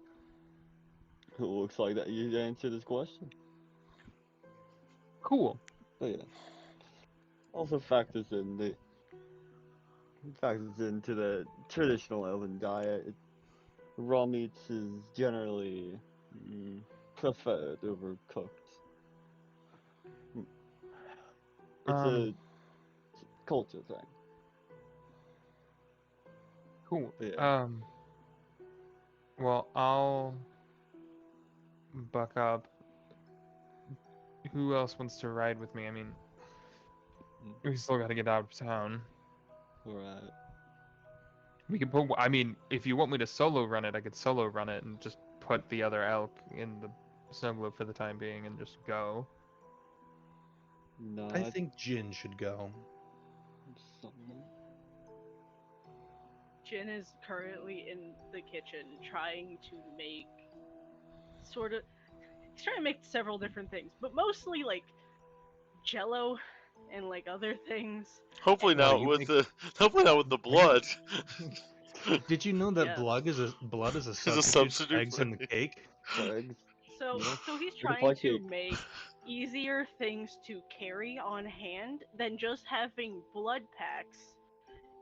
it looks like that you answered this question. Cool. Oh yeah. Also factors into the traditional elven diet. Raw meats is generally preferred over cooked. It's a culture thing. Cool. Yeah. Well, I'll buck up. Who else wants to ride with me? I mean, we still gotta get out of town. Alright. We could put. I mean, if you want me to solo run it, I could solo run it and just put the other elk in the snow globe for the time being and just go. No, I think Jin should go. Jin is currently in the kitchen trying to make sort of. He's trying to make several different things, but mostly like Jello and like other things. Hopefully And, not you with make- hopefully not with the blood. Did you know that Yes. blood is a a substitute substitute for eggs for in the cake? For eggs. So Yeah. he's What if trying I to cake? make easier things to carry on hand than just having blood packs,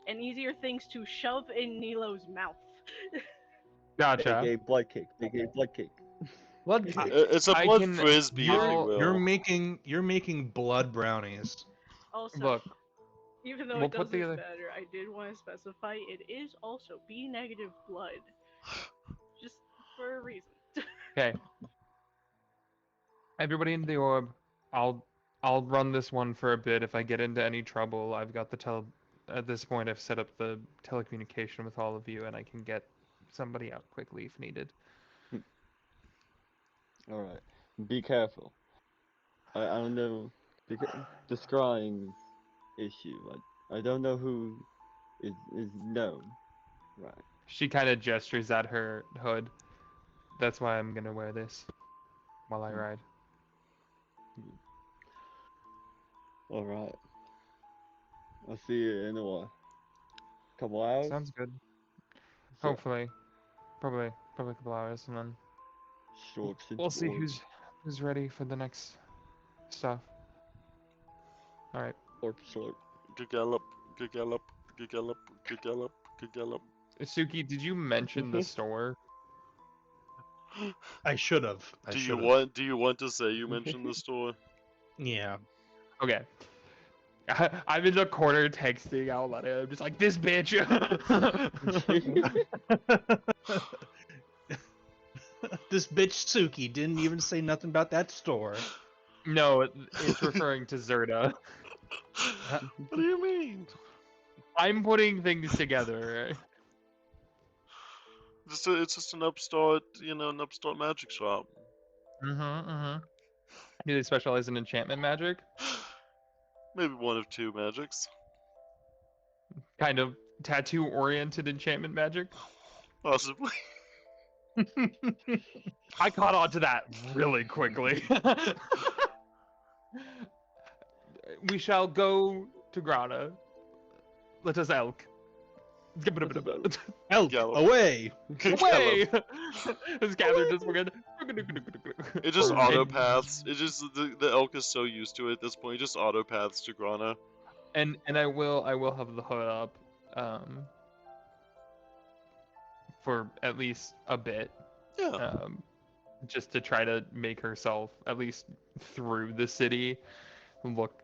and easier things to shove in Nilo's mouth. Gotcha. Bake a blood cake. Bake a blood cake. Blood. It's a I blood can- frisbee, if you I'll- will. You're making blood brownies. Also, Look, even though we'll it put the doesn't other- matter, I did want to specify it is also B negative blood. Just for a reason. Okay. Everybody in the orb. I'll run this one for a bit. If I get into any trouble, I've got the at this point I've set up the telecommunication with all of you and I can get somebody out quickly if needed. All right. Be careful. I don't know the scrying issue. I don't know who is known. Right. She kind of gestures at her hood. That's why I'm gonna wear this while I ride. All right. I'll see you in a while. Couple hours. Sounds good. So, Hopefully, probably a couple hours, and then shorts and we'll see shorts. who's ready for the next stuff. All right. Slurp, slurp. Gallop, gallop, gallop, gallop, gallop. Suki, did you mention the store? I should have. Do you want to say you mentioned the store? Yeah. Okay. I'm in the corner texting out loud. I'm just like, this bitch. This bitch Suki didn't even say nothing about that store. No, it's referring to Zerda. What do you mean? I'm putting things together. It's just an upstart, an upstart magic shop. Do they specialize in enchantment magic? Maybe one of two magics. Kind of tattoo-oriented enchantment magic? Possibly. I caught on to that really quickly. We shall go to Grana. Let us elk. Elk, Gallop. away! Away! As Catherine just fucking. It just And- auto paths. It just the elk is so used to it at this point. It just auto paths to Grana. And I will have the hood up, for at least a bit, Yeah. just to try to make herself at least through the city look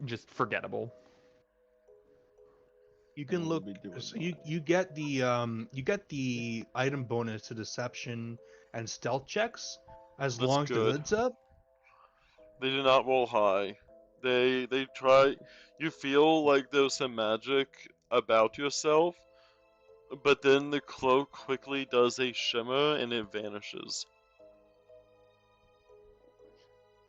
just forgettable. You can I'll look. be doing So that. you get the item bonus to deception and stealth checks as That's long as the good. hood's up. They do not roll high. They try. You feel like there's some magic about yourself, but then the cloak quickly does a shimmer and it vanishes.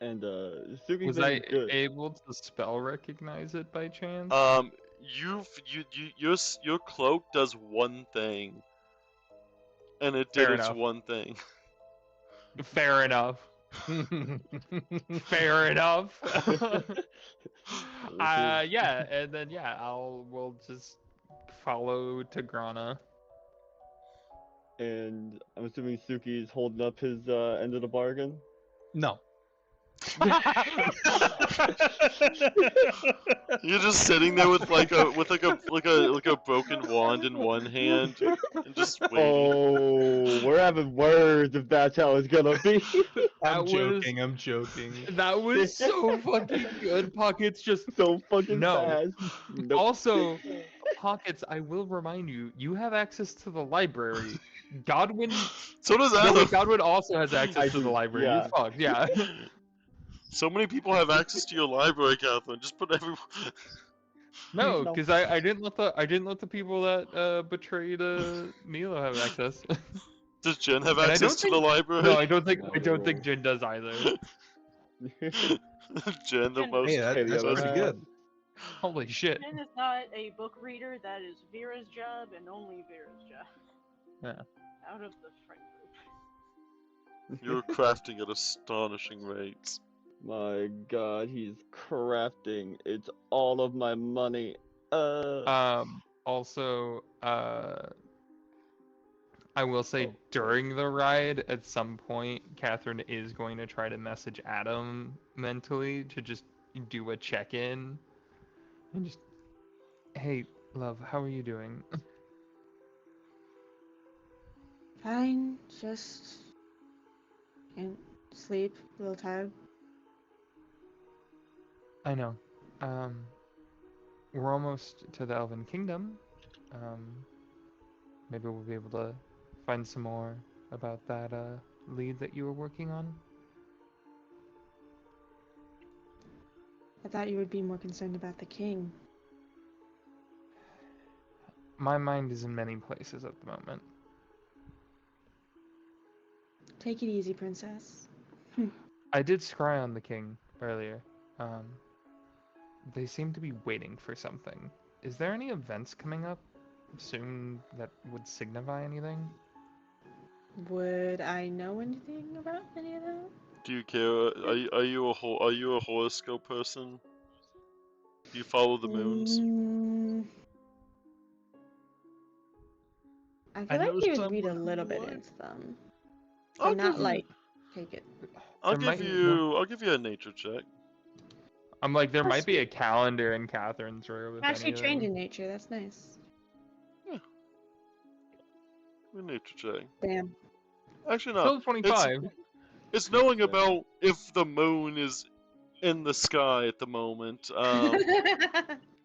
And Suki's Was been I good. able to spell recognize it by chance? Your cloak does one thing, and it Fair did its enough. one thing. Fair enough. Fair enough. Yeah, and then we'll just follow to Grana. And I'm assuming Suki's holding up his end of the bargain. No. You're just sitting there with like a broken wand in one hand and just waiting. Oh, we're having words if that's how it's gonna be. I'm That was- joking. I'm joking. That was so fucking good. Pockets just. So fucking No. fast. Nope. Also, Pockets, I will remind you, you have access to the library. Godwin. So does No, Adam. wait, Godwin also has access I to the do, library. yeah. You fucked, yeah. So many people have access to your library, Catherine. Just put everyone. No, No. because I didn't let the people that betrayed Milo have access. Does Jen have And I access don't to the library? No, I don't think Jin does either. Jen, the Jen- most. Hey, Hey, that's the other pretty half. good. Holy shit. Jen is not a book reader. That is Vera's job and only Vera's job. Yeah. Out of the friend group. You're crafting at astonishing rates. My God, he's crafting. It's all of my money. Also, I will say during the ride, at some point, Catherine is going to try to message Adam mentally to just do a check-in. And just, hey, love, how are you doing? Fine, just And sleep, a little tired. I know. Um, we're almost to the Elven Kingdom. Um, maybe we'll be able to find some more about that lead that you were working on. I thought you would be more concerned about the king. My mind is in many places at the moment. Take it easy, princess. I did scry on the king earlier. Um, they seem to be waiting for something. Is there any events coming up soon that would signify anything? Would I know anything about any of that? Do you care? Are you a horoscope person? Do you follow the moons? Mm, I I feel like know you would read someone a who little bit would. into them, I'll but give not you. like take it. I'll There give might no. you. I'll give you a nature check. I'm like, there Oh, might be a sweet. calendar in Catherine's room if Actually trained anything. in nature. That's nice. Yeah, a nature check. Damn. Actually, no. Still It's 25. it's knowing Damn. about if the moon is in the sky at the moment.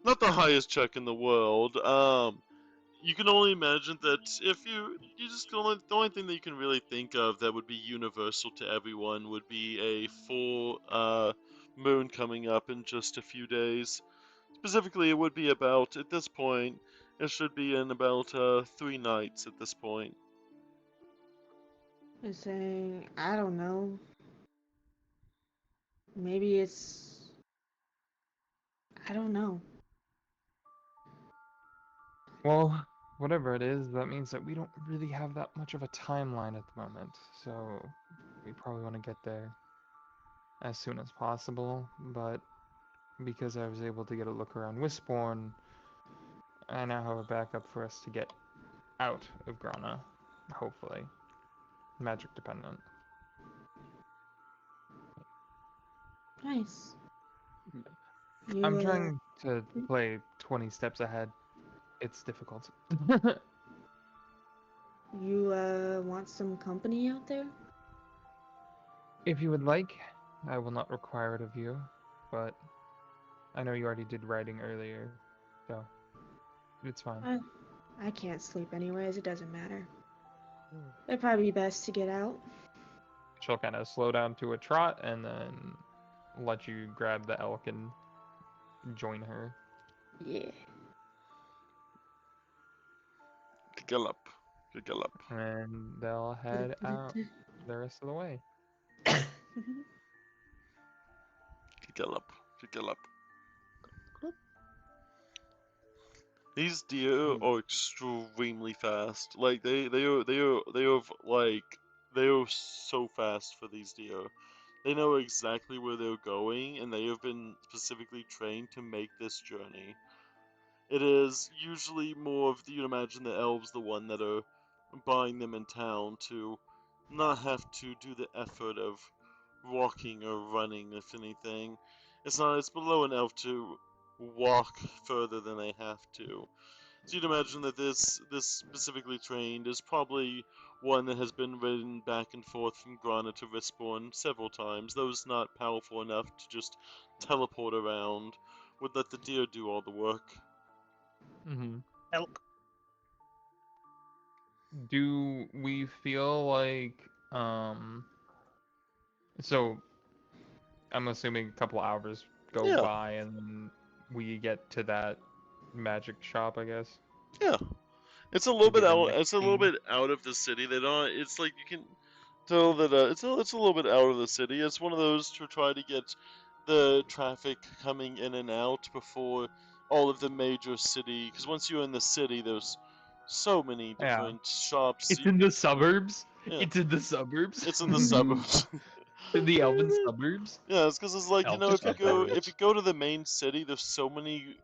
Not the highest check in the world. You can only imagine that if you just the only thing that you can really think of that would be universal to everyone would be a full moon coming up in just a few days. Specifically, it would be about at this point. It should be in about 3 nights at this point. I'm saying I don't know. Maybe it's I don't know. Well, whatever it is, that means that we don't really have that much of a timeline at the moment. So we probably want to get there as soon as possible. But because I was able to get a look around Wistborn, I now have a backup for us to get out of Grana, hopefully. Magic dependent. Nice. I'm You trying to play 20 steps ahead. It's difficult. you want some company out there? If you would like, I will not require it of you, but I know you already did writing earlier, so it's fine. I can't sleep anyways. It doesn't matter. It'd probably be best to get out. She'll kind of slow down to a trot and then let you grab the elk and join her. Yeah. Gallop, gallop, And they'll head out the rest of the way. gallop, gallop. These deer are extremely fast. Like they are so fast for these deer. They know exactly where they're going, and they have been specifically trained to make this journey. It is usually more of you'd imagine the elves, the one that are buying them in town to not have to do the effort of walking or running, if anything. It's below an elf to walk further than they have to. So you'd imagine that this specifically trained is probably one that has been ridden back and forth from Grana to Rispborn several times. Those not powerful enough to just teleport around would let the deer do all the work. Mm-hmm. Elk. Do we feel like, so I'm assuming a couple hours go Yeah, by and then we get to that magic shop, I guess. yeah. It's a little bit Given out. the It's a little king. bit out of the city. They don't. It's like you can tell that it's a little bit out of the city. It's one of those to try to get the traffic coming in and out before all of the major city. Because once you're in the city, there's so many Yeah. different shops. It's in the suburbs. Yeah, It's in the suburbs. it's in the suburbs. In the elven suburbs. Yeah, it's because it's like Elf if you suburbs. go to the main city, there's so many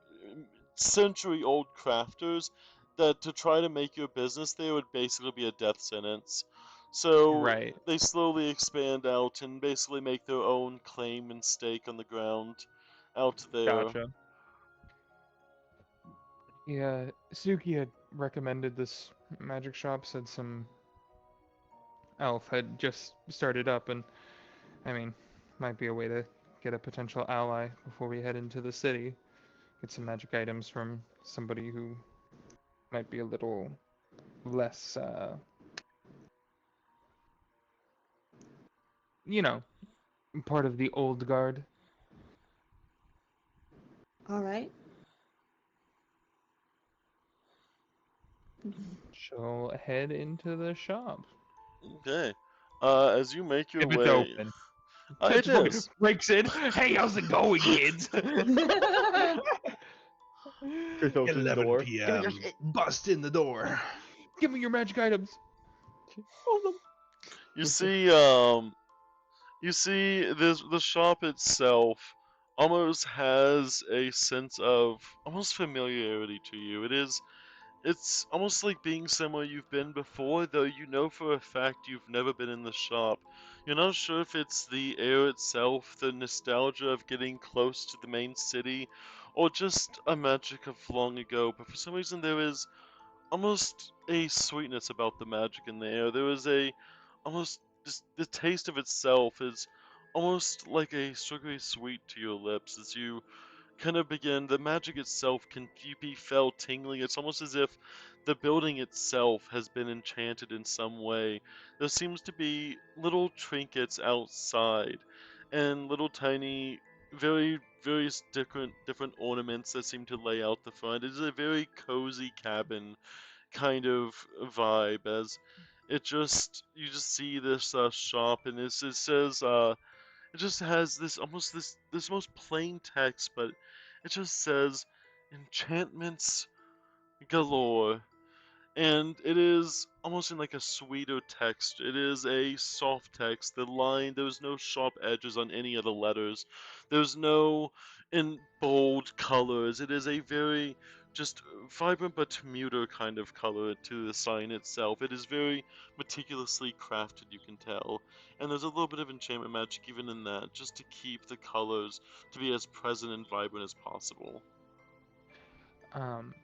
century-old crafters that to try to make your business there would basically be a death sentence. So Right. they slowly expand out and basically make their own claim and stake on the ground out there. Gotcha. Yeah, Suki had recommended this magic shop, said some elf had just started up, and I mean, might be a way to get a potential ally before we head into the city. Get some magic items from somebody who might be a little less, you know, part of the old guard. All right. She'll head into the shop. Okay. As you make your If it's way, open. it Just fucking is. breaks in. Hey, how's it going, kids? Chris opens the 11 door. Give me p.m. your shit. Bust in the door. Give me your magic items. Hold them. You see, this the shop itself almost has a sense of almost familiarity to you. It's almost like being somewhere you've been before, though you know for a fact you've never been in the shop. You're not sure if it's the air itself, the nostalgia of getting close to the main city, or just a magic of long ago, but for some reason there is almost a sweetness about the magic in the air. There is a almost just the taste of itself is almost like a sugary sweet to your lips as you kind of begin. The magic itself can be felt tingling. It's almost as if the building itself has been enchanted in some way. There seems to be little trinkets outside and little tiny various different ornaments that seem to lay out the front. It is a very cozy cabin kind of vibe as it just you just see this shop and it says it just has this almost this most plain text, but it just says enchantments galore. And it is almost in like a sweeter text. It is a soft text. There's no sharp edges on any of the letters. There's no in bold colors. It is a very just vibrant but muter kind of color to the sign itself. It is very meticulously crafted, you can tell. And there's a little bit of enchantment magic even in that, just to keep the colors to be as present and vibrant as possible. Um,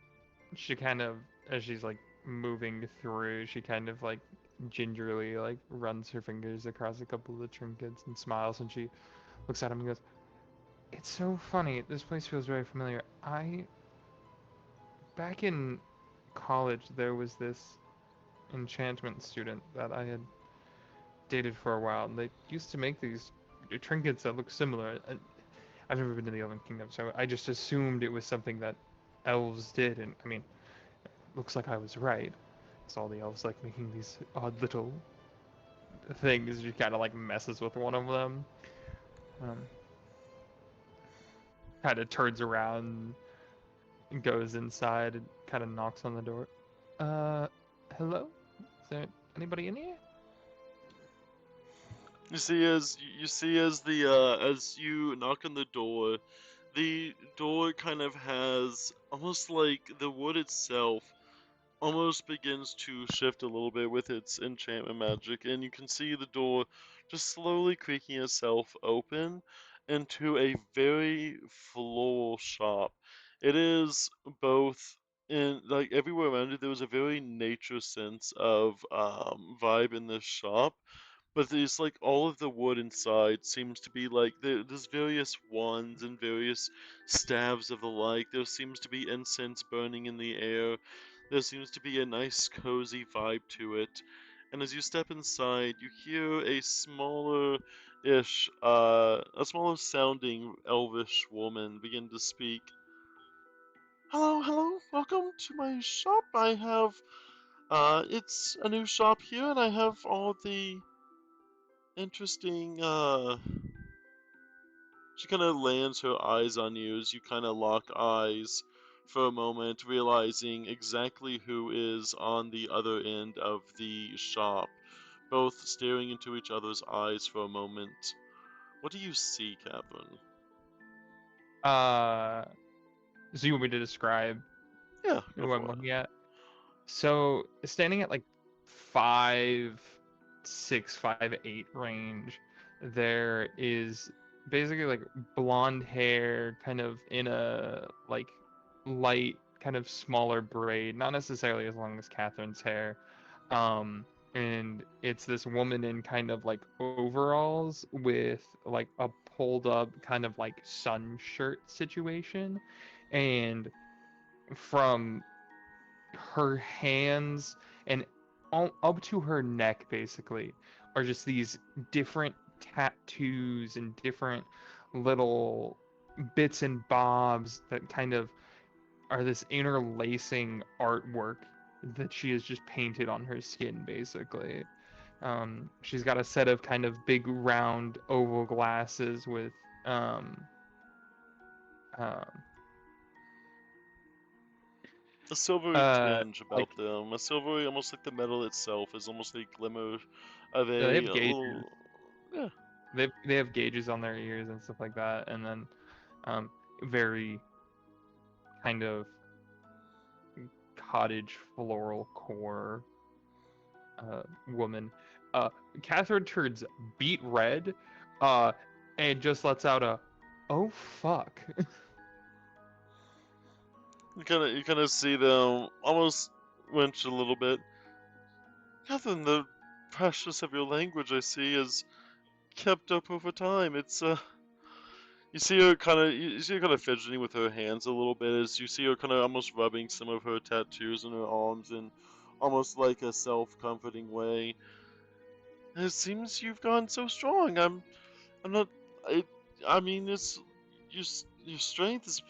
she kind of, as she's like moving through, she kind of like gingerly like runs her fingers across a couple of the trinkets and smiles, and she looks at him and goes, "It's so funny. This place feels very familiar. Back in college, there was this enchantment student that I had dated for a while, and they used to make these trinkets that look similar. And I've never been to the Elven Kingdom, so I just assumed it was something that elves did, and I mean, looks like I was right. It's all the elves like making these odd little things. She kind of like messes with one of them. Um, kind of turns around and goes inside and kind of knocks on the door. Uh, hello? Is there anybody in here? You see as the as you knock on the door kind of has almost like the wood itself almost begins to shift a little bit with its enchantment magic, and you can see the door just slowly creaking itself open into a very floral shop. It is both in like everywhere around it. There was a very nature sense of vibe in this shop, but there's like all of the wood inside seems to be like there's various wands and various staves of the like. There seems to be incense burning in the air. There seems to be a nice cozy vibe to it. And as you step inside, you hear a smaller sounding elvish woman begin to speak. Hello, hello, welcome to my shop. It's a new shop here, and I have all the interesting, she kind of lands her eyes on you as you kind of lock eyes for a moment, realizing exactly who is on the other end of the shop, both staring into each other's eyes for a moment. What do you see, Catherine? Uh, so you want me to describe Yeah, go who I'm for it. looking at? So standing at like 5'6", 5'8" range, there is basically like blonde hair, kind of in a like light, kind of smaller braid, not necessarily as long as Catherine's hair. Um, and it's this woman in kind of like overalls with like a pulled up kind of like sun shirt situation, and from her hands and up to her neck basically are just these different tattoos and different little bits and bobs that kind of are this interlacing artwork that she has just painted on her skin basically. She's got a set of kind of big round oval glasses with um, um, A silvery uh, tinge like about them. A silvery, almost like the metal itself, is almost a glimmer of they a have gauges. little. Yeah. They have gauges on their ears and stuff like that, and then very kind of cottage floral core woman. Uh, Catherine turns beet red, uh, and just lets out a, "Oh fuck!" You kind of see them almost winch a little bit. Catherine, the freshness of your language I see is kept up over time. It's you see her kind of fidgeting with her hands a little bit as you see her kind of almost rubbing some of her tattoos in her arms in almost like a self-comforting way. And it seems you've gone so strong. I'm not. I. I mean, your strength is.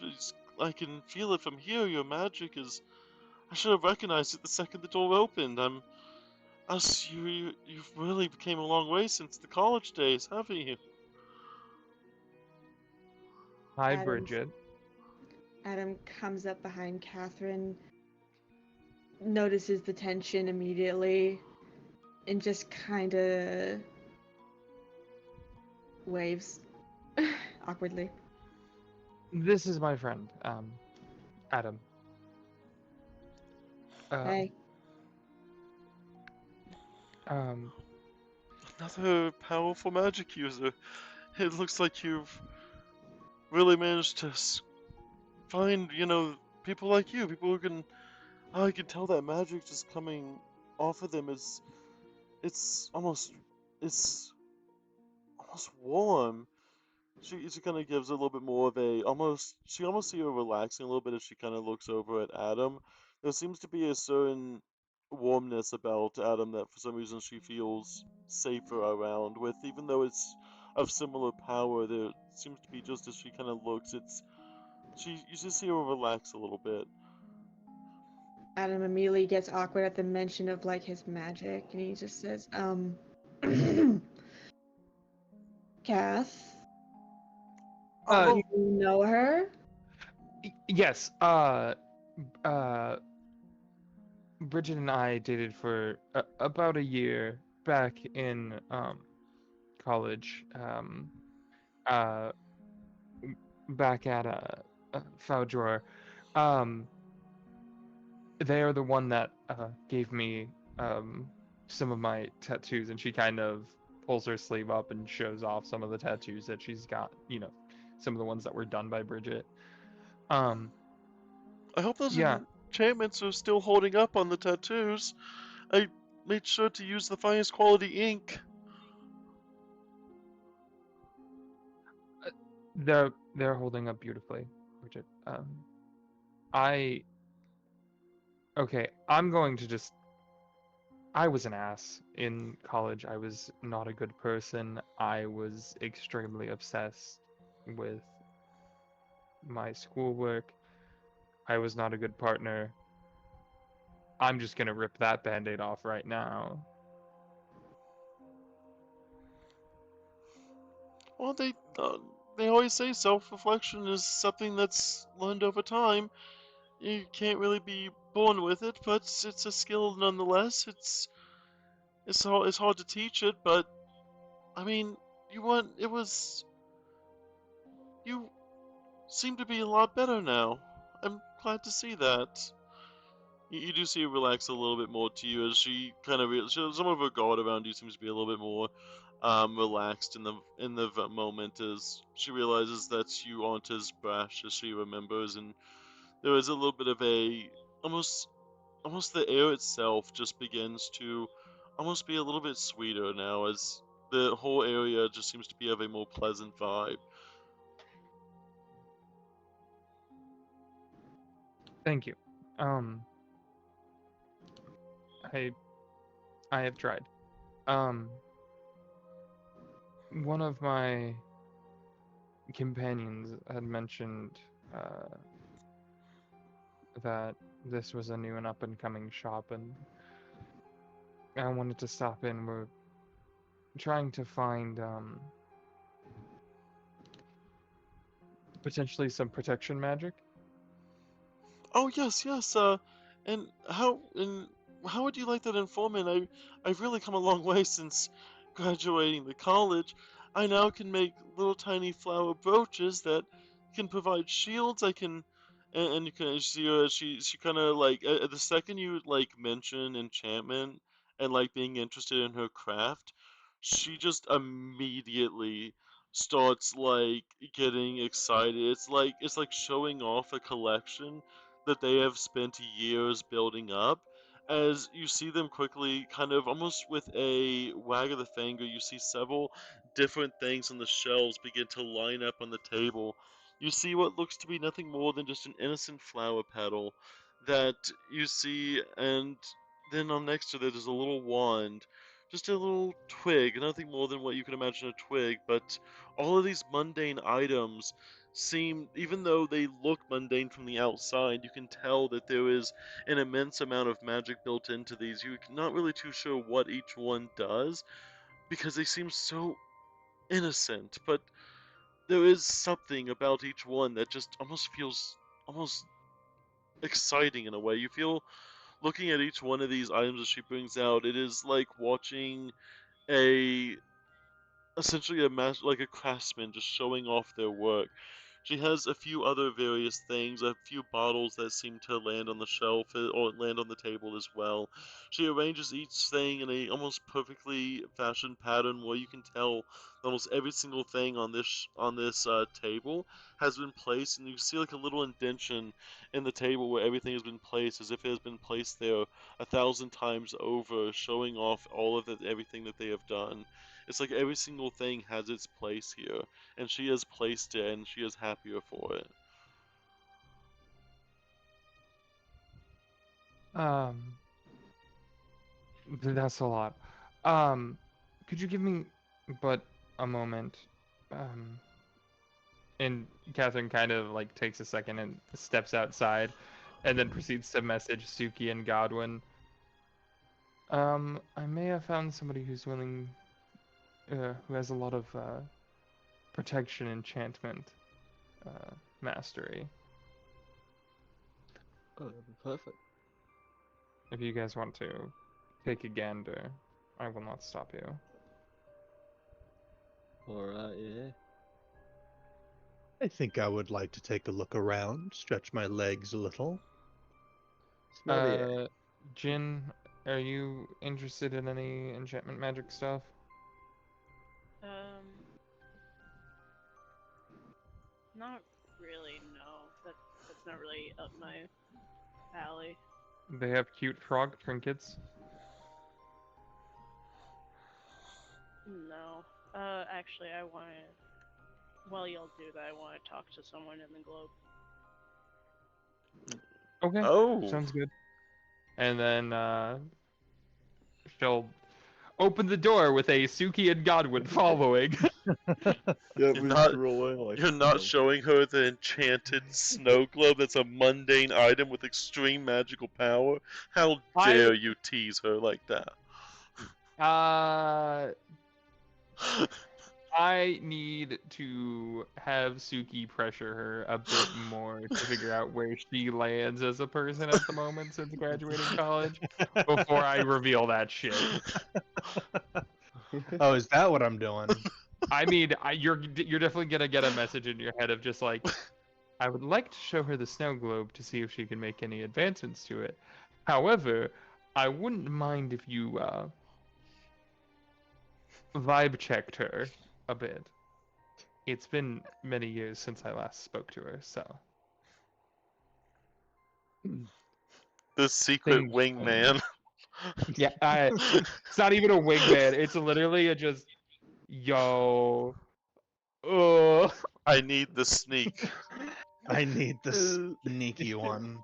I can feel it from here. Your magic is. I should have recognized it the second the door opened. You've really came a long way since the college days, haven't you? Hi, Adam, Bridget. Adam comes up behind Catherine, notices the tension immediately, and just kind of waves awkwardly. This is my friend, Adam. Um, Hey, um, Another powerful magic user. It looks like you've really managed to find, people like you, people who can. I can tell that magic just coming off of them is. It's almost. It's almost warm. She kind of gives a little bit more of a almost. She almost see her relaxing a little bit as she kind of looks over at Adam. There seems to be a certain warmness about Adam that for some reason she feels safer around with, even though it's of similar power. There seems to be just as she kind of looks, you just see her relax a little bit. Adam immediately gets awkward at the mention of like his magic, and he just says, Kath, uh, you know her? yes, uh, Bridget and I dated for about a year back in college. Uh, back at Foul Drawer. Um, they are the one that gave me some of my tattoos, and she kind of pulls her sleeve up and shows off some of the tattoos that she's got. Some of the ones that were done by Bridget. Um, I hope those yeah, enchantments are still holding up on the tattoos. I made sure to use the finest quality ink. they're holding up beautifully, Bridget. I okay. I'm going to just I was an ass in college. I was not a good person. I was extremely obsessed with my schoolwork. I was not a good partner. I'm just gonna rip that band-aid off right now. Well, they always say self-reflection is something that's learned over time. You can't really be born with it, but it's a skill nonetheless. It's hard to teach it, but I mean, you seem to be a lot better now. I'm glad to see that. You do see her relax a little bit more to you as she kind of some of her guard around you seems to be a little bit more relaxed in the moment as she realizes that you aren't as brash as she remembers, and there is a little bit of a almost almost the air itself just begins to almost be a little bit sweeter now, as the whole area just seems to be of a more pleasant vibe. Thank you. I I have tried. Um, one of my companions had mentioned that this was a new and up and coming shop, and I wanted to stop in. We're trying to find potentially some protection magic. Oh yes, yes. And how would you like that informant? I've really come a long way since graduating the college. I now can make little tiny flower brooches that can provide shields. I can, and you can see she kind of like at the second you like mention enchantment and like being interested in her craft, she just immediately starts like getting excited. It's like showing off a collection that they have spent years building up. As you see them quickly, kind of almost with a wag of the finger, you see several different things on the shelves begin to line up on the table. You see what looks to be nothing more than just an innocent flower petal that you see, and then on next to it is a little wand, just a little twig, nothing more than what you can imagine a twig, but all of these mundane items seem, even though they look mundane from the outside, you can tell that there is an immense amount of magic built into these. You're not really too sure what each one does because they seem so innocent, but there is something about each one that just almost feels almost exciting in a way. You feel looking at each one of these items that she brings out, it is like watching a essentially like a craftsman just showing off their work. She has a few other various things, a few bottles that seem to land on the shelf or land on the table as well. She arranges each thing in a almost perfectly fashioned pattern where you can tell almost every single thing on this table has been placed, and you see like a little indentation in the table where everything has been placed, as if it has been placed there 1,000 times over, showing off all of everything that they have done. It's like every single thing has its place here, and she has placed it, and she is happier for it. Um, that's a lot. Um, could you give me but a moment? Um, and Catherine kind of like takes a second and steps outside, and then proceeds to message Suki and Godwin. I may have found somebody who's willing, who has a lot of protection enchantment mastery. Oh, that'd be perfect. If you guys want to take a gander, I will not stop you. Alright, yeah. I think I would like to take a look around, stretch my legs a little. Smell the air. Jin, are you interested in any enchantment magic stuff? Um, not really. No, that's not really up my alley. They have cute frog trinkets. No. Actually, I want to. While y'all do that, I want to talk to someone in the globe. Okay, Oh, sounds good. And then she'll open the door with a Suki and Godwin following. Yeah, you're we not screw away like you're not showing her the enchanted snow globe that's a mundane item with extreme magical power? How I dare you tease her like that? uh I need to have Suki pressure her a bit more to figure out where she lands as a person at the moment since graduating college before I reveal that shit. Oh, is that what I'm doing? I mean, you're definitely gonna get a message in your head of just like, I would like to show her the snow globe to see if she can make any advancements to it. However, I wouldn't mind if you vibe checked her a bit. It's been many years since I last spoke to her, so The secret things change. wingman. Yeah, it's not even a wingman. It's literally a just, yo, oh. I need the sneak. I need the sneaky one.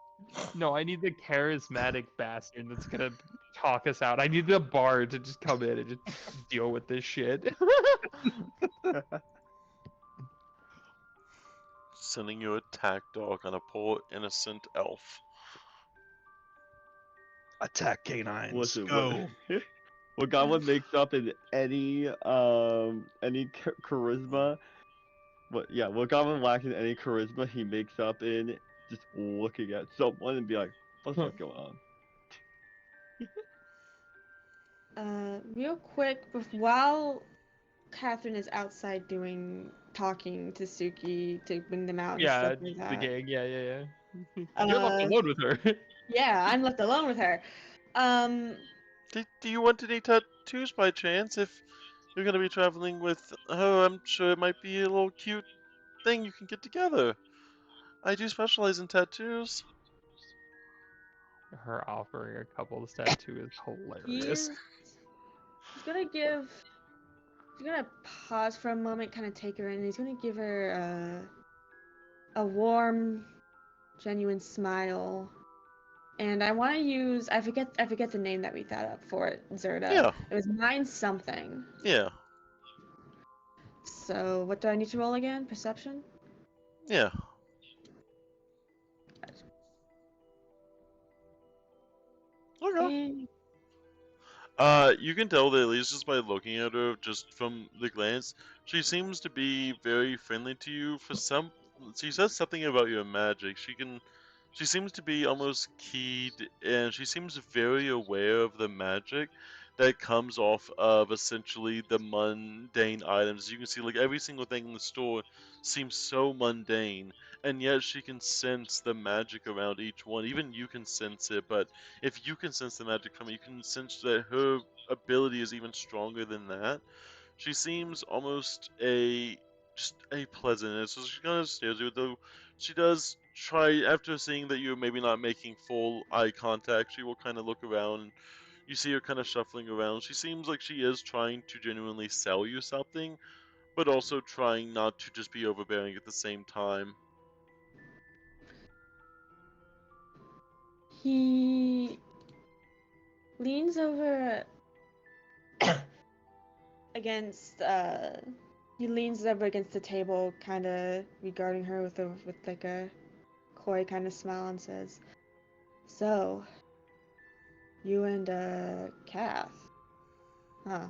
No, I need the charismatic bastard that's gonna talk us out. I need the bard to just come in and just deal with this shit. Sending your attack dog on a poor innocent elf. Attack canines. Listen, Go. what Goblin makes up in any charisma, what Goblin lacks in any charisma, he makes up in just looking at someone and be like, "What's the fuck going on?" Real quick, while Catherine is outside talking to Suki to bring them out and Yeah, stuff like the that. gang. Yeah. You're left Uh, alone with her. yeah, I'm left alone with her. Do you want any tattoos by chance? If you're gonna be traveling with her, I'm sure it might be a little cute thing you can get together. I do specialize in tattoos. Her offering a couple's tattoo is hilarious. He's gonna pause for a moment, kind of take her in, and he's gonna give her a warm, genuine smile. And I want to use I forget the name that we thought up for it, Zerda. Yeah. It was Mind something. Yeah. So what do I need to roll again? Perception? Yeah. Okay. You can tell that at least just by looking at her, just from the glance, she seems to be very friendly to you. She says something about your magic. She seems to be almost keyed, and she seems very aware of the magic that comes off of essentially the mundane items. You can see like every single thing in the store seems so mundane, and yet she can sense the magic around each one. Even you can sense it, but if you can sense the magic from it, you can sense that her ability is even stronger than that. She seems almost just a pleasantness. So she kind of stares at you, though she does try, after seeing that you're maybe not making full eye contact, she will kind of look around and you see her kind of shuffling around. She seems like she is trying to genuinely sell you something, but also trying not to just be overbearing at the same time. He leans over against he leans over against the table, kind of regarding her with like a coy kind of smile, and says, "So, you and Kath, huh?"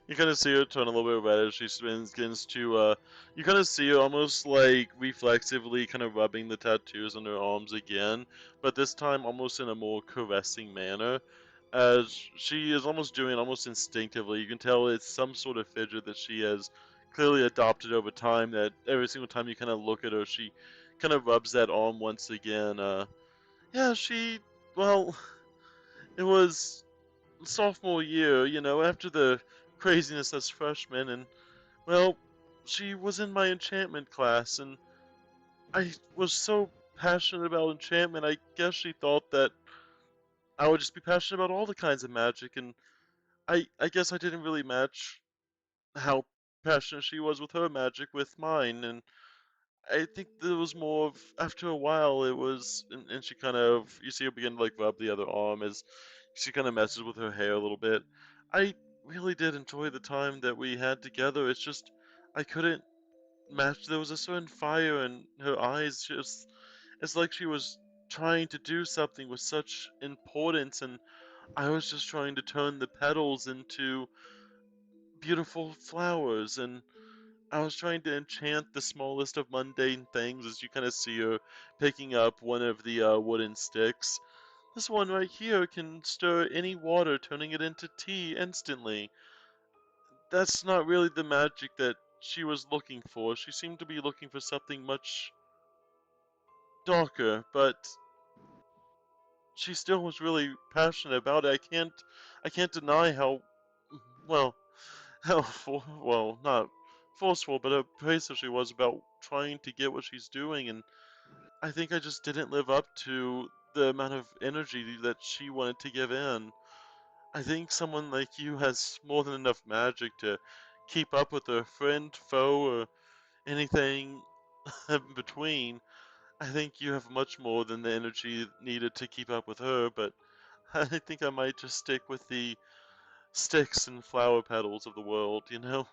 You kind of see her turn a little bit red as she begins to, you kind of see her almost like reflexively kind of rubbing the tattoos on her arms again, but this time almost in a more caressing manner, as she is almost doing it almost instinctively. You can tell it's some sort of fidget that she has clearly adopted over time, that every single time you kind of look at her, she kind of rubs that arm once again. Yeah, well, it was sophomore year, after the craziness as freshman, and well, she was in my enchantment class, and I was so passionate about enchantment. I guess she thought that I would just be passionate about all the kinds of magic, and I guess I didn't really match how passionate she was with her magic with mine, and I think there was more of, after a while, it was, and she kind of, you see her begin to like rub the other arm as she kind of messes with her hair a little bit. I really did enjoy the time that we had together. It's just, I couldn't match, there was a certain fire in her eyes. It's like she was trying to do something with such importance, and I was just trying to turn the petals into beautiful flowers, and I was trying to enchant the smallest of mundane things as you kind of see her picking up one of the wooden sticks. This one right here can stir any water, turning it into tea instantly. That's not really the magic that she was looking for. She seemed to be looking for something much darker, but she still was really passionate about it. I can't deny how, well, well, not forceful, but abrasive she was about trying to get what she's doing, and I think I just didn't live up to the amount of energy that she wanted to give in. I think someone like you has more than enough magic to keep up with a friend, foe, or anything in between. I think you have much more than the energy needed to keep up with her, but I think I might just stick with the sticks and flower petals of the world, you know?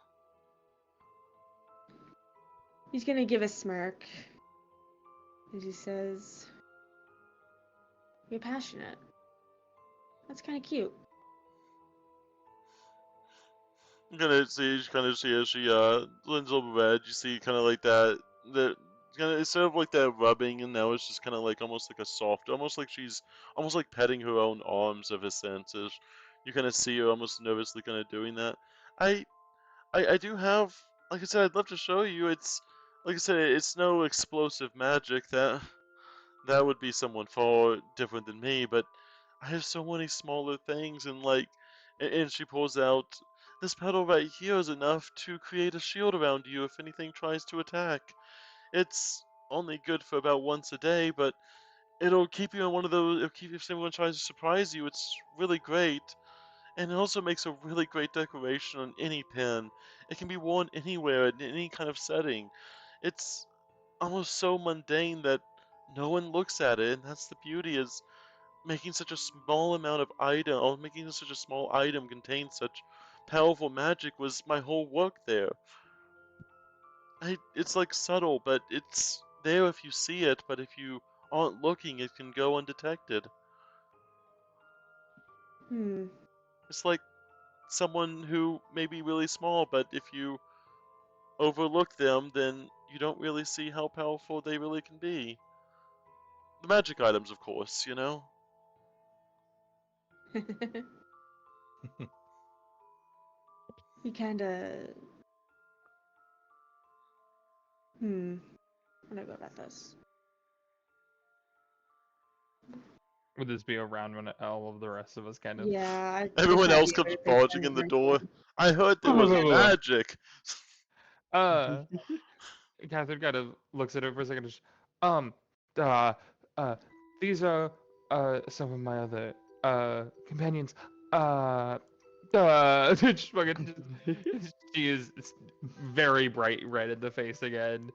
He's gonna give a smirk as he says, "You're passionate. That's kind of cute." You kind of see as she leans over red. You see kind of like that kind of instead of like that rubbing, and now it's just kind of like almost like a soft, almost like she's almost like petting her own arms of his senses. You kind of see her almost nervously kind of doing that. I, I do have, like I said, I'd love to show you. It's like I said, it's no explosive magic. That would be someone far different than me, but I have so many smaller things, and like, and she pulls out this petal right here is enough to create a shield around you if anything tries to attack. It's only good for about once a day, but it'll keep you in one of those. It'll keep if someone tries to surprise you. It's really great, and it also makes a really great decoration on any pin. It can be worn anywhere in any kind of setting. It's almost so mundane that no one looks at it, and that's the beauty is making such a small amount of item, or making such a small item contain such powerful magic was my whole work there. It's like subtle, but it's there if you see it, but if you aren't looking, it can go undetected. Hmm. It's like someone who may be really small, but if you overlook them, then you don't really see how powerful they really can be. The magic items, of course, you know? He kind of. How do I go about this? Would this be around when all of the rest of us kind of? Yeah, this Everyone might else be a comes good thing for barging in the door. everyone. I heard there was magic. uh, Catherine kind of looks at her for a second. And um, uh, uh, these are some of my other companions. Just she is very bright red in the face again.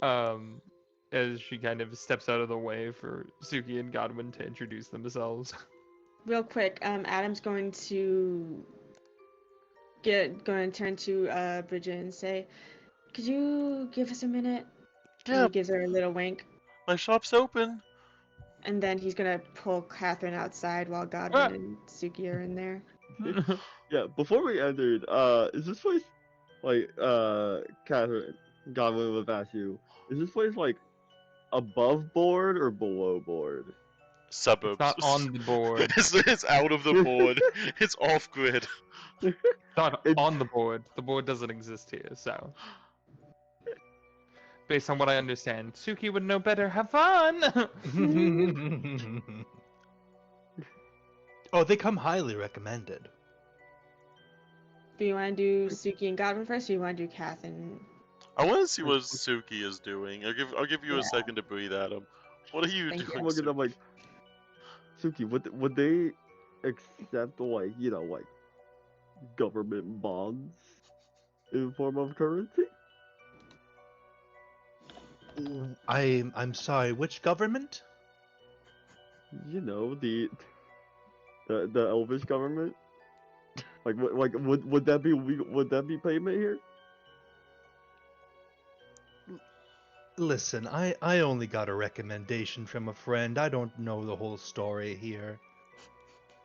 Um, as she kind of steps out of the way for Suki and Godwin to introduce themselves. Real quick, Adam's going to turn to Bridget and say, "Could you give us a minute?" And Yeah, he gives her a little wink, my shop's open. and then he's gonna pull Catherine outside while Ah! Godwin and Suki are in there. Yeah, before we entered, is this place like Catherine Godwin would ask you, is this place like above board or below board? It's Suburbs. not on the board. It's out of the board. It's off grid. It's not It's on the board. The board doesn't exist here, so. Based on what I understand, Suki would know better. Have fun! Oh, they come highly recommended. Do you want to do Suki and Godwin first, or you want to do Catherine? I want to see what Suki is doing. I'll give you Yeah. a second to breathe, Adam. What are you Thank you. doing, I'm looking up Suki? like Suki, would they accept like like government bonds in form of currency? I'm sorry, which government? You know the Elvish government. Would that be would that be payment here? Listen, I only got a recommendation from a friend. I don't know the whole story here.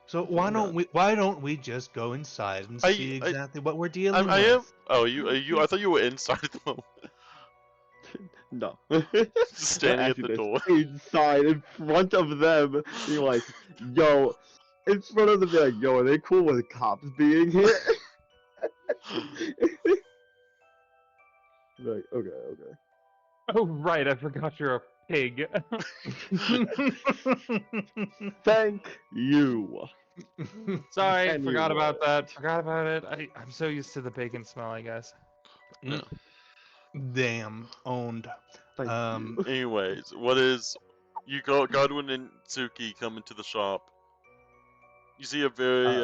So why don't we just go inside and see I exactly what we're dealing I am. with? Oh, you. I thought you were inside at the moment, No. just standing at Actually, the this door. inside in front of them, being like, "Yo," in front of them, be like, "Yo, are they cool with cops being here?" Like, okay. Oh, right, I forgot you're a pig. Thank you. Sorry, forgot about Anyway. that. Forgot about it. I'm so used to the bacon smell, I guess. Yeah. Damn, owned. Thank Um, you. Anyways, what is You go Godwin and Tsuki come into the shop. You see a very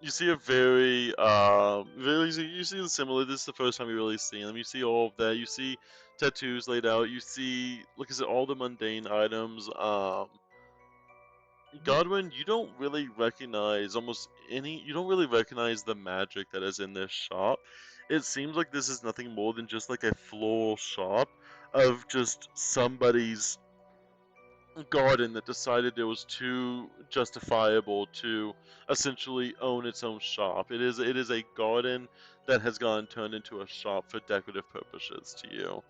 you see a very you see them similar. This is the first time you really see them. You see all of that. You see tattoos laid out. You see, look, is it all the mundane items? Godwin, you don't really recognize almost any. You don't really recognize the magic that is in this shop. It seems like this is nothing more than just like a floral shop of just somebody's garden that decided it was too justifiable to essentially own its own shop. It is a garden that has gone turned into a shop for decorative purposes to you.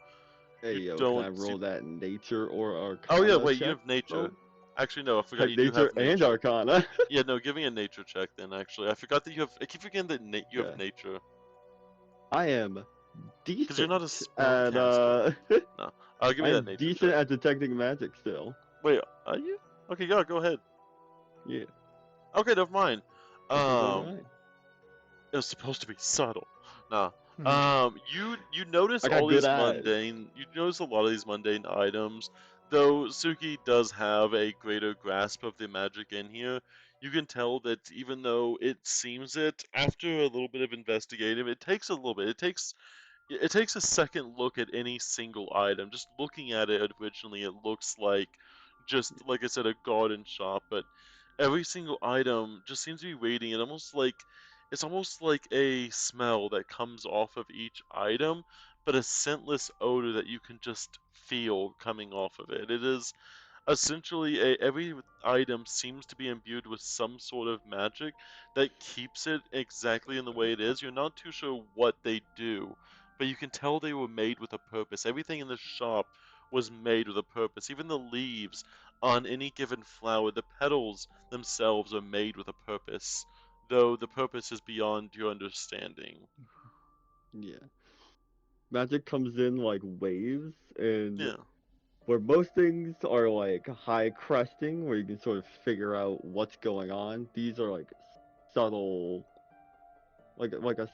Hey You yo, can I don't see. roll that nature or Oh yeah, arcana wait, you check? have nature. Oh, Actually, no, I forgot have you do nature have and nature. arcana. Yeah, no, give me a nature check then. Actually, I forgot that you have. I keep forgetting that you have Okay. nature I am because you're not a decent at spellcaster. No, give me that I'm nature decent check. at detecting magic still. Wait, are you? Okay, yeah, go ahead. Yeah. Okay, never mind. Okay, never Um, mind. it was supposed to be subtle. Nah. Hmm. You notice I got all good these eyes. mundane. You notice a lot of these mundane items. Though Suki does have a greater grasp of the magic in here, you can tell that even though it seems it, after a little bit of investigative, it takes a little bit. It takes a second look at any single item. Just looking at it originally, it looks like just like I said, a garden shop, but every single item just seems to be radiant. It's almost like a smell that comes off of each item, but a scentless odor that you can just feel coming off of it. It is essentially every item seems to be imbued with some sort of magic that keeps it exactly in the way it is. You're not too sure what they do, but you can tell they were made with a purpose. Everything in the shop was made with a purpose. Even the leaves on any given flower, the petals themselves are made with a purpose, though the purpose is beyond your understanding. Yeah. Magic comes in like waves, and Yeah, where most things are like high cresting, where you can sort of figure out what's going on, these are like subtle, like a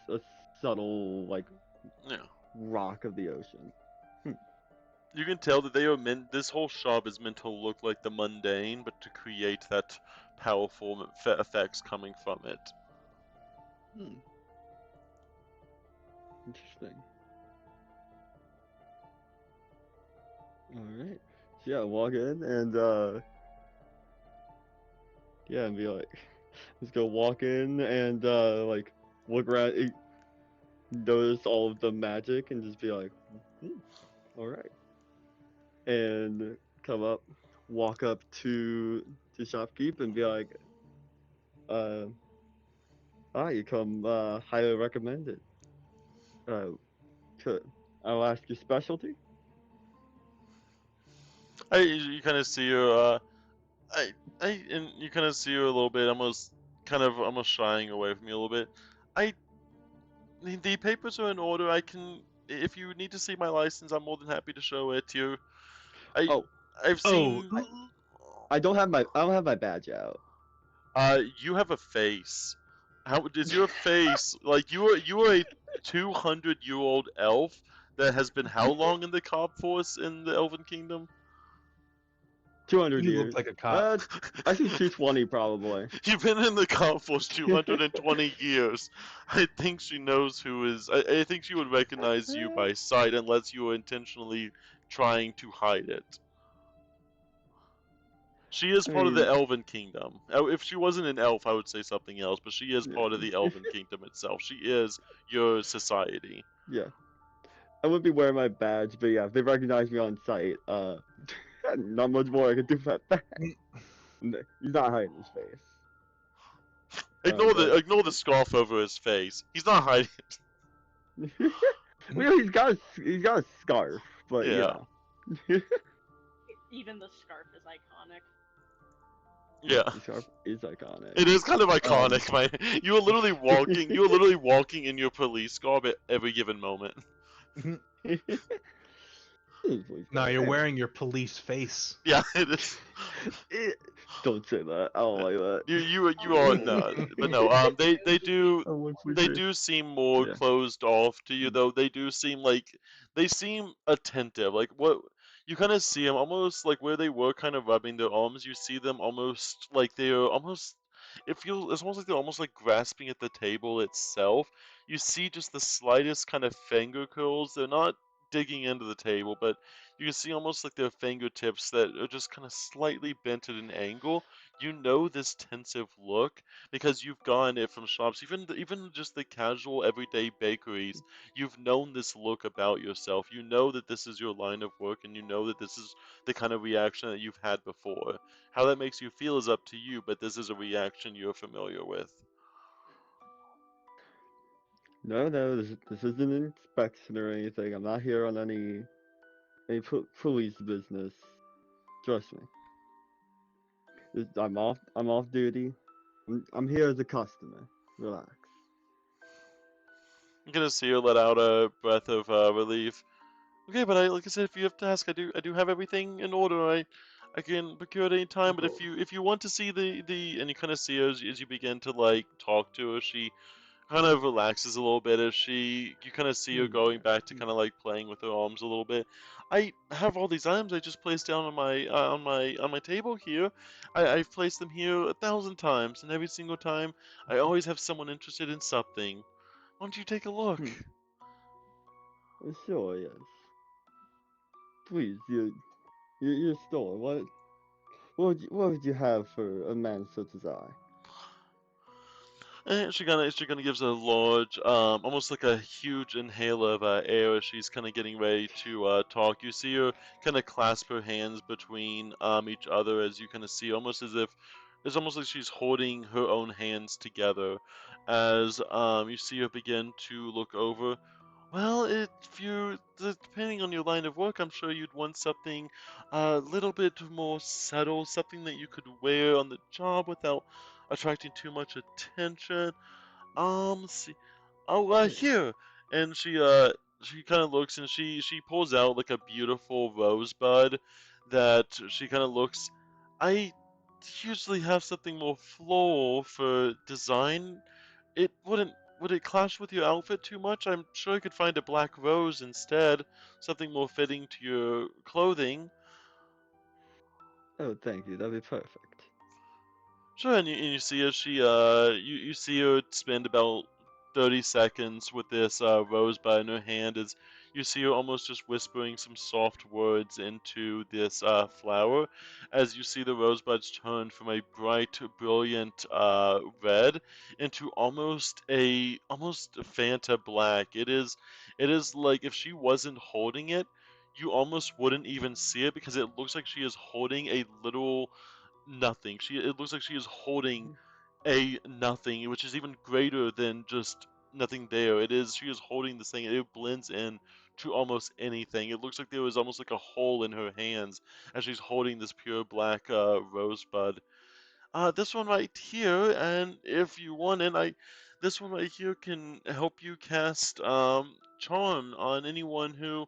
subtle like yeah. rock of the ocean. You can tell that they are meant. This whole shop is meant to look like the mundane, but to create that powerful effects coming from it. Hmm. Interesting. All right. So yeah, walk in and yeah, and be like, let's go walk in and like look around, notice all of the magic, and just be like, hmm, all right, and come up, walk up to shopkeep and be like, uh, you come highly recommended. Uh, could I'll ask your specialty? You kind of see her. I and you kind of see her a little bit, almost shying away from you a little bit. I the papers are in order. I can, if you need to see my license, I'm more than happy to show it to you. I Oh, I've Oh, seen. I don't have my badge out. You have a face. How is your face like you are a 200-year-old elf that has been how long in the cop force in the Elven Kingdom? 200 you look years. like a cop. I think 220 probably. You've been in the cop force 220 years. I think she knows who is. I think she would recognize you by sight unless you were intentionally trying to hide it. She is I part of the mean, Elven Kingdom. If she wasn't an elf, I would say something else, but she is part of the yeah. Elven Kingdom itself. She is your society. Yeah. I wouldn't be wearing my badge, but yeah, if they recognize me on sight, not much more I can do about that. He's not hiding his face. But Ignore the scarf over his face. He's not hiding it. well, he's got a scarf, but you Yeah. know. Even the scarf is iconic. Yeah, Yeah. the scarf is iconic. It is kind of Um, iconic, man. You were literally walking. You were literally walking in your police garb at every given moment. No, you're wearing your police face. Yeah, it is. Don't say that. I don't like that. You are no, but no. I want They police do seem more face. closed off to you though. They do seem like they seem attentive. Like what you kind of see them almost like where they were kind of rubbing their arms. You see them almost like they're almost. It's almost like they're almost like grasping at the table itself. You see just the slightest kind of finger curls. They're not digging into the table, but you can see almost like their fingertips that are just kind of slightly bent at an angle. You know this tensive look because you've gotten it from shops, even just the casual everyday bakeries. You've known this look about yourself. You know that this is your line of work, and you know that this is the kind of reaction that you've had before. How that makes you feel is up to you, but this is a reaction you're familiar with. No, no, this isn't an inspection or anything. I'm not here on any police business. Trust me. I'm off duty. I'm here as a customer. Relax. I'm gonna see her let out a breath of relief. Okay, but like I said, if you have to ask, I do have everything in order. I can procure at any time. But Cool. if you want to see and you kind of see her as you begin to like talk to her, she kind of relaxes a little bit as you kind of see her going Yeah. back to kind of like playing with her arms a little bit. I have all these items I just placed down on my table here. I've placed them here 1,000 times, and every single time I always have someone interested in something. Why don't you take a look? Hmm. Sure, yes. Please, your store. What would you have for a man such as I? And she kinda gives a large, almost like a huge inhaler of air as she's kind of getting ready to talk. You see her kind of clasp her hands between each other as you kind of see, almost as if it's almost like she's holding her own hands together. As you see her begin to look over. Well, if you depending on your line of work, I'm sure you'd want something a little bit more subtle, something that you could wear on the job without attracting too much attention. Let's see. Oh, Yeah. here. And she kind of looks and she pulls out like a beautiful rosebud that she kind of looks. I usually have something more floral for design. It wouldn't would it clash with your outfit too much? I'm sure I could find a black rose instead, something more fitting to your clothing. Oh, thank you. That'd be perfect. Sure, and you see as you see her spend about 30 seconds with this rosebud in her hand as you see her almost just whispering some soft words into this flower as you see the rosebuds turn from a bright, brilliant red into almost a Fanta black. It is like if she wasn't holding it, you almost wouldn't even see it because it looks like she is holding a little nothing. It looks like she is holding a nothing, which is even greater than just nothing there. She is holding this thing. It blends in to almost anything. It looks like there was almost like a hole in her hands as she's holding this pure black rosebud. This one right here, and if you want it, this one right here can help you cast charm on anyone who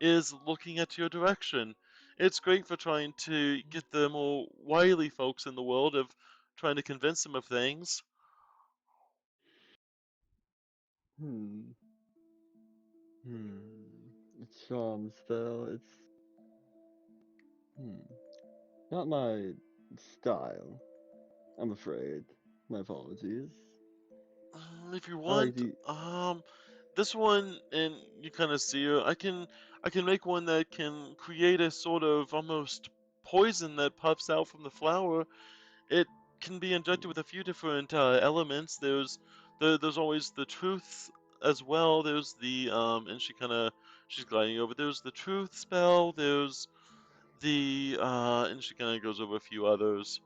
is looking at your direction. It's great for trying to get the more wily folks in the world of trying to convince them of things. Hmm. Hmm. It's charm spell. It's hmm. Not my style. I'm afraid. My apologies. If you I like want, the. this one, and you kind of see her. I can make one that can create a sort of almost poison that puffs out from the flower. It can be injected with a few different elements. There's always the truth as well. There's the and she's gliding over. There's the truth spell. There's the and she kind of goes over a few others.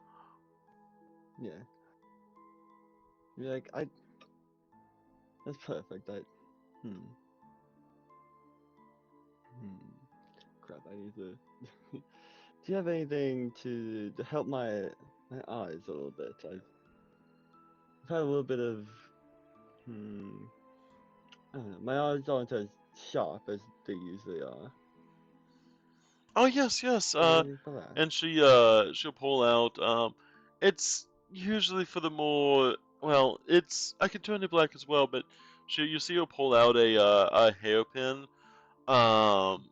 Yeah. You're like I. That's perfect. Hmm. Hmm. Crap. I need to. Do you have anything to help my eyes a little bit? I've had a little bit of. Hmm. I don't know. My eyes aren't as sharp as they usually are. Oh yes, yes. Do you have anything for that? And she'll pull out. It's usually for the more well. It's I can turn it black as well, but you see her pull out a hairpin. Um,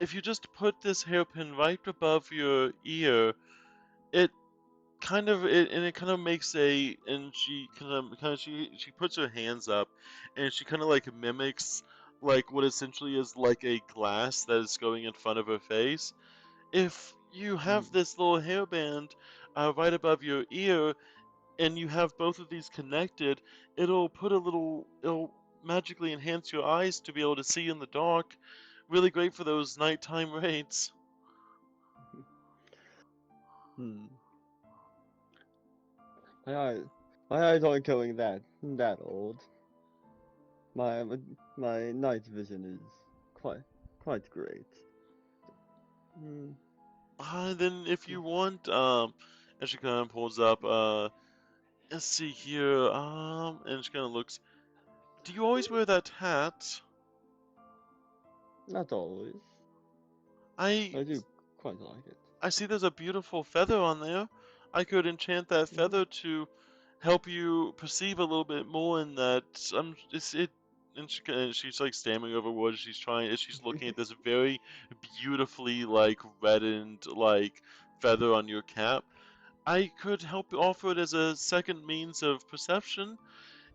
if you just put this hairpin right above your ear, it it kind of makes a and she kind of she puts her hands up and she kind of like mimics like what essentially is like a glass that is going in front of her face. If you Hmm. have this little hairband right above your ear and you have both of these connected, it'll magically enhance your eyes to be able to see in the dark. Really great for those nighttime raids. Hmm. My eyes, my eyes aren't going that old. My my night vision is quite great. Hmm. Then if you want, and she kind of pulls up, let's see here, and she kind of looks. Do you always wear that hat? Not always. I I do quite like it. I see there's a beautiful feather on there. I could enchant that Hmm. feather to help you perceive a little bit more in that. It's it. And she's like stammering over words. She's looking at this very beautifully like reddened like feather on your cap. I could help offer it as a second means of perception.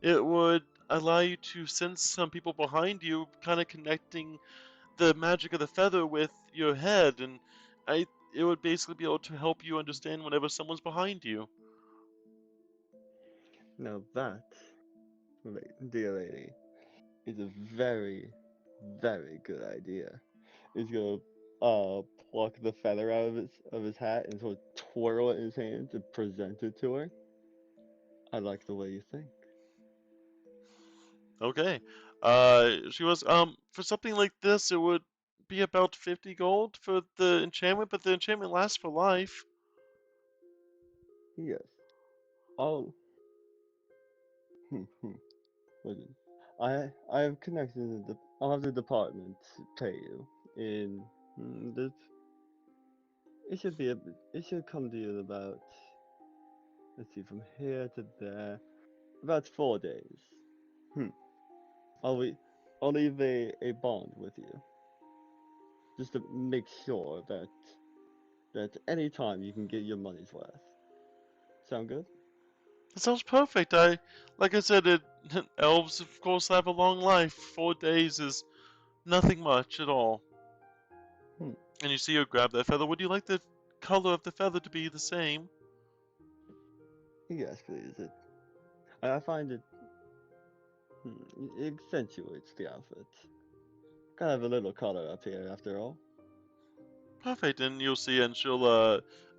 It would allow you to sense some people behind you, kind of connecting the magic of the feather with your head, and it would basically be able to help you understand whenever someone's behind you. Now that, dear lady, is a very good idea. He's gonna pluck the feather out of his hat and sort of twirl it in his hand to present it to her. I like the way you think. Okay. She was for something like this, it would be about 50 gold for the enchantment, but the enchantment lasts for life. Yes. I'll listen. I have connections in the I'll have the department pay you in this it should be a it should come to you in about let's see from here to there about 4 days. Hmm. I'll leave I'll leave a bond with you just to make sure that any time you can get your money's worth. Sound good? It sounds perfect. Like I said, elves of course have a long life. 4 days is nothing much at all. Hmm. And you see her grab that feather. Would you like the color of the feather to be the same? Yes, please. I find it accentuates the outfit. Kind of a little color up here after all. Perfect, and you'll see, and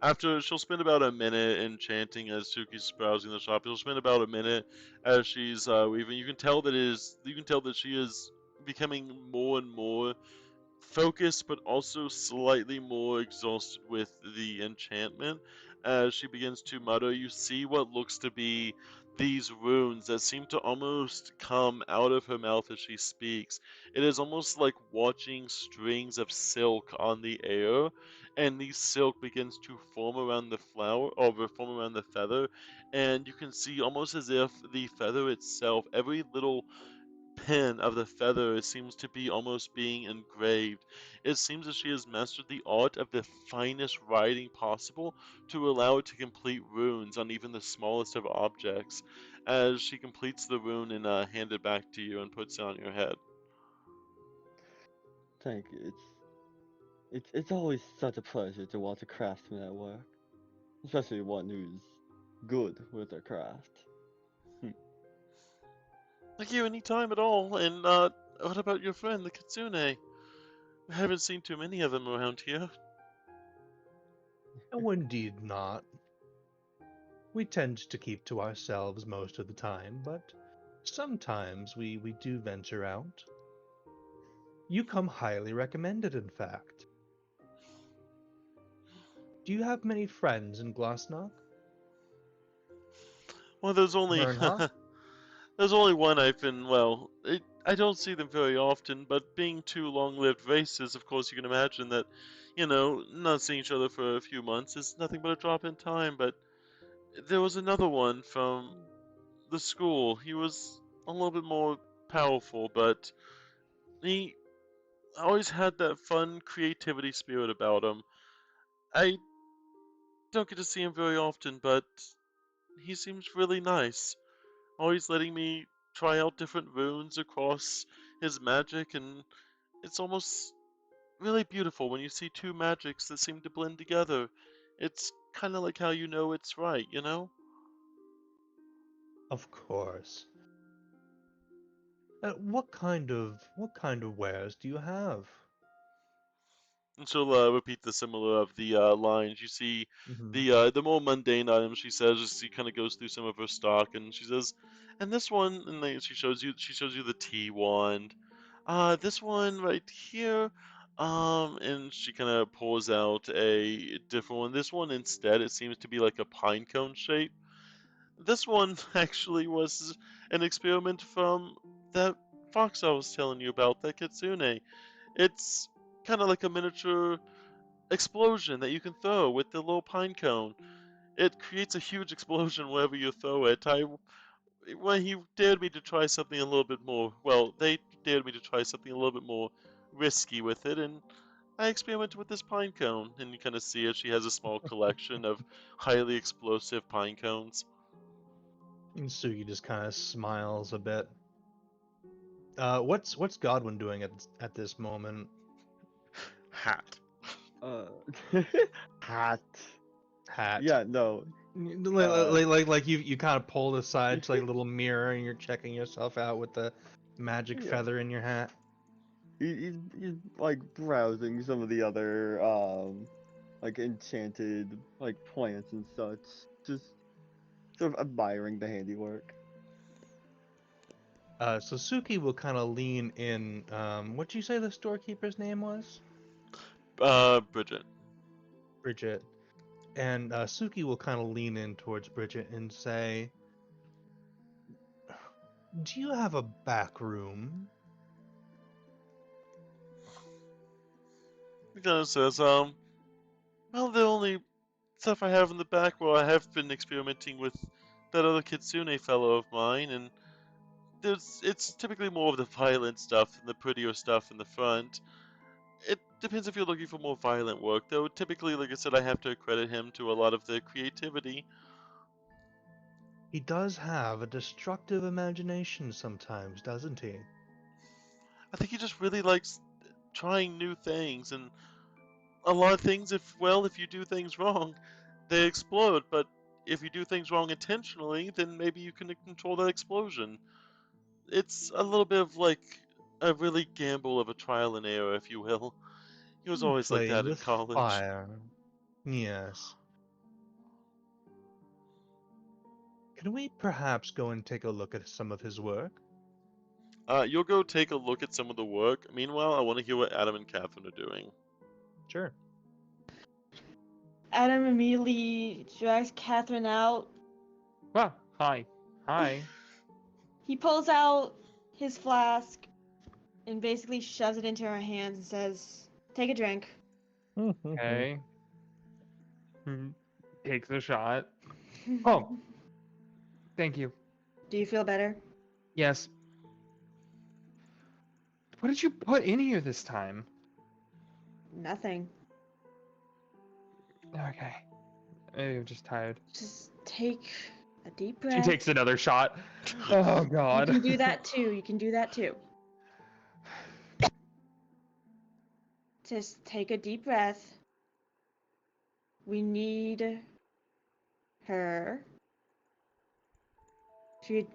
after she'll spend about a minute enchanting as Suki's browsing the shop. She'll spend about a minute as she's weaving. You can tell that she is becoming more and more focused, but also slightly more exhausted with the enchantment. As she begins to mutter, you see what looks to be these runes that seem to almost come out of her mouth as she speaks. It is almost like watching strings of silk on the air, and the silk begins to form around the flower or form around the feather, and you can see almost as if the feather itself, every little pin of the feather seems to be almost being engraved. It seems that she has mastered the art of the finest writing possible to allow it to complete runes on even the smallest of objects. As she completes the rune and hand it back to you and puts it on your head. Thank you. It's always such a pleasure to watch a craftsman at work, especially one who's good with their craft. Hmm. Thank you any time at all. And what about your friend, the Kitsune? We haven't seen too many of them around here. Oh, indeed not. We tend to keep to ourselves most of the time, but sometimes we do venture out. You come highly recommended, in fact. Do you have many friends in Glossnock? Well, there's only Mernhoff? there's only one I've been, I don't see them very often, but being two long-lived races, of course, you can imagine that, not seeing each other for a few months is nothing but a drop in time. But there was another one from the school. He was a little bit more powerful, but he always had that fun creativity spirit about him. I don't get to see him very often, but he seems really nice. Always letting me try out different runes across his magic, and it's almost really beautiful when you see two magics that seem to blend together. It's kind of like how you know it's right, you know? Of course. What kind of wares do you have? And she'll repeat the similar of the lines. You see Mm-hmm. the more mundane items she says as she kind of goes through some of her stock, and she says, and this one, and then she shows you the tea wand. This one right here, and she kind of pulls out a different one. This one instead, it seems to be like a pine cone shape. This one actually was an experiment from that fox I was telling you about, that kitsune. It's kind of like a miniature explosion that you can throw with the little pine cone. It creates a huge explosion wherever you throw it. When he dared me to try something a little bit more, well, they dared me to try something a little bit more risky with it, and I experimented with this pine cone. And you kind of see it. She has a small collection of highly explosive pine cones. And Sugi just kind of smiles a bit. What's Godwin doing at this moment? Hat. Uh, hat. Hat. Yeah, no. Like you kind of pulled aside to like a little mirror and you're checking yourself out with the magic Yeah. feather in your hat. He's like browsing some of the other like enchanted like plants and such. Just sort of admiring the handiwork. So Suki will kind of lean in. What'd you say the storekeeper's name was? Bridget. Bridget. And Suki will kind of lean in towards Bridget and say, "Do you have a back room?" He kind of says, well, the only stuff I have in the back, well, I have been experimenting with that other kitsune fellow of mine, and it's typically more of the violent stuff than the prettier stuff in the front. It depends if you're looking for more violent work, though. Typically, like I said, I have to credit him to a lot of the creativity. He does have a destructive imagination sometimes, doesn't he? I think he just really likes trying new things, and a lot of things, if you do things wrong, they explode, but if you do things wrong intentionally, then maybe you can control that explosion. It's a little bit of like a really gamble of a trial and error, if you will. He was always like Playing that in with college. fire. Yes. Can we perhaps go and take a look at some of his work? You'll go take a look at some of the work. Meanwhile, I want to hear what Adam and Catherine are doing. Sure. Adam immediately drags Catherine out. Well, hi. Hi. He pulls out his flask and basically shoves it into her hands and says, "Take a drink." Okay. Takes a shot. Oh, thank you. Do you feel better? Yes. What did you put in here this time? Nothing. Okay. Maybe I'm just tired. Just take a deep She breath. takes another shot. Oh You god. can do that too. You can do that too. Just take a deep breath. We need her. She,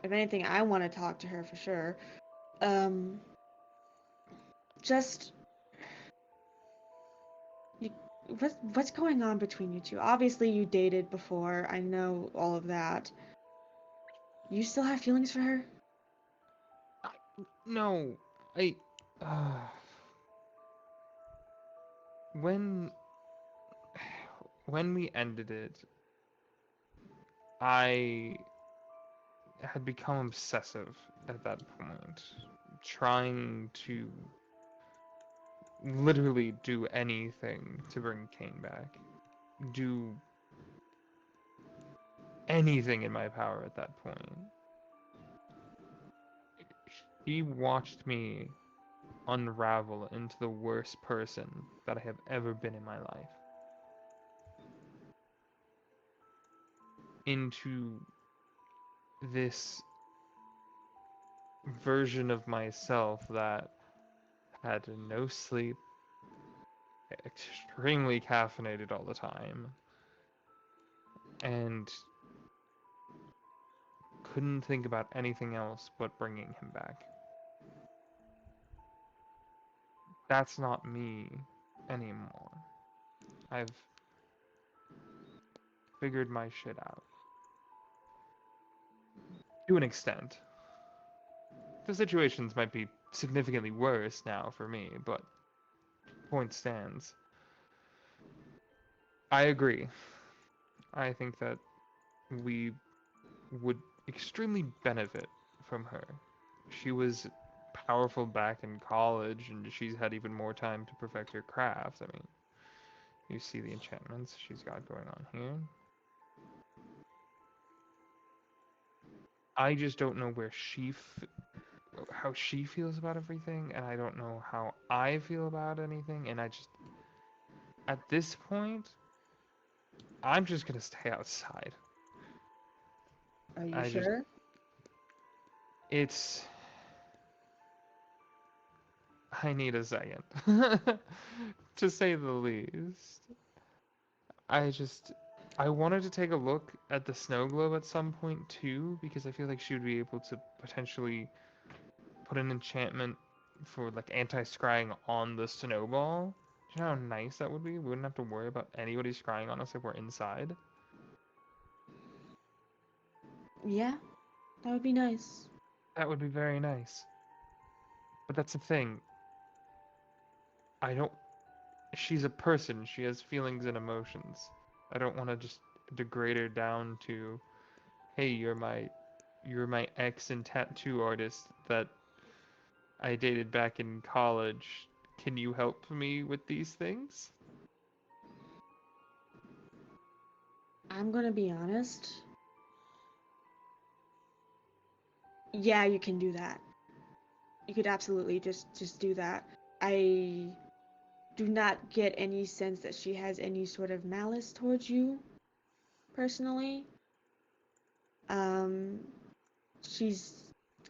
if anything, I want to talk to her for sure. Um, just you, what's going on between you two? Obviously, you dated before. I know all of that. You still have feelings for her? No. I uh, when when we ended it, I had become obsessive at that point, trying to literally do anything to bring Kane back. Do anything in my power at that point. He watched me unravel into the worst person that I have ever been in my life. Into this version of myself that had no sleep, extremely caffeinated all the time, and couldn't think about anything else but bringing him back. That's not me anymore. I've figured my shit out. To an extent. The situations might be significantly worse now for me, but point stands. I agree. I think that we would extremely benefit from her. She was powerful back in college, and she's had even more time to perfect her craft. I mean, you see the enchantments she's got going on here. I just don't know how she feels about everything, and I don't know how I feel about anything, and at this point, I'm just gonna stay outside. Are you I just, sure? it's, I need a second, to say the least. I just, I wanted to take a look at the snow globe at some point too, because I feel like she would be able to potentially put an enchantment for like anti-scrying on the snowball. Do you know how nice that would be? We wouldn't have to worry about anybody scrying on us if we're inside. Yeah, that would be nice. That would be very nice. But that's the thing. I don't. She's a person. She has feelings and emotions. I don't want to just degrade her down to, hey, you're my ex and tattoo artist that I dated back in college. Can you help me with these things? I'm gonna be honest. Yeah, you can do that. You could absolutely just do that. I do not get any sense that she has any sort of malice towards you, personally. Um, she's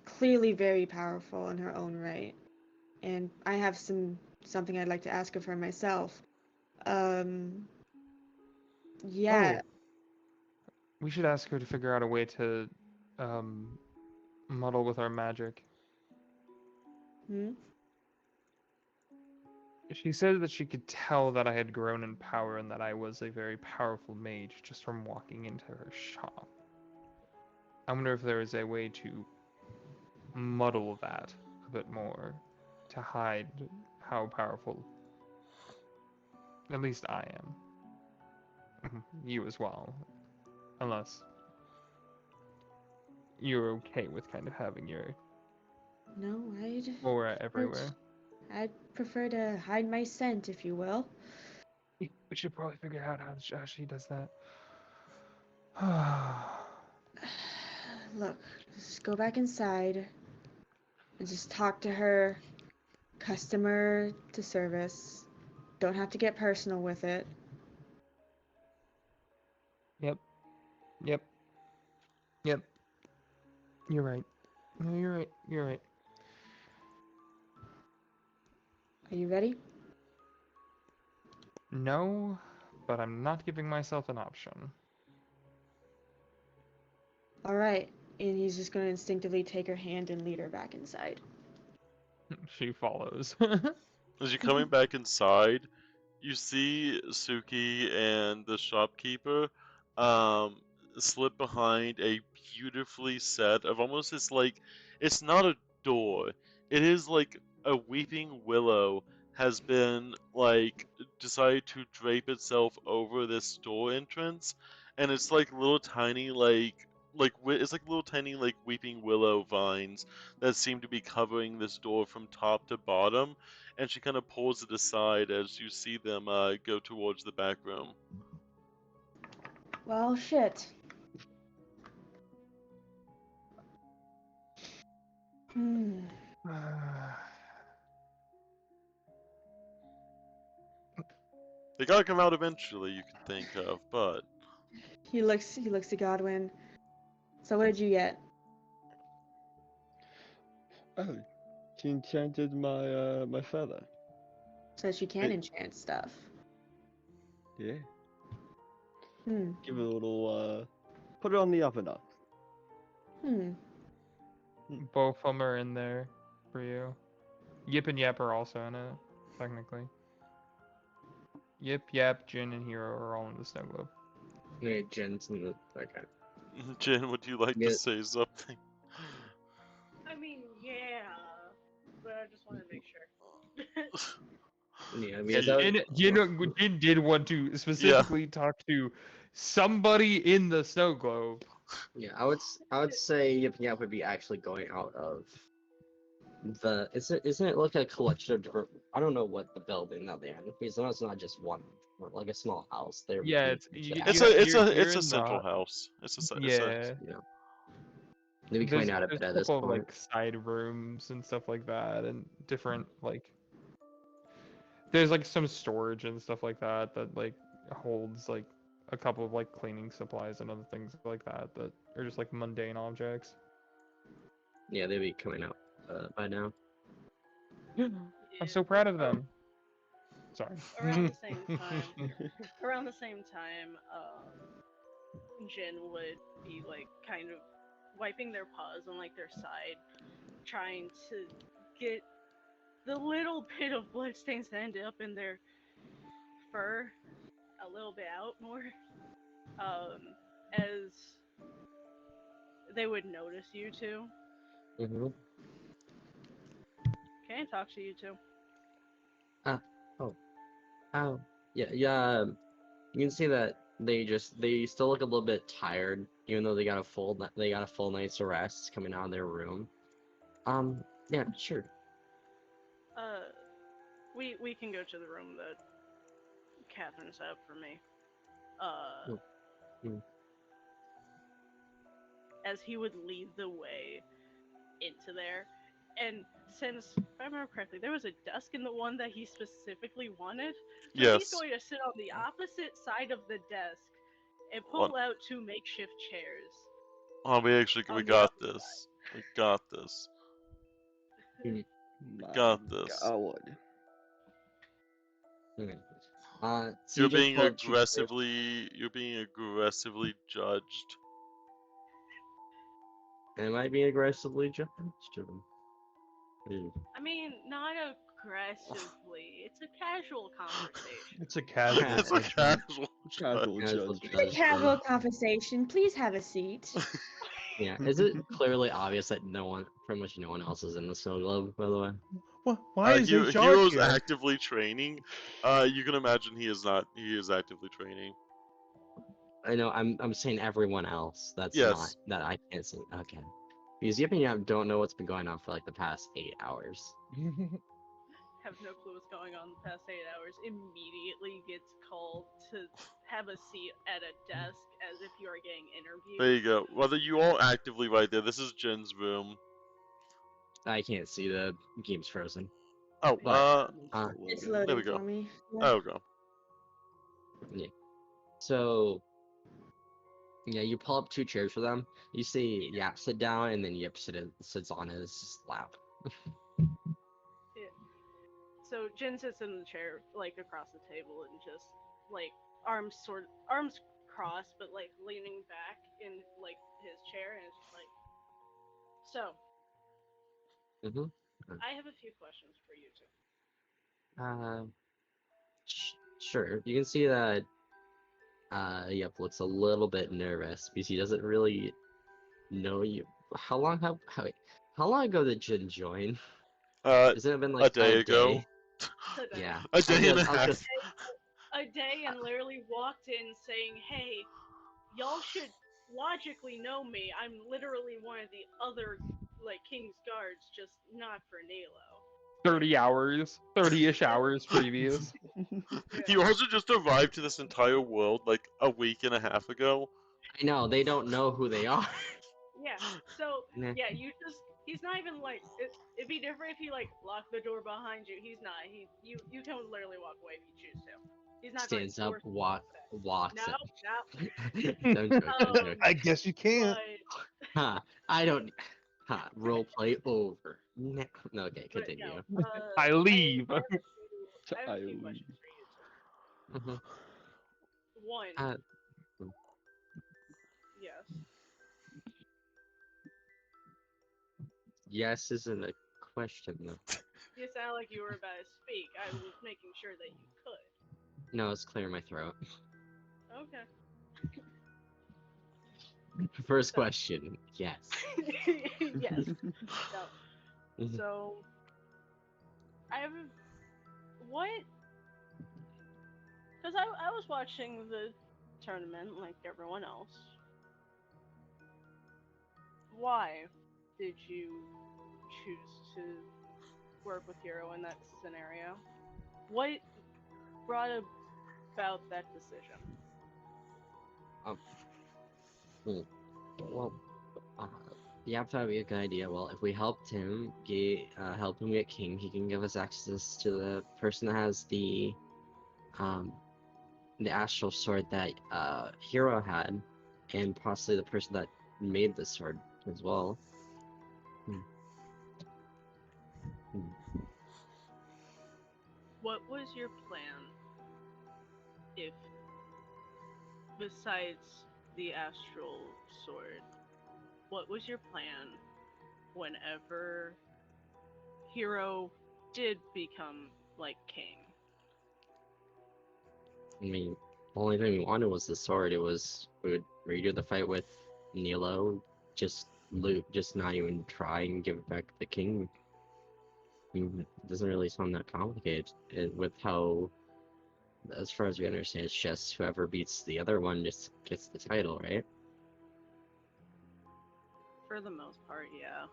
clearly very powerful in her own right, and I have something I'd like to ask of her myself. Um, yeah. Oh, we should ask her to figure out a way to um, muddle with our magic. Hmm? She said that she could tell that I had grown in power and that I was a very powerful mage just from walking into her shop. I wonder if there is a way to muddle that a bit more to hide how powerful at least I am. You as well. Unless you're okay with kind of having your No, aura everywhere. I'd prefer to hide my scent, if you will. We should probably figure out how she does that. Look, just go back inside and just talk to her, customer to service. Don't have to get personal with it. Yep. Yep. Yep. You're right. No, you're right. You're right. Are you ready? No, but I'm not giving myself an option. All right. And he's just going to instinctively take her hand and lead her back inside. She follows. As you're coming back inside, you see Suki and the shopkeeper um, slip behind a beautifully set of almost this like it's not a door. It is like a weeping willow has been like decided to drape itself over this door entrance, and it's like little tiny it's like little tiny like weeping willow vines that seem to be covering this door from top to bottom, and she kind of pulls it aside as you see them go towards the back room. Well, shit. Hmm. They gotta come out eventually. You can think of, but He looks to Godwin. So what did you get? Oh, she enchanted my feather. So she can enchant stuff. Yeah. Hmm. Give it a little put it on the up and up. Hmm. Both of them are in there for you. Yip and Yap are also in it, technically. Yip, Yap, Jin, and Hero are all in the snow globe. Yeah, Jen's in the okay. Jen, would you like to Yeah. say something? I mean, yeah, but I just wanted to make sure. Yeah, Yeah, because that was, Jin did want to specifically talk to somebody in the snow globe. yeah, I would say Yip Yap would be actually going out of the isn't it like a collection of different, I don't know what the building that they're in, because it's not just one, like a small house. They're Yeah, between it's each you, It's you a house. it's you're a you're it's a in central the house. It's a yeah. You know, they'd be coming out of There's it a at this couple of point. like side rooms and stuff like that, and different like there's like some storage and stuff like that that like holds like a couple of like cleaning supplies and other things like that that are just like mundane objects. Yeah, they'd be coming out by now. I'm so proud of them. Sorry. Around the same time, Jin would be like kind of wiping their paws on like their side, trying to get the little bit of bloodstains that ended up in their fur a little bit out more. As they would notice you two. Mm-hmm. Can I talk to you two? Oh, oh, yeah, yeah. You can see that they still look a little bit tired, even though they got a full night's rest coming out of their room. Yeah, sure. Uh, we can go to the room that Catherine set up for me. Mm. As he would lead the way into there. And since, if I remember correctly, there was a desk in the one that he specifically wanted. So he's Yes. going to sit on the opposite side of the desk and What? pull out two makeshift chairs. Oh, we On the got other this. We got this. My Got this. God. Okay. So you just pull up two chairs. You're being aggressively judged. Am I being aggressively judged? I mean, not aggressively. It's a casual conversation. It's a casual It's a judgment. casual Casual Casual judge. Please have a conversation. Please have a seat. Yeah, is it clearly obvious that pretty much no one else is in the snow globe, by the way? Why is HR Hero's here? actively training. You can imagine he is not. He is actively training. I know, I'm saying everyone else that's Yes. not, that I can't see. Okay. Because Yip and Yap don't know what's been going on for like the past 8 hours. Have no clue what's going on the past 8 hours. Immediately gets called to have a seat at a desk as if you are getting interviewed. There you go. Whether you all actively right there. This is Jen's room. I can't see, the game's frozen. Oh, But, It's there loading we go. for me. There we go. yeah. So, yeah, you pull up two chairs for them. You see Yap sit down, and then Yip sits on his lap. So Jin sits in the chair, like across the table, and just like arms crossed, but like leaning back in like his chair, and it's just like. So, I have a few questions for you two. Sure. You can see that Yep looks a little bit nervous because he doesn't really know you. How long ago did Jin join? Has it been A like day ago. Today. Yeah. A day and a I was half. just- A day and literally walked in saying, "Hey, y'all should logically know me. I'm literally one of the other like King's Guards, just not for Nalo." 30 hours, 30-ish hours previous. You also just arrived to this entire world like a week and a half ago. I know, they don't know who they are. Yeah. So Nah. yeah, he's not even like it'd be different if he like locked the door behind you. He's not. You can literally walk away if you choose to. He's not Stands going up, walks No, no. it. Don't joke, don't joke. I guess you can't. But, Ha! I don't. Ha! Roleplay over. No, okay, but continue. no. I leave. I have I a few leave. questions for you, Mhm. too. One, Uh, yes. yes isn't a question though. You sound like you were about to speak. I was making sure that you could. No, it's clear my throat. Okay. First So- question. Yes. yes. No. Mhm. So, I have what? Because I was watching the tournament like everyone else. Why did you choose to work with Hero in that scenario? What brought about that decision? Hmm. Well, uh, you have to have a good idea. Well, if we help him get king, he can give us access to the person that has um, the astral sword that Hero had, and possibly the person that made the sword as well. Hmm. Hmm. What was your plan if, besides the astral sword, what was your plan whenever Hero did become like king? I mean, the only thing we wanted was the sword. It was we would redo the fight with Nilo, just loot, just not even try and give back the king. I mean, it doesn't really sound that complicated. With how, as far as we understand, it's just whoever beats the other one just gets the title, right? For the most part, yeah.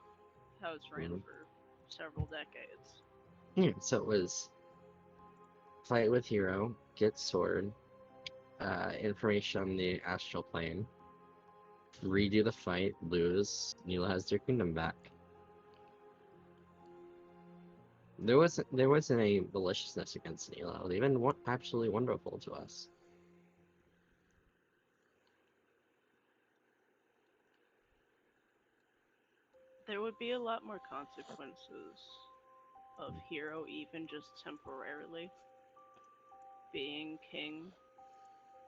How it's ran Mhm. for several decades. Yeah, so it was fight with hero, get sword, information on the astral plane, redo the fight, lose, Nilo has their kingdom back. There wasn't any maliciousness against Nilo. They've been absolutely wonderful to us. There would be a lot more consequences of Hero even just temporarily being king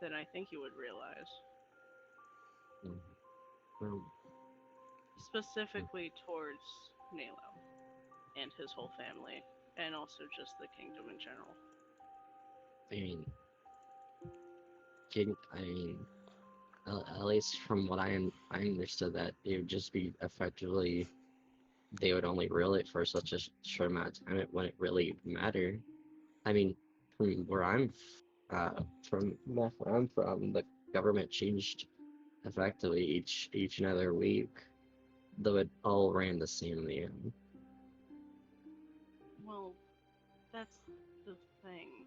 than I think you would realize. Mm. Well, Specifically towards Nalo and his whole family, and also just the kingdom in general. I mean, I mean, at least from what I understood that it would just be effectively they would only rule it for such a short amount of time. It wouldn't really matter. I mean, from where I'm from, the government changed effectively each and other week, though it all ran the same in the end. Well, that's the thing.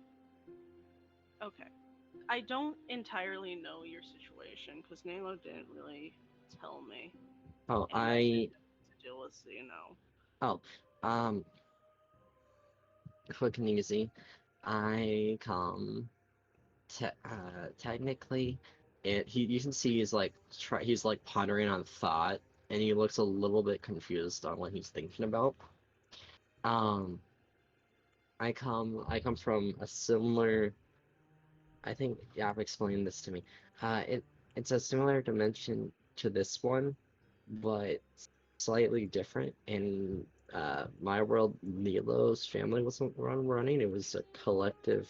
Okay. I don't entirely know your situation because Nalo didn't really tell me, Oh, and I didn't have to deal with, so you know. oh, um, quick and easy. I come technically, you can see he's like pondering on thought, and he looks a little bit confused on what he's thinking about. Um, I come from a similar. I think Yap explained this to me. It's a similar dimension to this one, but slightly different. In my world, Nilo's family wasn't running. It was a collective,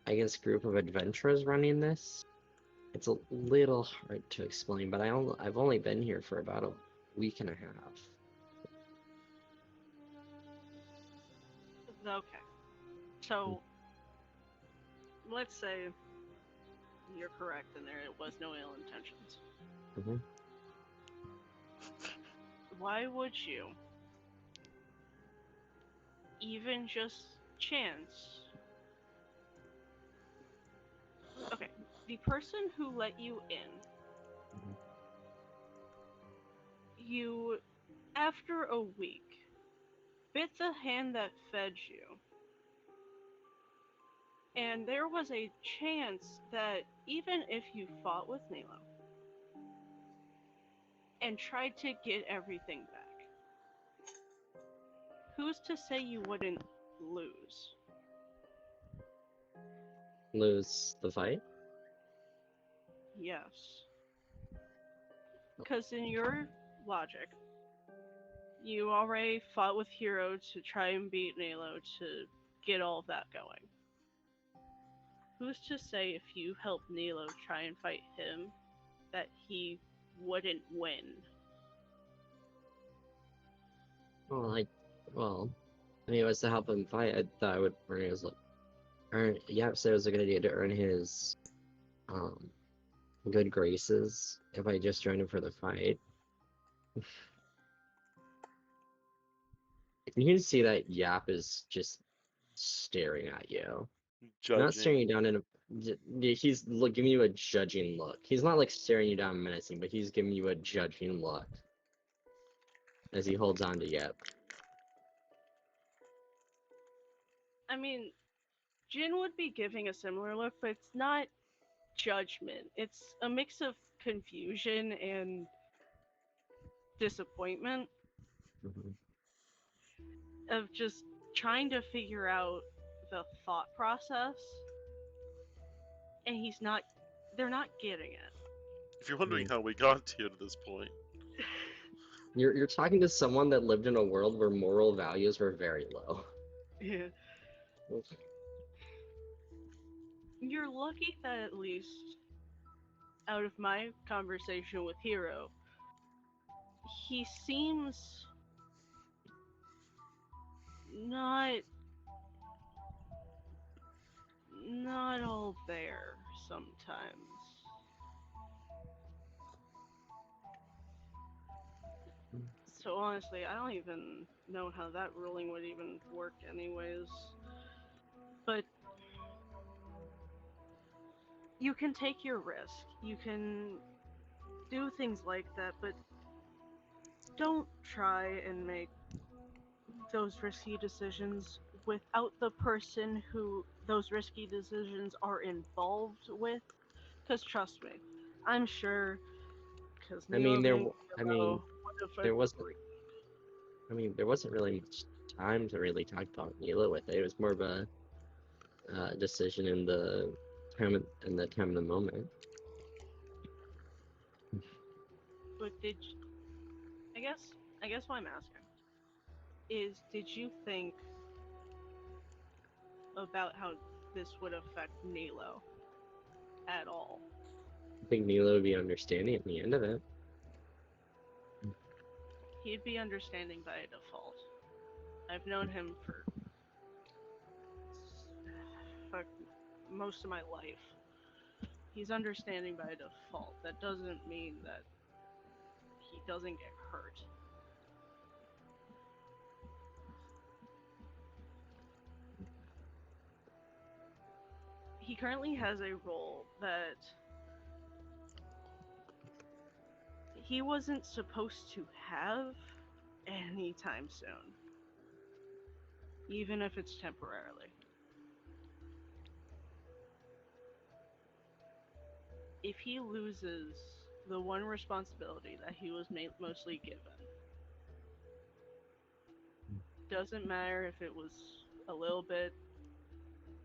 I guess, group of adventurers running this. It's a little hard to explain, but I've only been here for about a week and a half. Okay. So, let's say you're correct and there was no ill intentions. Mhm. Why would you even just chance? Okay, the person who let you in, Mhm. you, after a week, bit the hand that fed you, And there was a chance that even if you fought with Nilo and tried to get everything back, who's to say you wouldn't lose? Lose the fight? Yes. Because in your logic, you already fought with Hero to try and beat Nalo to get all of that going. Who's to say if you helped Nilo try and fight him that he wouldn't win? Well, well, I mean, it was to help him fight. I thought I would earn his, Yap said it was a good idea to earn his, um, good graces if I just joined him for the fight. You can see that Yap is just staring at you. Not staring you Judging. down in a. He's giving you a judging look. He's not like staring you down menacing, but he's giving you a judging look as he holds on to Yap. I mean, Jin would be giving a similar look, but it's not judgment. It's a mix of confusion and disappointment Mhm. of just trying to figure out the thought process, and they're not getting it. If you're wondering Mhm. how we got here to this point, You're talking to someone that lived in a world where moral values were very low. Yeah. You're lucky that at least out of my conversation with Hero, he seems not not all there sometimes. So honestly, I don't even know how that ruling would even work anyways. But you can take your risk. You can do things like that, but don't try and make those risky decisions without the person who those risky decisions are involved with. Because trust me, I'm sure, because I Nilo mean, being Nilo would have there wasn't. agreed. I mean, there wasn't really much time to really talk about Mila with it. It was more of a decision in the time of the moment. But I guess I guess what I'm asking is, did you think about how this would affect Nilo at all? I think Mila would be understanding at the end of it. He'd be understanding by default. I've known him for most of my life. He's understanding by default. That doesn't mean that he doesn't get hurt. He currently has a role that he wasn't supposed to have anytime soon, even if it's temporarily. If he loses the one responsibility that he was mostly given, doesn't matter if it was a little bit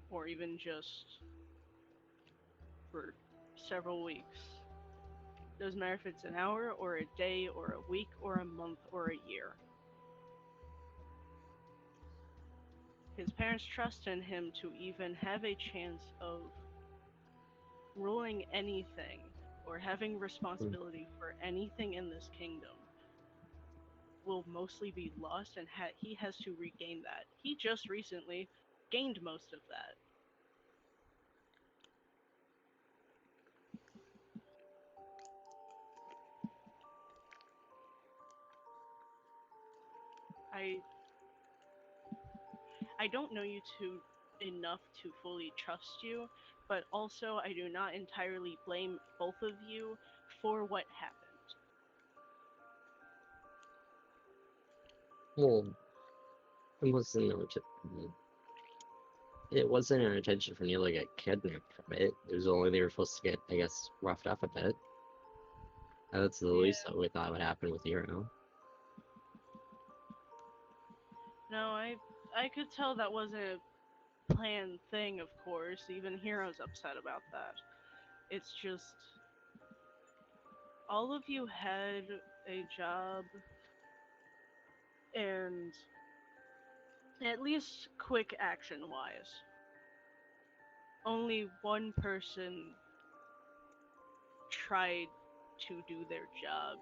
or even just for several weeks. Doesn't matter if it's an hour or a day or a week or a month or a year. His parents trust in him to even have a chance of ruling anything or having responsibility for anything in this kingdom will mostly be lost, and he has to regain that. He just recently gained most of that. I I don't know you too enough to fully trust you, but also I do not entirely blame both of you for what happened. Well, it wasn't no. it wasn't an intention for Neil to get kidnapped from it. It was only they were supposed to get, I guess, roughed up a bit. That's the Yeah. least that we thought would happen with Hero. No, I could tell that wasn't a planned thing, of course. Even Hero's upset about that. It's just all of you had a job, and at least quick action wise, only one person tried to do their job,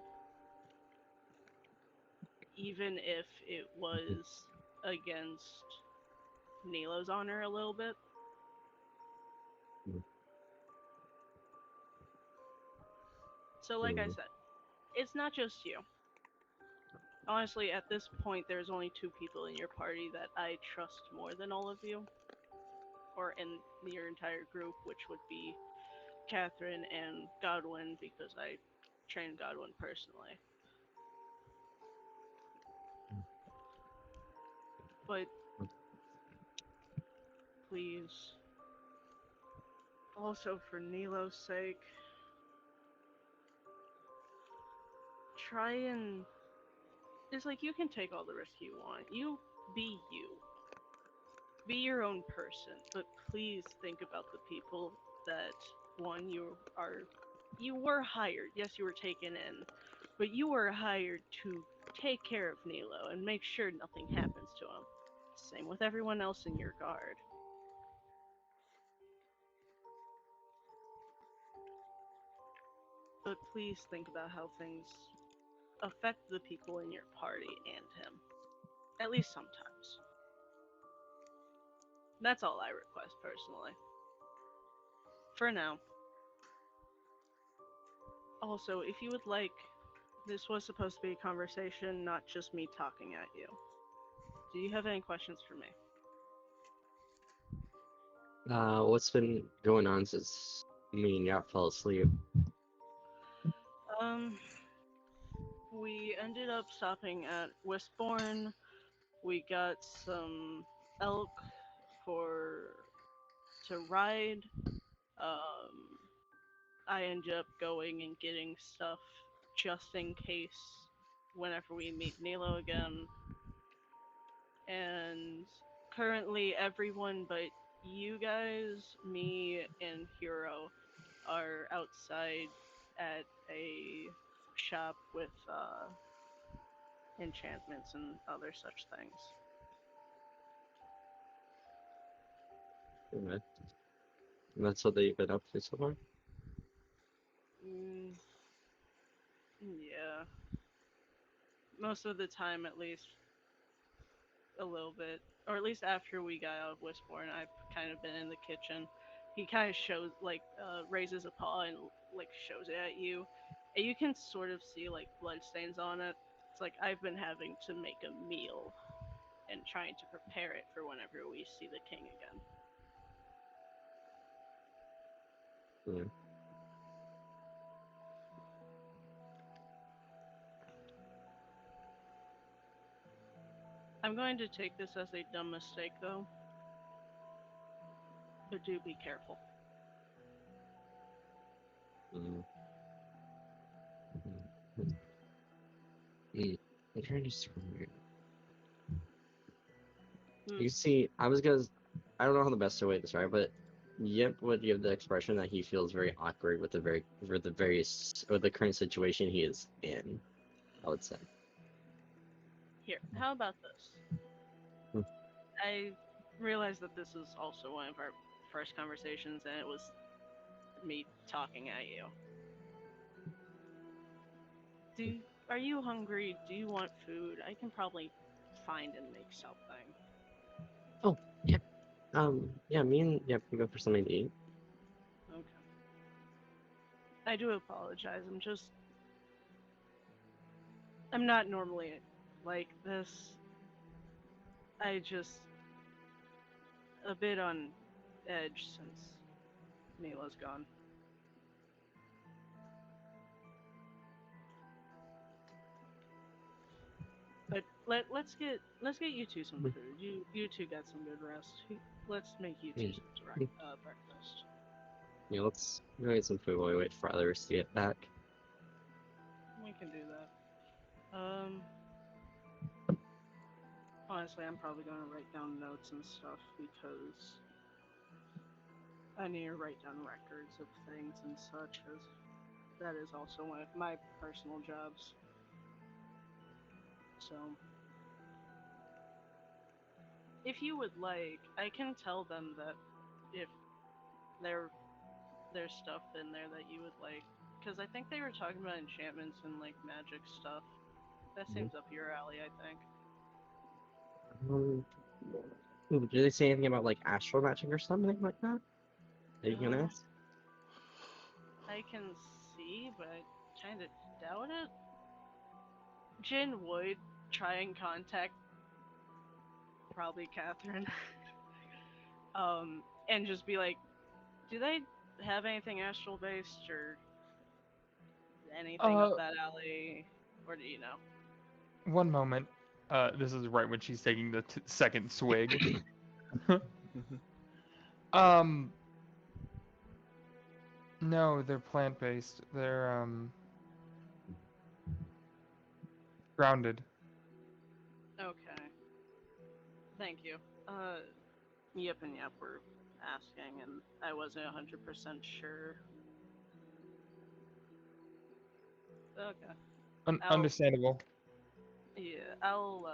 even if it was against Nilo's honor a little bit. So, like I Mm. said, it's not just you. Honestly, at this point, there's only two people in your party that I trust more than all of you, or in your entire group, which would be Catherine and Godwin, because I trained Godwin personally. But please, also for Nilo's sake, try and. It's like you can take all the risk you want. You be you. Be your own person, but please think about the people that one you were hired. Yes, you were taken in, but you were hired to take care of Nilo and make sure nothing happens to him. Same with everyone else in your guard. But please think about how things affect the people in your party and him. At least sometimes. That's all I request personally. For now. Also, if you would like, this was supposed to be a conversation, not just me talking at you. Do you have any questions for me? What's been going on since me and Yap fell asleep? Um, we ended up stopping at Westbourne. We got some elk for to ride. Um, I ended up going and getting stuff just in case whenever we meet Nilo again. And currently, everyone but you guys, me, and Hero are outside at a shop with enchantments and other such things. And that's what they've been up to so far? Mm, yeah. Most of the time, at least, a little bit. Or at least after we got out of Westbourne, I've kind of been in the kitchen. He kind of shows, like, raises a paw and, like, shows it at you. And you can sort of see, like, bloodstains on it. It's like I've been having to make a meal and trying to prepare it for whenever we see the king again. Yeah. I'm going to take this as a dumb mistake, though. But do be careful. Mm. Mm. Mm. I'm trying to describe it. Hmm. You see, I don't know how the best way to describe it. Yip would give the expression that he feels very awkward with the current situation he is in, I would say. Here, how about this? Hmm. I realized that this is also one of our first conversations, and it was me talking at you. Are you hungry? Do you want food? I can probably find and make something. Oh, yeah. Yeah, me and Yip can go for something to eat. Okay. I do apologize. I'm not normally like this. I just a bit on edge since Mila's gone. But let's get you two some food. You two got some good rest. Let's make you two some breakfast. Yeah, let's go get some food while we wait for others to get back. We can do that. Honestly, I'm probably going to write down notes and stuff because I need to write down records of things and such, as that is also one of my personal jobs. So, if you would like, I can tell them that if there's stuff in there that you would like, because I think they were talking about enchantments and like magic stuff. That seems up your alley, I think. Did they say anything about like astral magic or something like that? Are you gonna ask? I can see, but I kind of doubt it. Jin would try and contact probably Catherine, and just be like, do they have anything astral based or anything up that alley, or do you know? One moment. This is right when she's taking the second swig. No, they're plant-based. They're grounded. Okay. Thank you. Yep and Yep were asking, and I wasn't 100% sure. Okay. Understandable. Yeah, I'll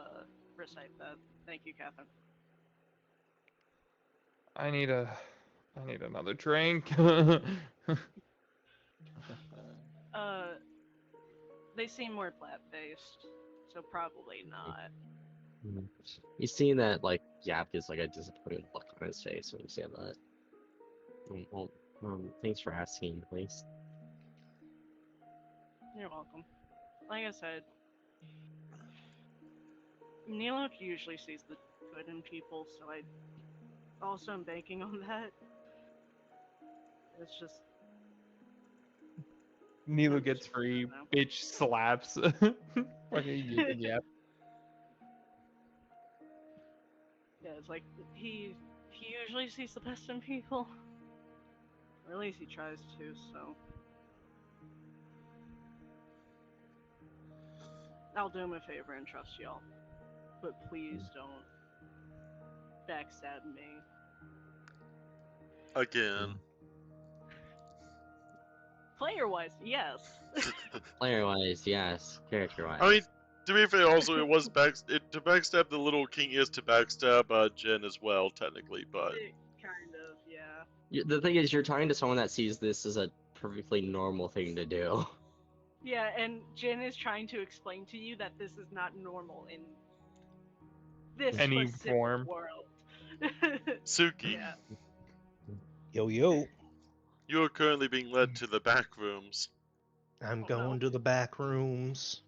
recite that. Thank you, Catherine. I need another drink. They seem more plant-based, so probably not. You see that like Yap gets like a disappointed look on his face when you say that. Well, thanks for asking, please. You're welcome. Like I said, Nilo usually sees the good in people, so I also am banking on that. It's just Nilo I'm gets just free. now. Bitch slaps. Fucking yeah. Yeah, it's like he usually sees the best in people, or at least he tries to. So I'll do him a favor and trust y'all, but please don't backstab me. Again. Player-wise, yes. Player-wise, yes. Character-wise. I mean, to be fair, also it was to backstab the Little King is to backstab Jen as well, technically, but Kind of, yeah. The thing is, you're talking to someone that sees this as a perfectly normal thing to do. Yeah, and Jin is trying to explain to you that this is not normal in this Any specific form. world. Suki, Yeah. Yo, you are currently being led to the back rooms. I'm Oh, going no. to the back rooms.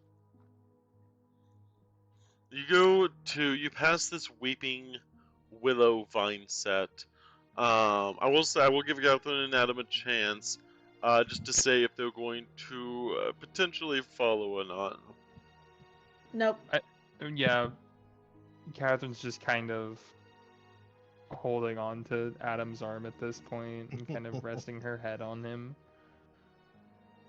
You pass this weeping willow vine set. I will give Catherine and Adam a chance, just to say if they're going to potentially follow or not. Nope. Yeah. Catherine's just kind of holding on to Adam's arm at this point and kind of resting her head on him.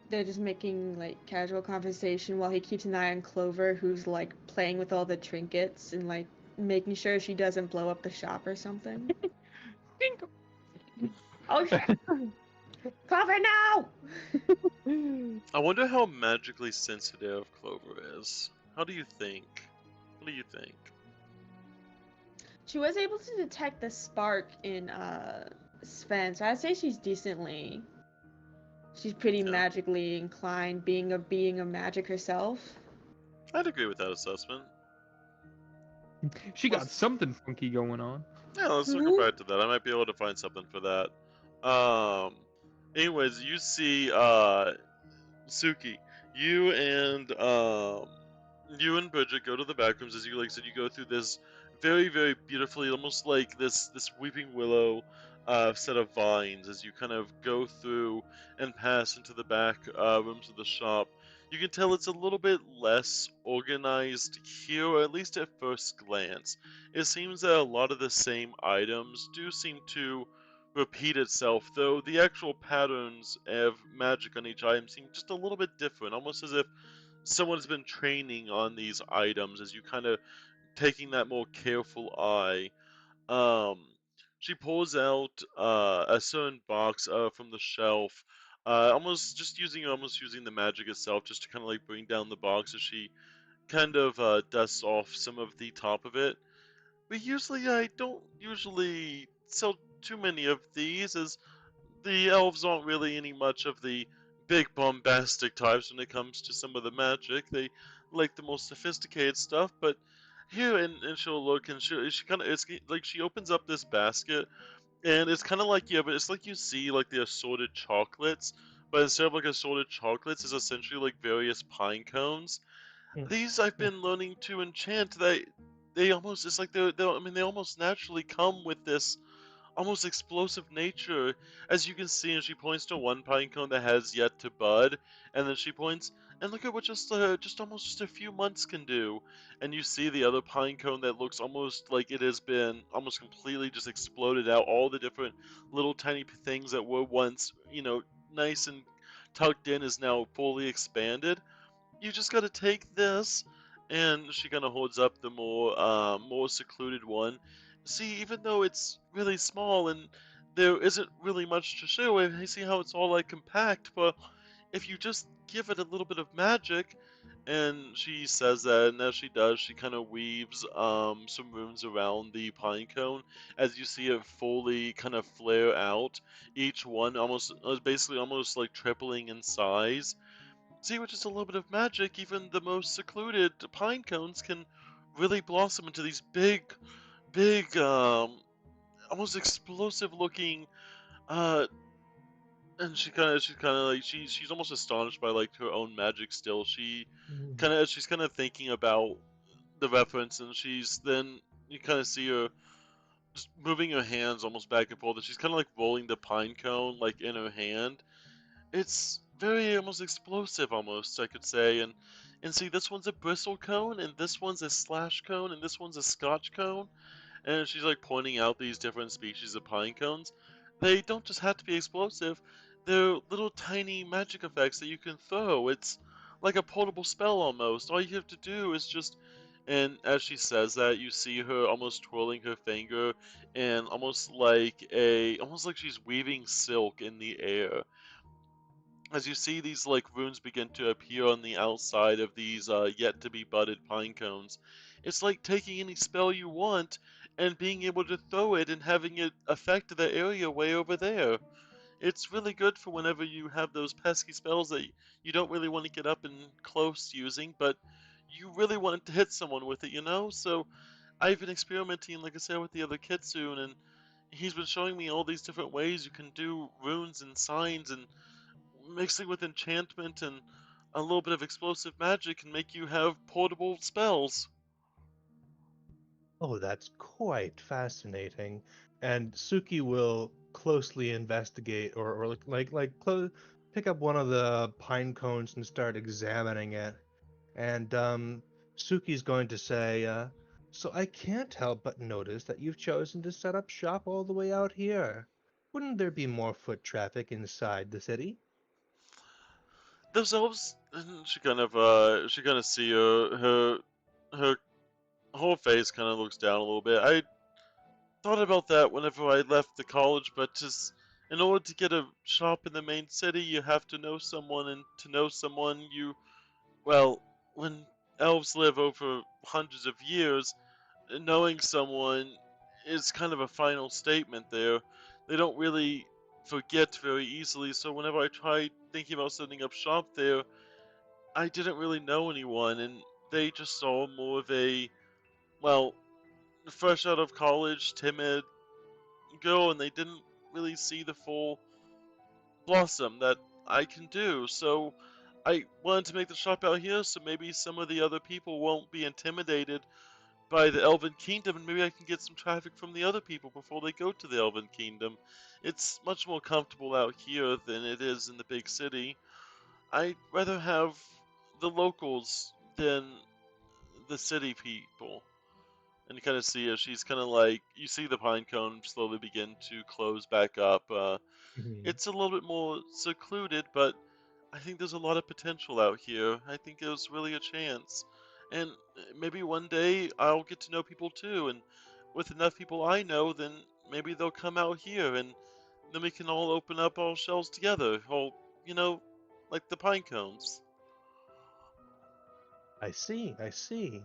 They're just making like casual conversation while he keeps an eye on Clover, who's like playing with all the trinkets and like making sure she doesn't blow up the shop or something. Oh shit! Clover, no! I wonder how magically sensitive Clover is. How do you think? What do you think? She was able to detect the spark in Sven, so I'd say she's decently. She's pretty Yeah. magically inclined, being a magic herself. I'd agree with that assessment. She got something funky going on. Yeah, let's circle back to that. I might be able to find something for that. Anyways, you see, Suki, you and Bridget go to the back rooms. As you like said, you go through this very, very beautifully, almost like this weeping willow set of vines. As you kind of go through and pass into the back rooms of the shop, you can tell it's a little bit less organized here, or at least at first glance. It seems that a lot of the same items do seem to repeat itself, though the actual patterns of magic on each item seem just a little bit different, almost as if someone's been training on these items as you kind of taking that more careful eye. Um, she pulls out a certain box from the shelf, almost using the magic itself just to kind of like bring down the box as she kind of dusts off some of the top of it. But usually I don't usually sell too many of these, as the elves aren't really any much of the big bombastic types when it comes to some of the magic. They like the more sophisticated stuff, but here and she'll look and she kind of it's like she opens up this basket and it's kind of like yeah, but it's like you see like the assorted chocolates, but instead of like assorted chocolates, it's essentially like various pine cones. Mm, These I've mm, been learning to enchant. They almost it's like they're I mean they almost naturally come with this almost explosive nature. As you can see, and she points to one pine cone that has yet to bud, and then she points, and look at what just almost just a few months can do. And you see the other pine cone that looks almost like it has been almost completely just exploded out. All the different little tiny things that were once, nice and tucked in is now fully expanded. You just gotta take this, and she kind of holds up the more secluded one. See, even though it's really small and there isn't really much to show, and you see how it's all like compact, but if you just give it a little bit of magic, and she says that, and as she does, she kind of weaves some runes around the pine cone, as you see it fully kind of flare out, each one almost basically almost like tripling in size. See, with just a little bit of magic, even the most secluded pine cones can really blossom into these big, almost explosive looking, uh, and she's kind of like, she's almost astonished by like her own magic still. mm. She's kind of thinking about the reference, and then you kind of see her just moving her hands almost back and forth, and she's kind of like rolling the pine cone like in her hand. It's very almost explosive, almost I could say. And see, this one's a bristle cone, and this one's a slash cone, and this one's a scotch cone. And she's like pointing out these different species of pine cones. They don't just have to be explosive. They're little tiny magic effects that you can throw. It's like a portable spell almost. All you have to do is just, and as she says that, you see her almost twirling her finger, and almost like she's weaving silk in the air. As you see these like runes begin to appear on the outside of these yet to be budded pine cones, it's like taking any spell you want and being able to throw it and having it affect the area way over there. It's really good for whenever you have those pesky spells that you don't really want to get up and close using, but you really want to hit someone with it, you know? So I've been experimenting, like I said, with the other kitsune, and he's been showing me all these different ways you can do runes and signs, and mixing with enchantment and a little bit of explosive magic can make you have portable spells. Oh, that's quite fascinating. And Suki will closely investigate, or pick up one of the pine cones and start examining it. And Suki's going to say, "So I can't help but notice that you've chosen to set up shop all the way out here. Wouldn't there be more foot traffic inside the city?" Those elves, and she kind of see her whole face kind of looks down a little bit. I thought about that whenever I left the college, but just in order to get a shop in the main city, you have to know someone, and to know someone, well, when elves live over hundreds of years, knowing someone is kind of a final statement there. They don't really forget very easily, so whenever I tried thinking about setting up shop there, I didn't really know anyone, and they just saw more of a, well, fresh out of college, timid girl, and they didn't really see the full blossom that I can do. So I wanted to make the shop out here so maybe some of the other people won't be intimidated by the Elven Kingdom, and maybe I can get some traffic from the other people before they go to the Elven Kingdom. It's much more comfortable out here than it is in the big city. I'd rather have the locals than the city people. And you kind of see as she's kind of like, you see the pine cone slowly begin to close back up. Mhm. It's a little bit more secluded, but I think there's a lot of potential out here. I think there's really a chance. And maybe one day I'll get to know people too. And with enough people I know, then maybe they'll come out here and then we can all open up our shells together. All, you know, like the pine cones. I see, I see.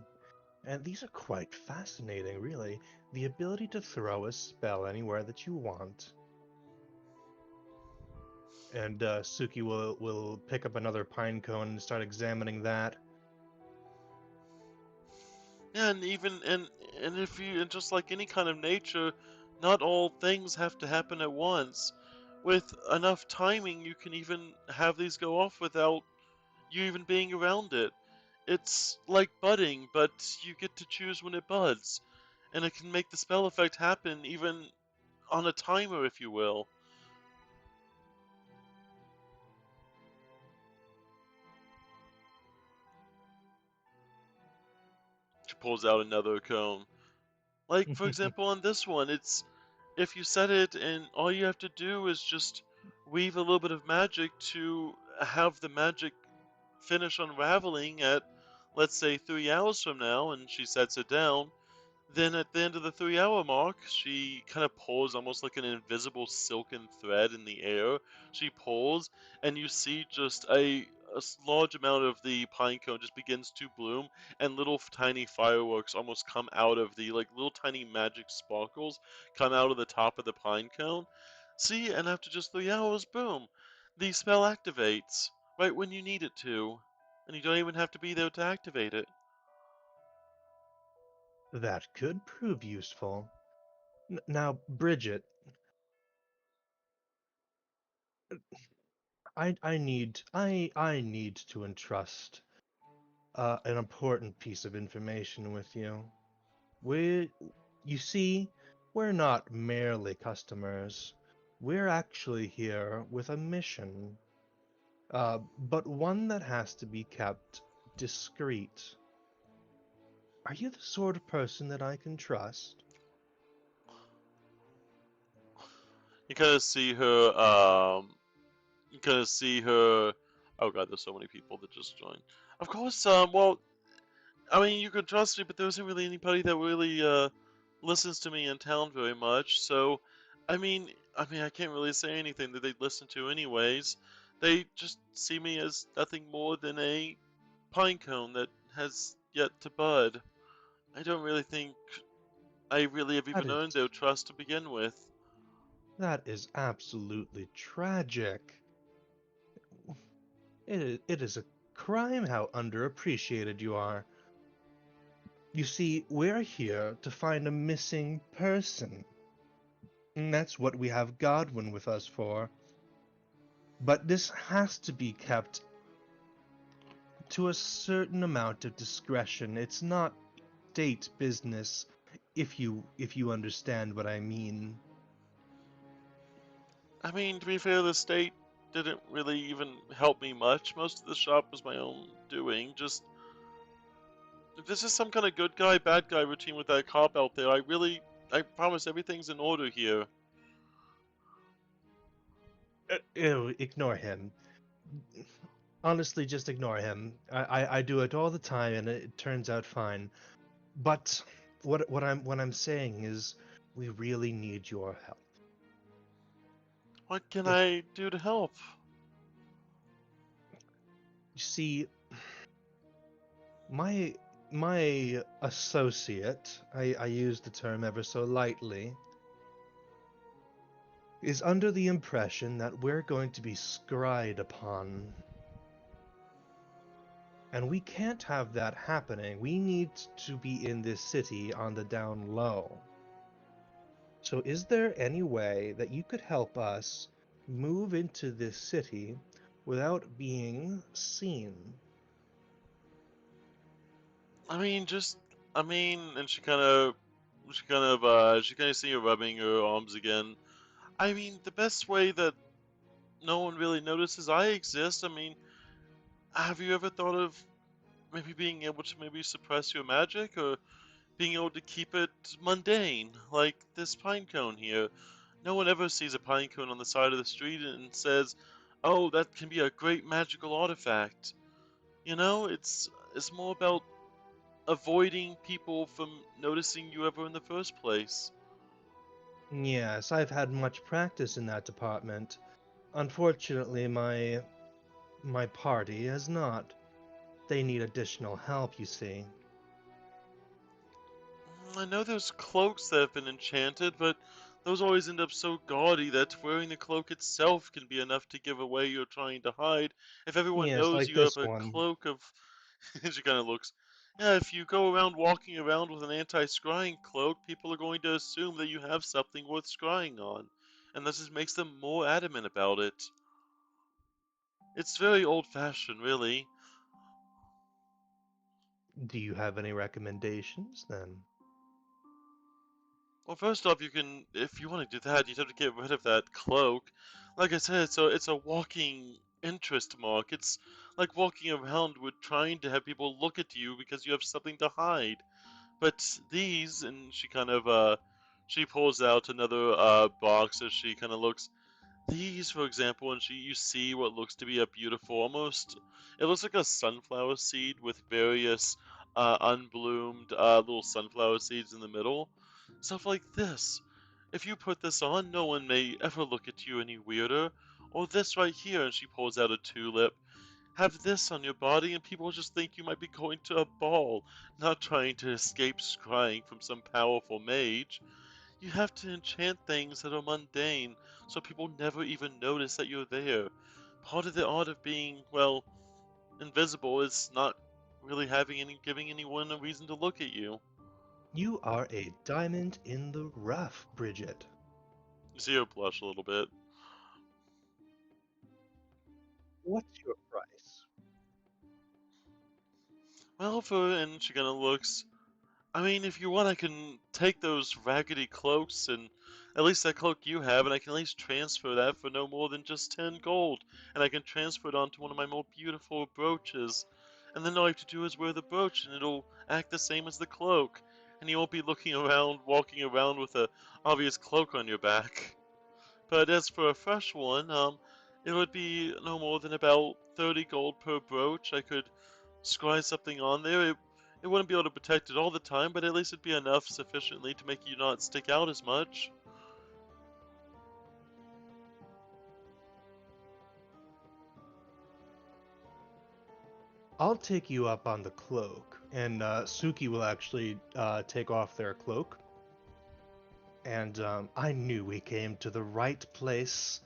And these are quite fascinating, really. The ability to throw a spell anywhere that you want. And Suki will pick up another pine cone and start examining that. Yeah, and even and if you and just like any kind of nature, not all things have to happen at once. With enough timing, you can even have these go off without you even being around it. It's like budding, but you get to choose when it buds, and it can make the spell effect happen even on a timer, if you will. She pulls out another cone. Like, for example, on this one, it's if you set it and all you have to do is just weave a little bit of magic to have the magic finish unraveling at, let's say, 3 hours from now, and she sets it down. Then at the end of the 3 hour mark, she kind of pulls almost like an invisible silken thread in the air. She pulls, and you see just a large amount of the pine cone just begins to bloom, and little tiny fireworks almost come out of the, like little tiny magic sparkles come out of the top of the pine cone. See, and after just 3 hours, boom, the spell activates right when you need it to, and you don't even have to be there to activate it. That could prove useful. Now, Bridget, I need to entrust an important piece of information with you. We, you see, we're not merely customers. We're actually here with a mission, but one that has to be kept discreet. Are you the sort of person that I can trust? You kind of see her, you kind of see her. Oh god, there's so many people that just joined. Of course, well, I mean, you can trust me, but there isn't really anybody that really listens to me in town very much. So, I can't really say anything that they'd listen to anyways. They just see me as nothing more than a pine cone that has yet to bud. I don't really think I really have That even earned is their trust to begin with. that is absolutely tragic. It is a crime how underappreciated you are. You see, we're here to find a missing person. And that's what we have Godwin with us for. But this has to be kept to a certain amount of discretion. It's not state business, if you understand what I mean. I mean, to be fair, the state didn't really even help me much. Most of the shop was my own doing. Just if this is some kind of good guy, bad guy routine with that cop out there, I promise everything's in order here. Ew, ignore him. Honestly, just ignore him. I do it all the time, and it turns out fine. But what I'm saying is, we really need your help. What can If I do to help? you see, my my associate, I use the term ever so lightly, is under the impression that we're going to be scryed upon. And we can't have that happening. We need to be in this city on the down low. So, is there any way that you could help us move into this city without being seen? I mean, just and she kind of see her rubbing her arms again. I mean, the best way that no one really notices I exist. I mean, have you ever thought of maybe being able to maybe suppress your magic, or being able to keep it mundane, like this pine cone here? No one ever sees a pine cone on the side of the street and says, "Oh, that can be a great magical artifact." You know, it's more about avoiding people from noticing you ever in the first place. Yes, I've had much practice in that department. Unfortunately, my party has not. They need additional help, you see. I know there's cloaks that have been enchanted, but those always end up so gaudy that wearing the cloak itself can be enough to give away you're trying to hide. If everyone Yes, knows like you have this a one. cloak of. She kind of looks. Yeah, if you go around walking around with an anti scrying cloak, people are going to assume that you have something worth scrying on. And this just makes them more adamant about it. It's very old fashioned, really. Do you have any recommendations then? Well, first off, you can, if you want to do that, you'd have to get rid of that cloak. Like I said, it's a walking interest mark. It's like walking around with trying to have people look at you because you have something to hide. But these, and she kind of, she pulls out another box as she kind of looks. These, for example, and you see what looks to be a beautiful, almost, it looks like a sunflower seed with various unbloomed little sunflower seeds in the middle. Stuff like this. If you put this on, no one may ever look at you any weirder. Or this right here, and she pulls out a tulip. Have this on your body, and people just think you might be going to a ball, not trying to escape scrying from some powerful mage. You have to enchant things that are mundane, so people never even notice that you're there. Part of the art of being, well, invisible is not really giving anyone a reason to look at you. You are a diamond in the rough, Bridget. You see her blush a little bit. What's your price? Well, and she kind of looks. I mean, if you want, I can take those raggedy cloaks and at least that cloak you have, and I can at least transfer that for no more than just 10 gold. And I can transfer it onto one of my more beautiful brooches. And then all I have to do is wear the brooch, and it'll act the same as the cloak. And you won't be looking around, walking around with a obvious cloak on your back. But as for a fresh one, it would be no more than about 30 gold per brooch. I could scry something on there. It wouldn't be able to protect it all the time, but at least it'd be enough sufficiently to make you not stick out as much. I'll take you up on the cloak, and Suki will actually take off their cloak. And I knew we came to the right place.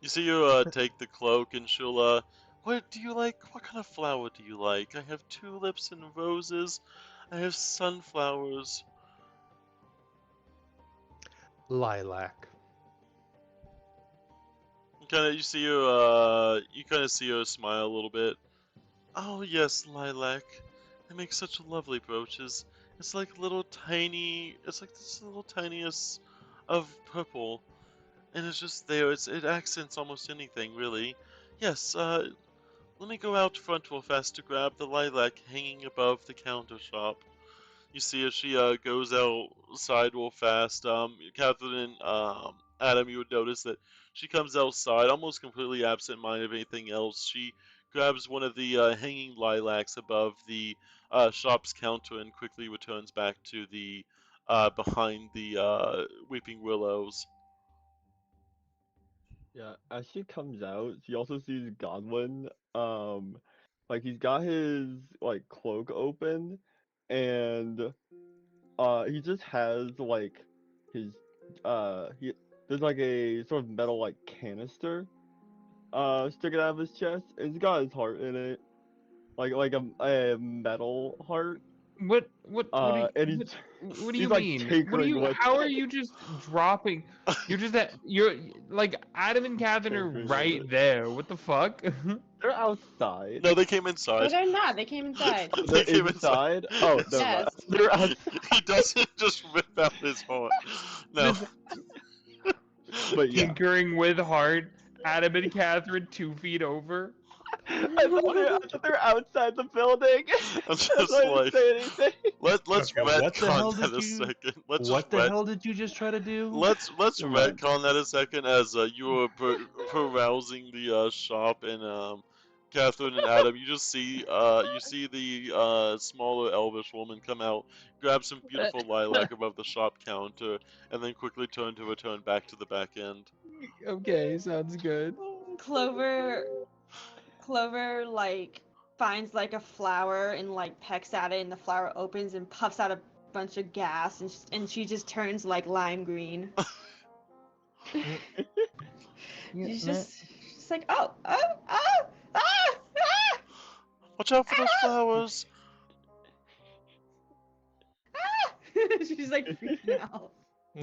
You see her take the cloak, and she'll, what do you like? What kind of flower do you like? I have tulips and roses. I have sunflowers. Lilac. You kind of see her smile a little bit. Oh yes, lilac. They make such lovely brooches. It's like this little tiniest of purple, and it's just there. It accents almost anything, really. Yes, let me go out front real fast to grab the lilac hanging above the counter shop. You see as she goes outside real fast. Catherine and Adam, you would notice that she comes outside almost completely absent-minded of anything else. She grabs one of the hanging lilacs above the shop's counter and quickly returns back to the behind the weeping willows. Yeah, as she comes out, she also sees Godwin. Like he's got his like cloak open, and he just has like his he there's like a sort of metal like canister sticking out of his chest, and he's got his heart in it, like a metal heart. What do And he's what do you he's like mean? What do tinkering you with how are you just dropping you're just that you're like Adam and Catherine are tinkering with right it. there. What the fuck? They're outside. No, they came No, inside. they're not. They came inside. Oh, They they're came inside. inside. Oh, never mind. Yes. They're outside. He doesn't just rip out his heart. No. Just But yeah. tinkering with heart. Adam and Catherine 2 feet over. I thought they're outside the building. I'm That's just why I didn't like, say anything. let's Okay, what the hell retcon that did a you? second. Let's just What the hell did you just try to do? let's Never mind. retcon that a second as you were carousing the shop and Catherine and Adam, you see the smaller elvish woman come out, grab some beautiful lilac above the shop counter, and then quickly turn to return back to the back end. Okay, sounds good. Clover like finds like a flower and like pecks at it, and the flower opens and puffs out a bunch of gas, and she just turns like lime green. Yeah, She's like, oh, ah, ah! Watch out for those flowers! She's like freaking out.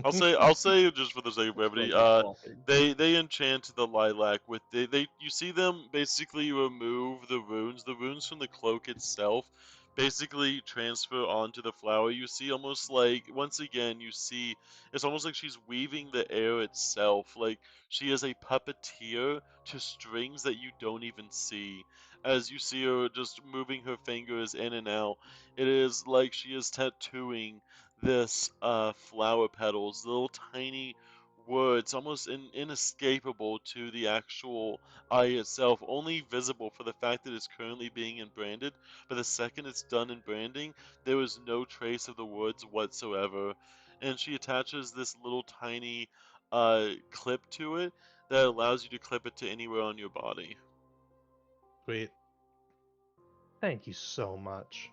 I'll say just for the sake of brevity, Like walking. they enchant the lilac with they you see them basically remove the runes from the cloak itself, basically transfer onto the flower. You see almost like once again you see it's almost like she's weaving the air itself, like she is a puppeteer to strings that you don't even see. As you see her just moving her fingers in and out, it is like she is tattooing this flower petals, little tiny words, almost inescapable to the actual eye itself, only visible for the fact that it's currently being branded. But the second it's done in branding, there is no trace of the words whatsoever. And she attaches this little tiny clip to it that allows you to clip it to anywhere on your body. Great. Thank you so much.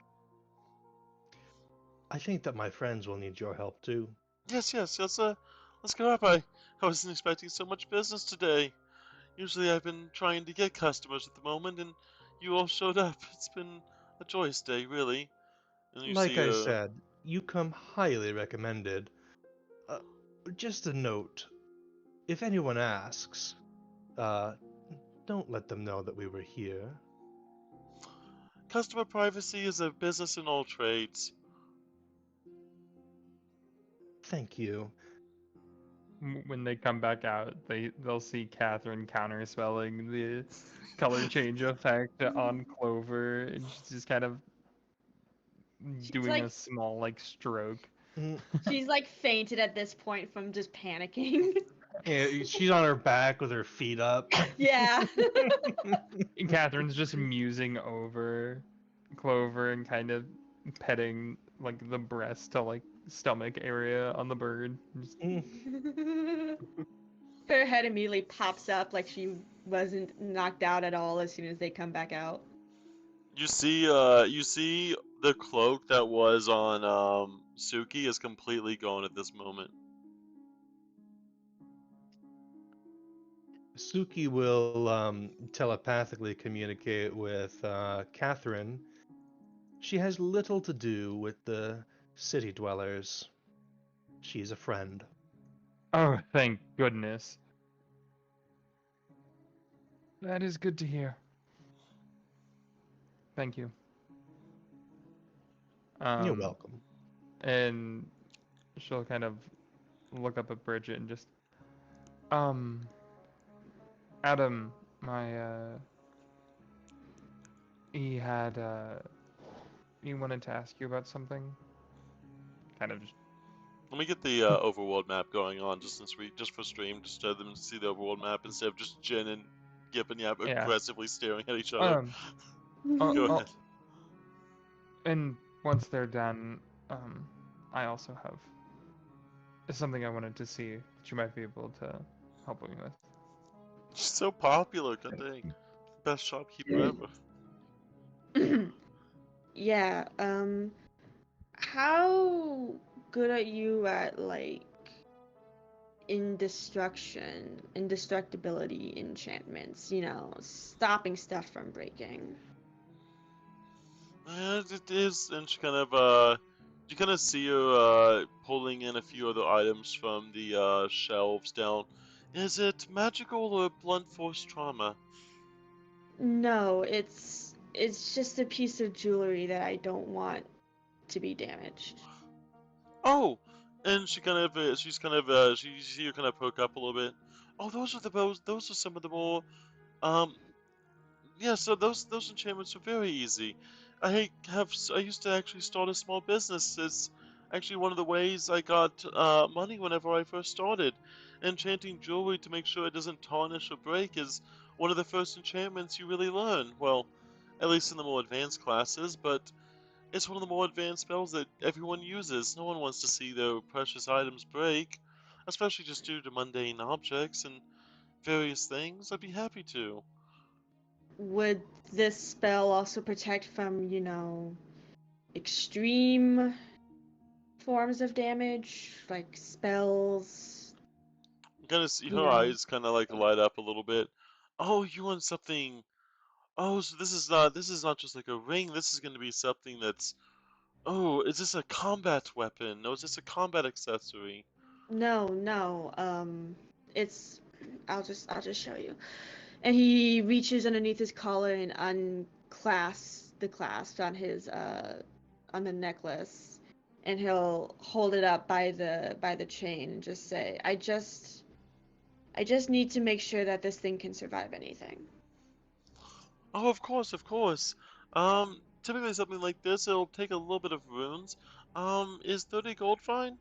I think that my friends will need your help too. Yes, yes, let's go up. I wasn't expecting so much business today. Usually I've been trying to get customers at the moment, and you all showed up. It's been a joyous day, really. And you Like see, I said, you come highly recommended. Uh, just a note. If anyone asks, uh, don't let them know that we were here. customer privacy is a business in all trades. Thank you. when they come back out, they'll see Catherine counterspelling the color change effect on Clover, and she's just kind of She's doing like a small like stroke. Mm, she's like fainted at this point from just panicking. yeah, she's on her back with her feet up. Yeah. And Catherine's just musing over Clover and kind of petting like the breast to like stomach area on the bird. Just, Mm, Her head immediately pops up like she wasn't knocked out at all as soon as they come back out. You see the cloak that was on Suki is completely gone at this moment. Suki will telepathically communicate with Catherine. She has little to do with the city dwellers. She's a friend. oh, thank goodness. That is good to hear. Thank you. You're welcome. And she'll kind of look up at Bridget and just, um, Adam, he had, he wanted to ask you about something. Kind of just, Let me get the overworld map going on just for stream, just so them to see the overworld map instead of just Jen and Gip and Yap Yeah. aggressively staring at each other. Go ahead. and once they're done, I also have something I wanted to see that you might be able to help me with. She's so popular, god dang. Best shopkeeper ever. Yeah, how good are you at like indestructibility enchantments, stopping stuff from breaking? It is, and she you kind of see her pulling in a few other items from the shelves down. Is it magical or blunt force trauma? No, it's just a piece of jewelry that I don't want to be damaged. Oh, and you see her kind of poke up a little bit. Oh, those are some of the more um Yeah, so those enchantments are very easy. I used to actually start a small business. It's actually one of the ways I got money whenever I first started. Enchanting jewelry to make sure it doesn't tarnish or break is one of the first enchantments you really learn. Well, at least in the more advanced classes, but it's one of the more advanced spells that everyone uses. No one wants to see their precious items break, especially just due to mundane objects and various things. I'd be happy to. Would this spell also protect from, extreme forms of damage, like spells, You kind of see you her know? eyes kind of like light up a little bit. Oh, you want something? Oh, so this is not just like a ring. This is going to be something that's. Oh, is this a combat weapon? No, is this a combat accessory? No, no. It's I'll just show you. And he reaches underneath his collar and unclasps the clasp on the necklace, and he'll hold it up by the chain and just say, I just need to make sure that this thing can survive anything. Oh, of course, of course. Typically something like this, it'll take a little bit of runes. Is 30 gold fine?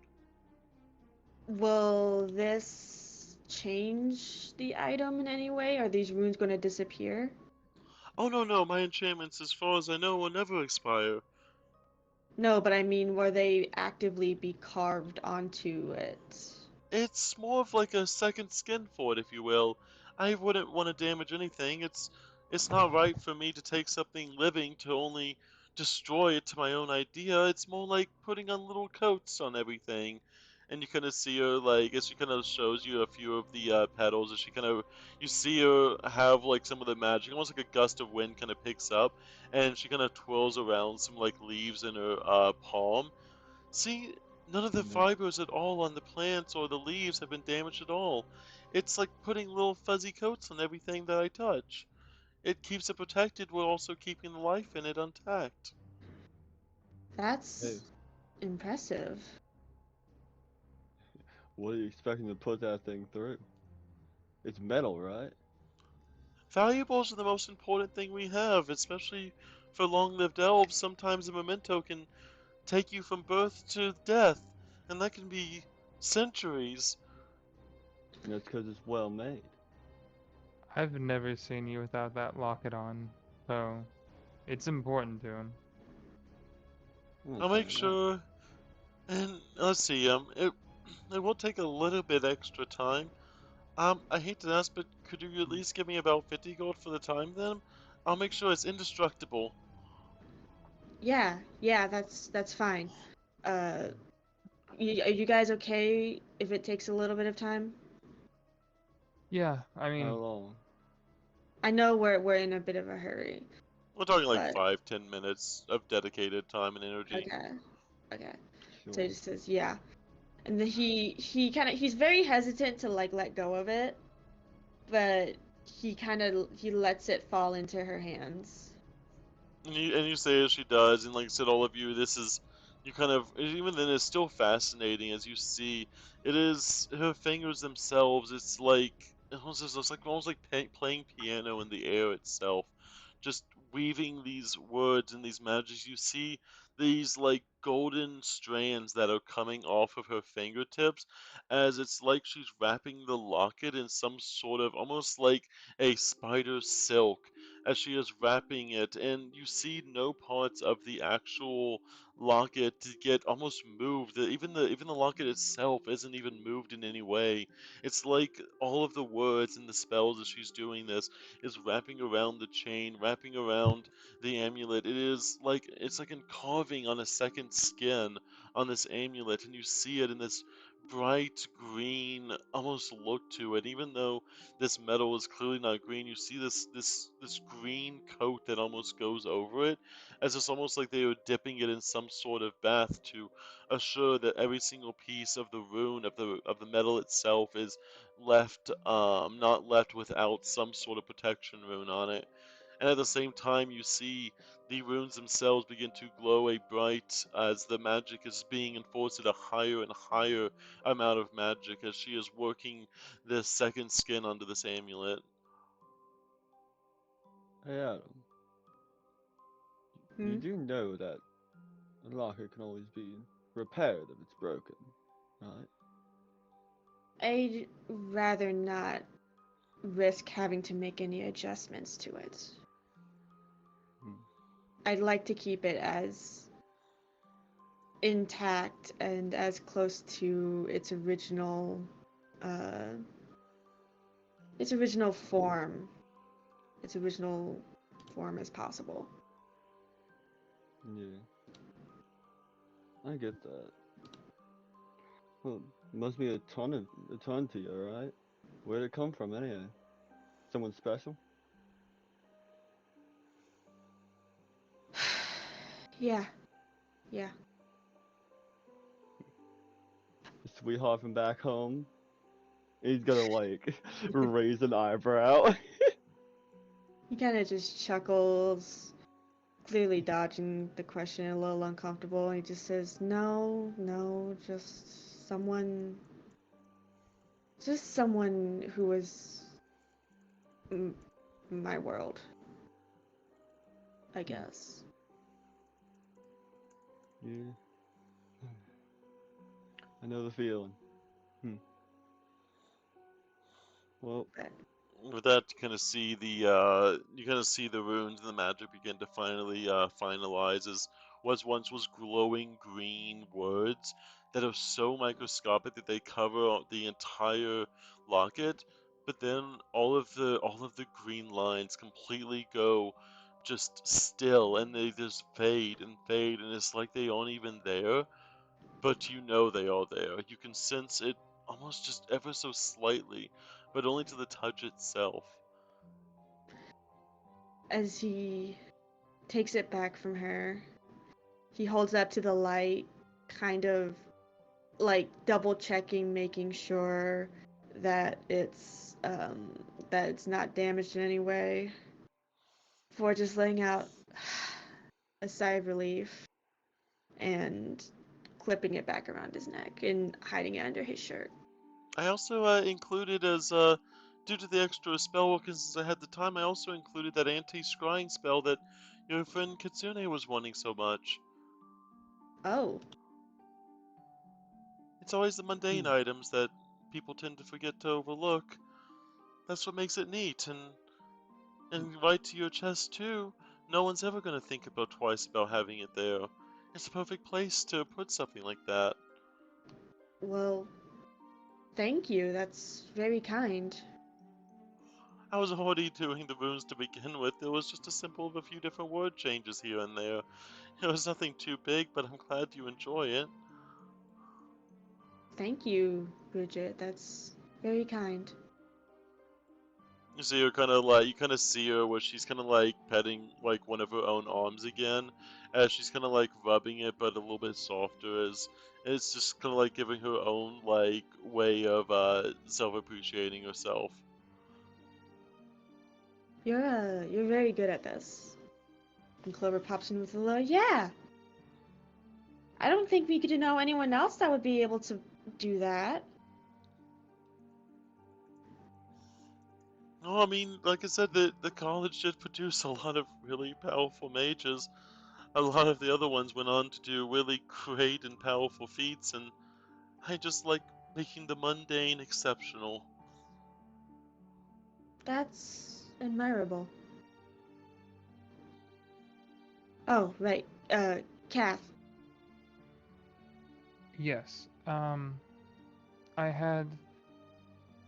Will this change the item in any way? Are these runes going to disappear? Oh no, no, my enchantments, as far as I know, will never expire. No, but I mean, will they actively be carved onto it? It's more of like a second skin for it, if you will. I wouldn't want to damage anything. It's not right for me to take something living to only destroy it to my own idea. It's more like putting on little coats on everything. And you kind of see her like as she kind of shows you a few of the petals, as she kind of you see her have like some of the magic, almost like a gust of wind kind of picks up, and she kind of twirls around some like leaves in her palm. See, none of the No. fibers at all on the plants or the leaves have been damaged at all. It's like putting little fuzzy coats on everything that I touch. It keeps it protected while also keeping the life in it intact. Hey, That's impressive. what are you expecting to put that thing through? It's metal, right? Valuables are the most important thing we have, especially for long-lived elves. Sometimes a memento can take you from birth to death, and that can be centuries. And that's because it's well made. I've never seen you without that locket on, so it's important to him. Oh, I'll fair make enough. sure, and let's see, it will take a little bit extra time. I hate to ask, but could you at least give me about 50 gold for the time then? I'll make sure it's indestructible. Yeah, yeah, that's fine. Uh, are you guys okay if it takes a little bit of time? Yeah, I How mean, long? I know we're in a bit of a hurry, We're talking like but 5, 10 minutes of dedicated time and energy. okay, okay. So he Sure. just says, yeah, and then he's very hesitant to like let go of it, but he lets it fall into her hands. And you say as she does, and like I said, all of you, this is you kind of even then it's still fascinating as you see it is her fingers themselves. It's like it's like almost like playing piano in the air itself, just weaving these words and these magics. You see these like golden strands that are coming off of her fingertips, as it's like she's wrapping the locket in some sort of almost like a spider silk as she is wrapping it, and you see no parts of the actual locket to get almost moved. Even the locket itself isn't even moved in any way. It's like all of the words and the spells as she's doing this is wrapping around the chain, wrapping around the amulet. It's like in carving on a second skin on this amulet, and you see it in this bright green almost look to it, even though this metal is clearly not green. You see this green coat that almost goes over it, as it's almost like they were dipping it in some sort of bath to assure that every single piece of the rune of the metal itself is left not left without some sort of protection rune on it. And at the same time, you see the runes themselves begin to glow a bright as the magic is being enforced at a higher and higher amount of magic as she is working this second skin onto this amulet. Hey Adam, you Hmm? do know that a locker can always be repaired if it's broken, right? I'd rather not risk having to make any adjustments to it. Hmm. I'd like to keep it as intact and as close to uh, its original form, its original form as possible. Yeah, I get that. Well, must be a ton to you, right? Where'd it come from anyway? Someone special? Yeah, yeah. A sweetheart from back home? He's gonna like raise an eyebrow. He kind of just chuckles, clearly dodging the question, a little uncomfortable, and he just says, "No, no, just someone who was m- my world, I Hmm. guess." Yeah, I know the feeling. Hmm. Well, But With that, you kind of see the runes and the magic begin to finally finalize as what once was glowing green words that are so microscopic that they cover the entire locket, but then all of the green lines completely go just still and they just fade and it's like they aren't even there, but you know they are there. You can sense it almost just ever so slightly, but only to the touch itself. as he takes it back from her, he holds up to the light, kind of like double checking, making sure that it's not damaged in any way, before just letting out a sigh of relief and clipping it back around his neck and hiding it under his shirt. I also included as due to the extra spell work and since I had the time, I also included that anti-scrying spell that your friend Kitsune was wanting so much. Oh, It's always the mundane hmm. items that people tend to forget to overlook. That's what makes it neat, and right to your chest too. No one's ever gonna think about twice about having it there. It's a perfect place to put something like that. well, thank you. That's very kind. I was already doing the runes to begin with. It was just a simple of a few different word changes here and there. It was nothing too big, but I'm glad you enjoy it. Thank you, Bridget. That's very kind. So you're kind of like, you kind of see her where she's kind of like petting like one of her own arms again, as she's kind of like rubbing it, but a little bit softer. As it's just kind of like giving her own like way of self-appreciating herself. You're very good at this. And Clover pops in with a little, yeah. I don't think we could know anyone else that would be able to do that. No, I mean, like I said, the college did produce a lot of really powerful mages. A lot of the other ones went on to do really great and powerful feats, and I just like making the mundane exceptional. That's admirable. Oh, right. Kath. Yes. I had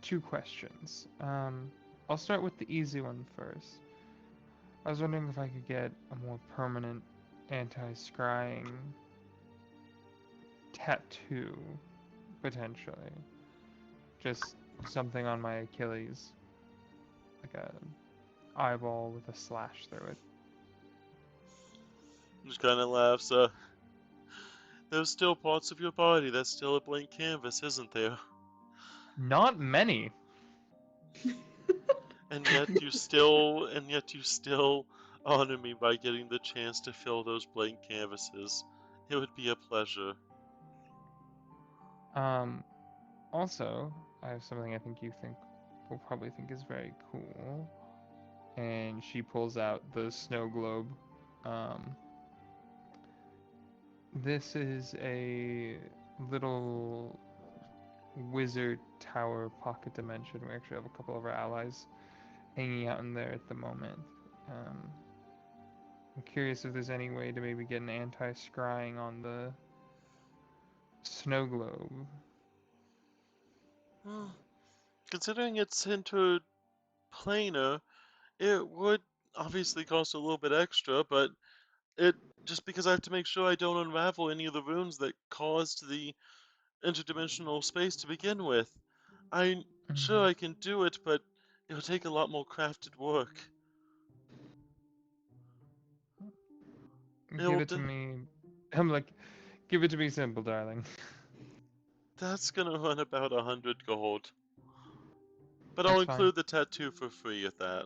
two questions. I'll start with the easy one first. I was wondering if I could get a more permanent anti-scrying tattoo, potentially. Just something on my Achilles, like a eyeball with a slash through it. Just kind of laughs. There's still parts of your body that's still a blank canvas, isn't there? Not many. And yet you still honor me by getting the chance to fill those blank canvases. It would be a pleasure. Um, Also, I have something I think you think will probably think is very cool. and she pulls out the snow globe. Um, this is a little wizard tower pocket dimension. We actually have a couple of our allies hanging out in there at the moment. I'm curious if there's any way to maybe get an anti-scrying on the snow globe. Considering it's interplanar, it would obviously cost a little bit extra, but it just because I have to make sure I don't unravel any of the runes that caused the interdimensional space to begin with. I'm sure I can do it, but it'll take a lot more crafted work. Give it to me. I'm like, give it to me simple, darling. That's gonna run about 100 gold. But I'll That's fine. include the tattoo for free at that.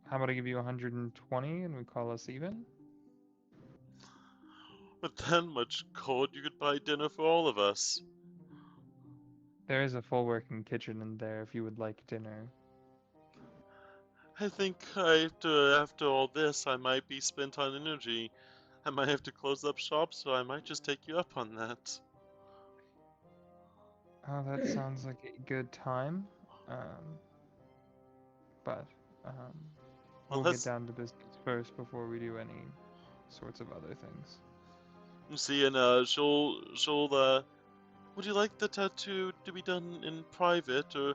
How about I give you 120 and we call us even? With that much gold, you could buy dinner for all of us. There is a full working kitchen in there if you would like dinner. I think after all this, I might be spent on energy. I might have to close up shop, so I might just take you up on that. Oh, that sounds like a good time. But Well, we'll get let's down to business first before we do any sorts of other things. see. And would you like the tattoo to be done in private, or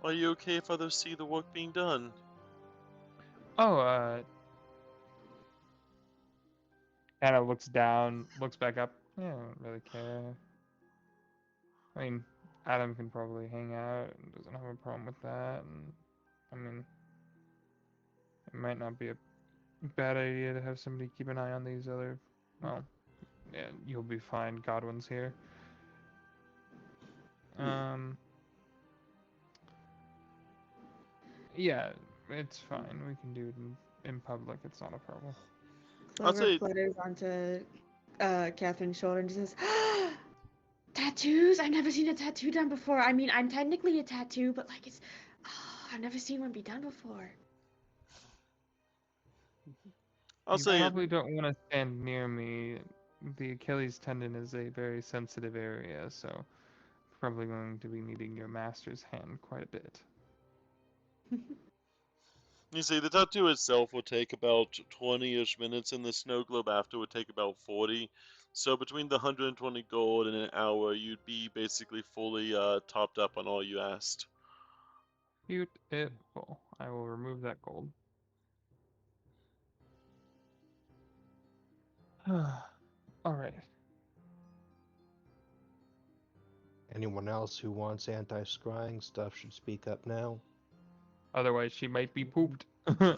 are you okay if others see the work being done? Oh, Anna looks down, looks back up. Yeah, I don't really care. I mean, Adam can probably hang out and doesn't have a problem with that. And I mean, it might not be a bad idea to have somebody keep an eye on these other. Well, yeah, you'll be fine. Godwin's here. Yeah, it's fine. We can do it in public. It's not a problem. I'll Clover say flutters onto Catherine's shoulder and just says, "Tattoos? I've never seen a tattoo done before. I mean, I'm technically a tattoo, but like it's, I've never seen one be done before." I'll You say probably don't want to stand near me. The Achilles tendon is a very sensitive area, so probably going to be needing your master's hand quite a bit. you see the tattoo itself will take about 20-ish minutes, and the snow globe after would take about 40. So between the 120 gold and an hour, you'd be basically fully topped up on all you asked. Beautiful. I will remove that gold. All right. Anyone else who wants anti-scrying stuff should speak up now. Otherwise, she might be pooped. I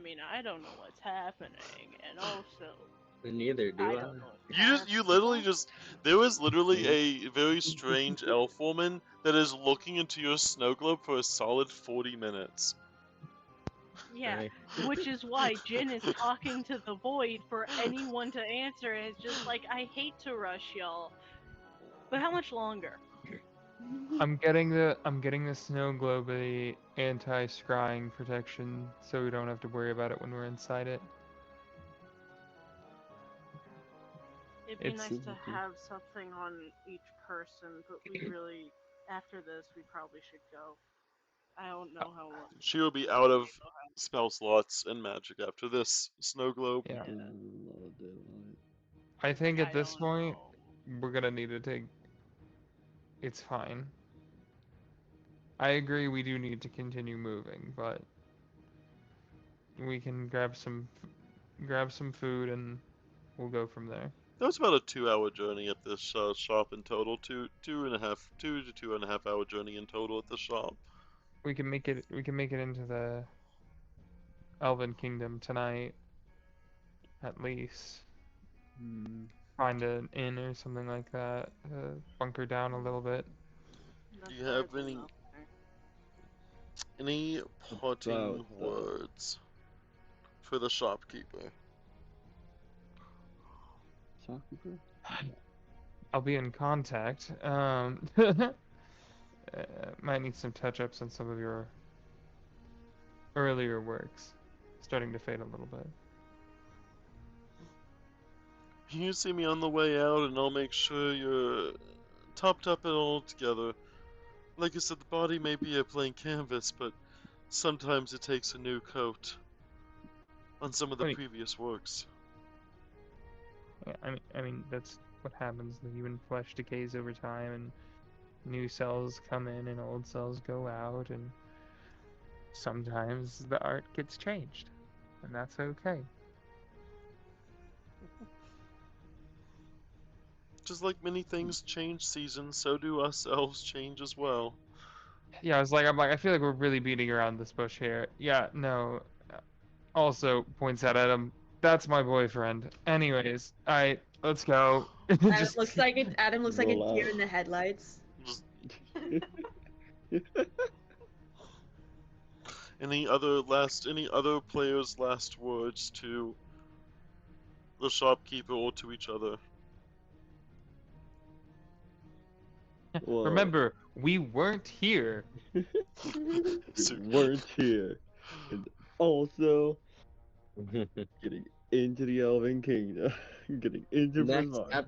mean, I don't know what's happening, and also, Neither do I I. don't know what's You literally happening. there was literally a very strange elf woman that is looking into your snow globe for a solid 40 minutes. Yeah, Right. which is why Jin is talking to the void for anyone to answer, and it's just like, I hate to rush y'all, but how much longer? I'm getting the snow globe a anti-scrying protection, so we don't have to worry about it when we're inside it. It'd be It's nice to have something on each person, but we really, after this, we probably should go. I don't know how long. She will be out of spell slots and magic after this snow globe. yeah. Yeah. I think Like, at I this don't point know. we're gonna need to take. It's fine. I agree. We do need to continue moving, but we can grab some food and we'll go from there. That was about a 2-hour journey at this shop in total. Two to 2.5 hour journey in total at the shop. We can make it. We can make it into the Elven Kingdom tonight, at least. Find an inn or something like that. Bunker down a little bit. Do That's you better have than nothing. any parting About that. words for the shopkeeper? Shopkeeper? I'll be in contact. might need some touch-ups on some of your earlier works. Starting to fade a little bit. You see me on the way out, and I'll make sure you're topped up and all together. Like I said, the body may be a blank canvas, but sometimes it takes a new coat on some of the Wait. previous works. Yeah, I mean that's what happens. The human flesh decays over time, and new cells come in, and old cells go out, and sometimes the art gets changed, and that's okay. Just like many things change seasons, so do ourselves change as well. Yeah, I'm like, I feel like we're really beating around this bush here. Yeah, no. Also points out at him. That's my boyfriend. Anyways, alright, let's go. Adam looks like a Roll deer out. in the headlights. Just any other players' last words to the shopkeeper or to each other? Well, Remember, we weren't here. So- weren't here. And also getting into the Elven Kingdom. Getting into Next Brevard.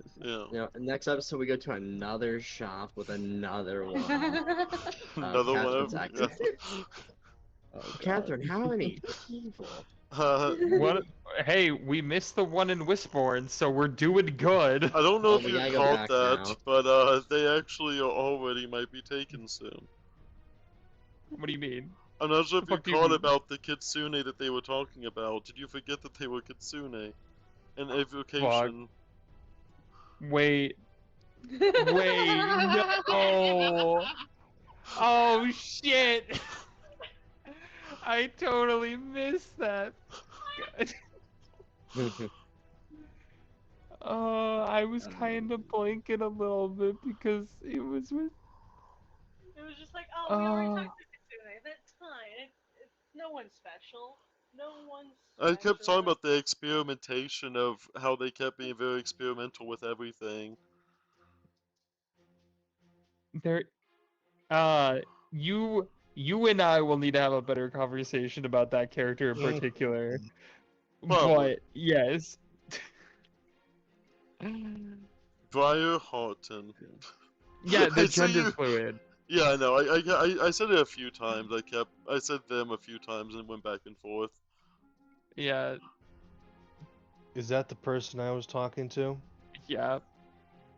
yeah. Next episode, we go to another shop with another one. Another one Catherine's of active. Oh, God. Catherine, how many people? What? Hey, we missed the one in Wistborn, so we're doing good. I don't know Oh, if we you gotta go caught back that, now. but they actually already might be taken soon. What do you mean? I'm not sure The if you fuck do you caught mean? about the kitsune that they were talking about. Did you forget that they were kitsune? An evocation. Wait, no! Oh shit! I totally missed that. I was kind of blinking a little bit because it was with. It was just like, oh, we already talked to Kitsune. That's fine. It's no one's special. No one's I special. kept talking about the experimentation of how they kept being very experimental with everything. There, you and I will need to have a better conversation about that character in particular. Probably. But yes. Briar Horton. Yeah, they're I see gender you- fluid. Yeah, I know. I said it a few times. I said them a few times and went back and forth. Yeah, Is that the person I was talking to? yeah.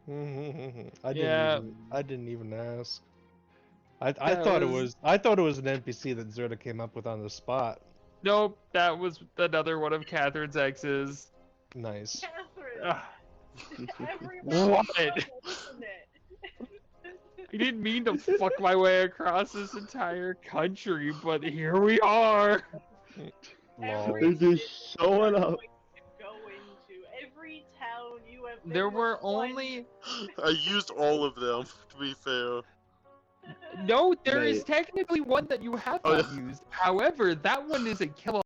I Yeah. didn't even ask. I That thought was- it was an NPC that Zerda came up with on the spot. Nope, that was another one of Catherine's exes. Nice. Catherine, Ugh, everyone What? knows, isn't it? I didn't mean to fuck my way across this entire country, but here we are. Lol. They're just showing up. Go into every town you have been There were to one- only I used all of them, to be fair. no. There is Mate. technically one that you have Oh, not yeah. used. However, that one is a kill